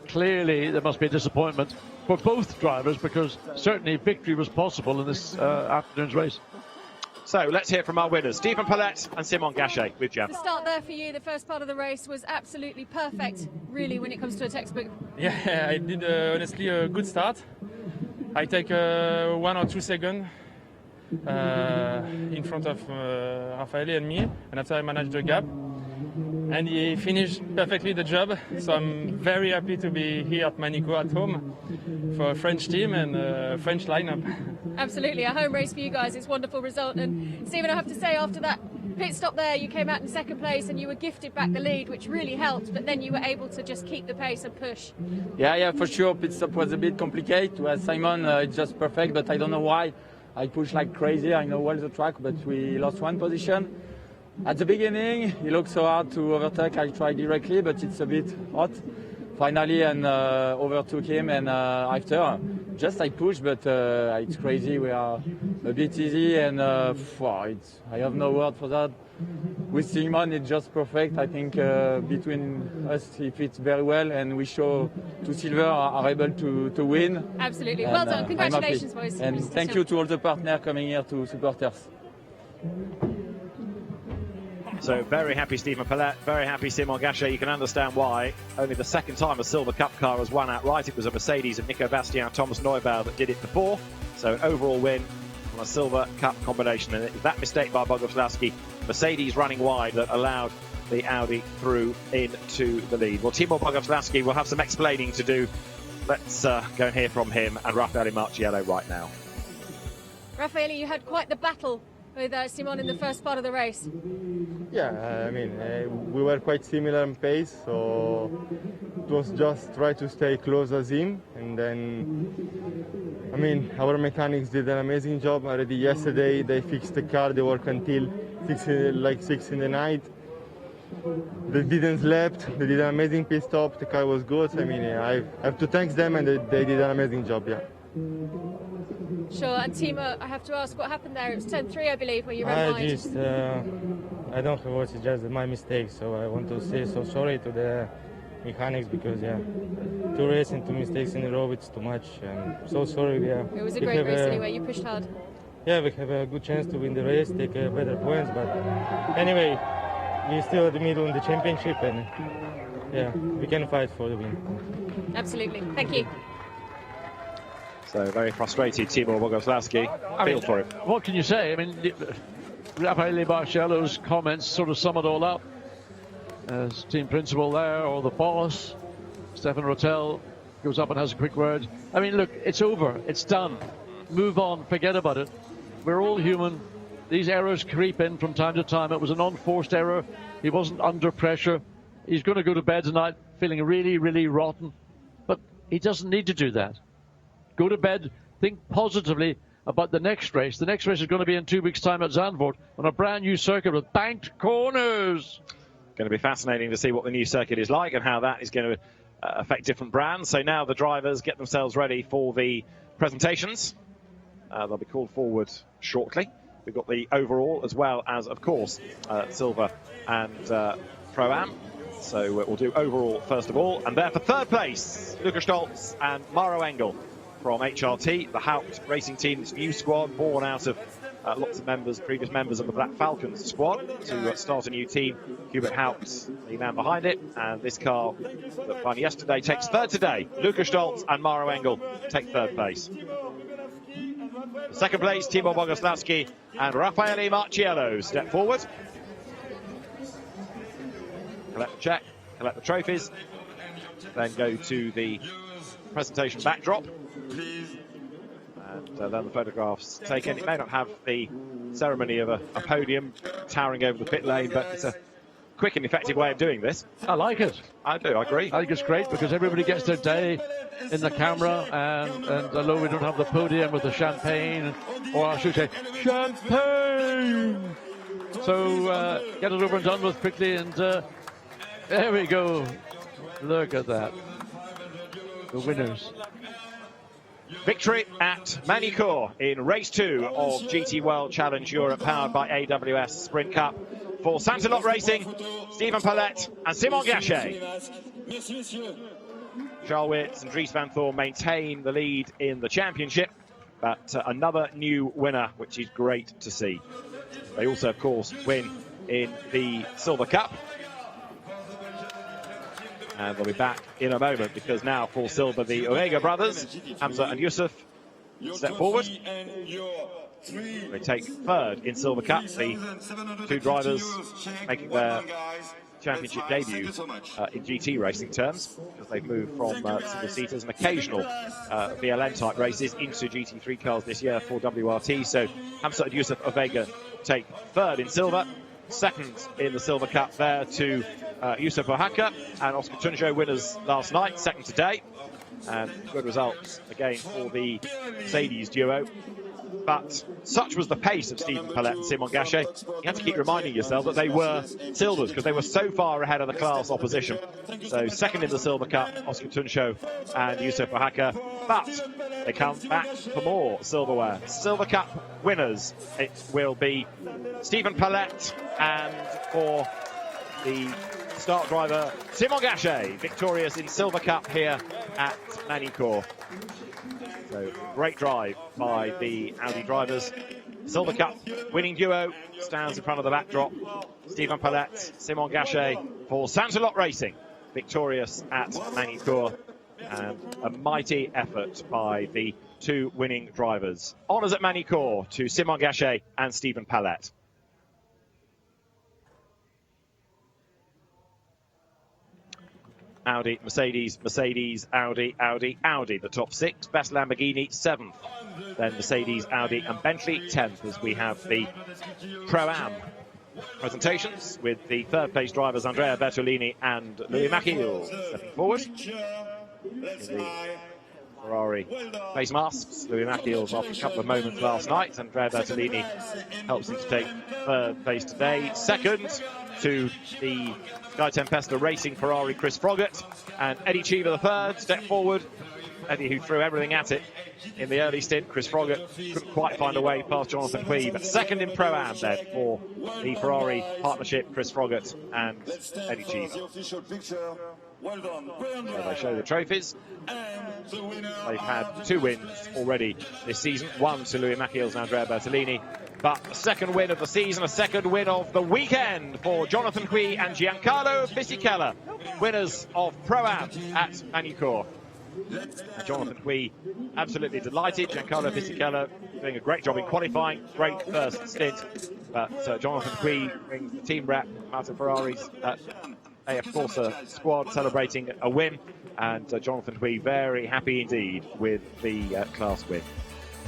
clearly there must be a disappointment for both drivers, because certainly victory was possible in this afternoon's race. So let's hear from our winners, Stephen Palette and Simon Gachet with Jam. The start there for you, the first part of the race was absolutely perfect, really, when it comes to a textbook. Yeah, I did honestly a good start. I take 1 or 2 seconds in front of Raffaele and me, and after I managed the gap. And he finished perfectly the job, so I'm very happy to be here at Magny Cours at home for a French team and a French lineup. Absolutely, a home race for you guys. It's a wonderful result. And Stephen, I have to say, after that pit stop there, you came out in second place and you were gifted back the lead, which really helped, but then you were able to just keep the pace and push. Yeah, for sure. Pit stop was a bit complicated. Well, Simon, it's just perfect, but I don't know why. I pushed like crazy. I know well the track, but we lost 1 position. At the beginning, it looked so hard to overtake. I tried directly, but it's a bit hot. Finally, and overtook him, and after, just I pushed, but it's crazy. We are a bit easy, and I have no word for that. With Simon, it's just perfect. I think between us, he fits very well, and we show to Silver are able to win. Absolutely. And, Well done. Congratulations, boys. And thank you to all the partners coming here to support us. So very happy Stephen Palette, very happy Simon Gachet. You can understand why. Only the second time a Silver Cup car has won outright. It was a Mercedes of Nico Bastien, Thomas Neubauer that did it before. So overall win on a Silver Cup combination. And it was that mistake by Boguslavski, Mercedes running wide, that allowed the Audi through into the lead. Well, Timo Boguslavski will have some explaining to do. Let's go and hear from him and Raffaele Marciello right now. Raffaele, you had quite the battle with Simon in the first part of the race. Yeah, I mean, we were quite similar in pace, so it was just try to stay close as him. And then, I mean, our mechanics did an amazing job already yesterday. They fixed the car, they worked until 6 in the night. They didn't sleep, they did an amazing pit stop, the car was good. I mean, I have to thank them, and they did an amazing job, yeah. Sure, and Timo, I have to ask, what happened there? It was 10-3, I believe, where you ran wide. I don't know, it's just my mistake, so I want to say so sorry to the mechanics, because, yeah, 2 races and 2 mistakes in a row, it's too much. So sorry, yeah. It was a great race anyway, you pushed hard. Yeah, we have a good chance to win the race, take better points, but anyway, we're still at the middle in the championship, and yeah, we can fight for the win. Absolutely, thank you. So very frustrated, Timo Boguslavski. Feel for him. What can you say? I mean, Raffaele Marciello's comments sort of sum it all up. As team principal there, or the boss, Stefan Rotell goes up and has a quick word. I mean, look, it's over. It's done. Move on. Forget about it. We're all human. These errors creep in from time to time. It was an unforced error. He wasn't under pressure. He's going to go to bed tonight feeling really, really rotten. But he doesn't need to do that. Go to bed, think positively about the next race. The next race is going to be in 2 weeks' time at Zandvoort on a brand new circuit with banked corners. Going to be fascinating to see what the new circuit is like and how that is going to affect different brands. So now the drivers get themselves ready for the presentations. They'll be called forward shortly. We've got the overall as well as, of course, Silver and Pro-Am. So we'll do overall first of all. And there for third place, Luca Stoltz and Maro Engel from HRT, the Haupt racing team's new squad, born out of lots of members, previous members of the Black Falcons squad, to start a new team. Hubert Haupt, the man behind it, and this car that won yesterday takes third today. Luca Stoltz and Maro Engel take third place. Second place, Timo Boguslavski and Raffaele Marciello step forward. Collect the check, collect the trophies, then go to the presentation backdrop. And then the photographs taken. It may not have the ceremony of a podium towering over the pit lane, but it's a quick and effective way of doing this. I like it. I do, I agree. I think it's great because everybody gets their day in the camera, and although we don't have the podium with the champagne, or I should say, champagne! So get it over and done with quickly, and there we go. Look at that. The winners. Victory at Magny Cours in race 2 of GT World Challenge Europe, powered by AWS Sprint Cup. For Santelot Racing, Stephen Palette and Simon Gachet. Charles Wirtz and Dries van Thorn maintain the lead in the championship, but another new winner, which is great to see. They also, of course, win in the Silver Cup. And they'll be back in a moment, because now for silver, the Ovega brothers, Hamza and Yusuf, step forward. They take third in Silver Cup. The 2 drivers making their championship debut in GT racing terms, because they've moved from single-seaters and occasional VLN type races into GT3 cars this year for WRT. So Hamza and Yusuf Ovega take third in silver. Second in the Silver Cup there to Yusuf Ohaka and Oscar Tunjo, winners last night, second today. And good results again for the Mercedes duo. But such was the pace of Stephen Palette and Simon Gachet, you have to keep reminding yourself that they were silvers because they were so far ahead of the class opposition. So second in the Silver Cup, Oscar Tuncho and Yusuf Ohaka, but they come back for more silverware. Silver Cup winners, it will be Stephen Palette, and for the start driver Simon Gachet, victorious in Silver Cup here at Magny Cours. So great drive by the Audi drivers. Silver Cup winning duo stands in front of the backdrop. Stephen Palette, Simon Gachet for Santalot Racing, victorious at Magny Cours. And a mighty effort by the two winning drivers. Honours at Magny Cours to Simon Gachet and Stephen Palette. Audi, Mercedes, Mercedes, Audi, Audi, Audi, the top six. Best Lamborghini, 7th. Then Mercedes, Audi and Bentley, 10th, as we have the Pro-Am presentations with the third place drivers Andrea Bertolini and Louis Machil stepping forward. In the Ferrari face masks, Louis Machil's after a couple of moments last night. Andrea Bertolini helps him to take third place today. Second to the Sky Tempesta Racing Ferrari Chris Froggatt, and Eddie Cheever the third step forward. Eddie, who threw everything at it in the early stint. Chris Froggatt couldn't quite find a way past Jonathan Hui, but second in Pro-Am then for the Ferrari partnership, Chris Froggatt and Eddie Cheever. So they show the trophies. They've had 2 wins already this season, one to Louis Machil's and Andrea Bertolini, but a second win of the season, a second win of the weekend for Jonathan Hui and Giancarlo Fisichella, winners of Pro-Am at Magny Cours. And Jonathan Hui absolutely delighted. Giancarlo Fisichella doing a great job in qualifying, great first stint, but Jonathan Hui brings the team rep, Martin Ferrari's AF Corsa squad, celebrating a win, and Jonathan Hui very happy indeed with the class win.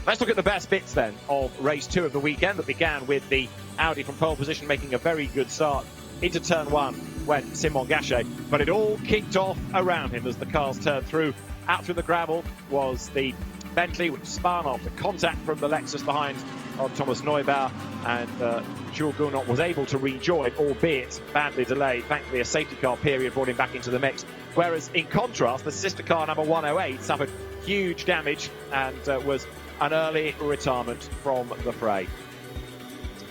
Let's look at the best bits then of race 2 of the weekend that began with the Audi from pole position making a very good start. Into turn 1 went Simon Gachet, but it all kicked off around him as the cars turned through. Out through the gravel was the Bentley, which spun after contact from the Lexus behind of Thomas Neubauer, and Jules Gounod was able to rejoin, albeit badly delayed. Thankfully, a safety car period brought him back into the mix. Whereas, in contrast, the sister car number 108 suffered huge damage and was an early retirement from the fray.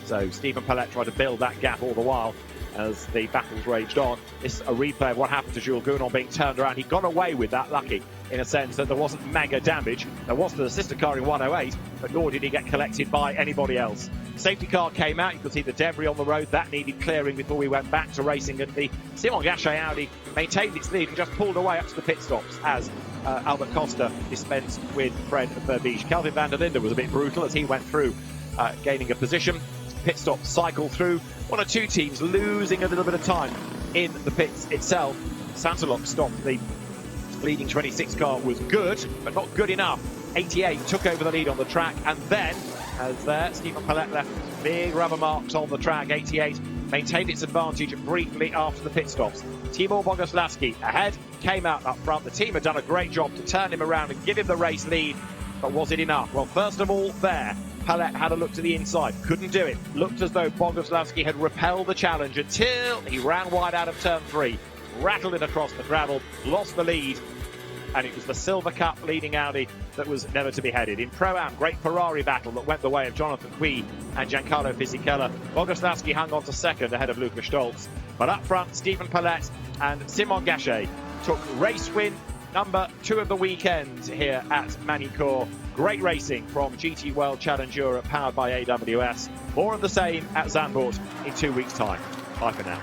So Stephen Palette tried to build that gap all the while as the battles raged on. This is a replay of what happened to Jules Gounod being turned around. He got away with that, lucky, in a sense that there wasn't mega damage. There was to the sister car in 108, but nor did he get collected by anybody else. Safety car came out. You could see the debris on the road. That needed clearing before we went back to racing. And the Simon Gachet Audi maintained its lead and just pulled away up to the pit stops as Albert Costa dispensed with Fred Verbies. Calvin van der Linde was a bit brutal as he went through, gaining a position. Pit stop cycle through. One or two teams losing a little bit of time in the pits itself. Santalot stopped. The leading 26 car was good, but not good enough. 88 took over the lead on the track, and then, as there, Stephen Palette left big rubber marks on the track. 88 maintained its advantage briefly after the pit stops. Tibor Bogoslawski ahead, came out up front. The team had done a great job to turn him around and give him the race lead, but was it enough? Well, first of all, there, Palette had a look to the inside, couldn't do it. Looked as though Bogoslawski had repelled the challenge until he ran wide out of turn 3, rattled it across the gravel, lost the lead, and it was the Silver Cup leading Audi that was never to be headed. In Pro-Am, great Ferrari battle that went the way of Jonathan Hui and Giancarlo Fisichella. Bogoslawski hung on to second ahead of Luca Stolz. But up front, Stephen Palette and Simon Gachet took race win number 2 of the weekend here at Magny Cours. Great racing from GT World Challenge Europe, powered by AWS. More of the same at Zandvoort in 2 weeks' time. Bye for now.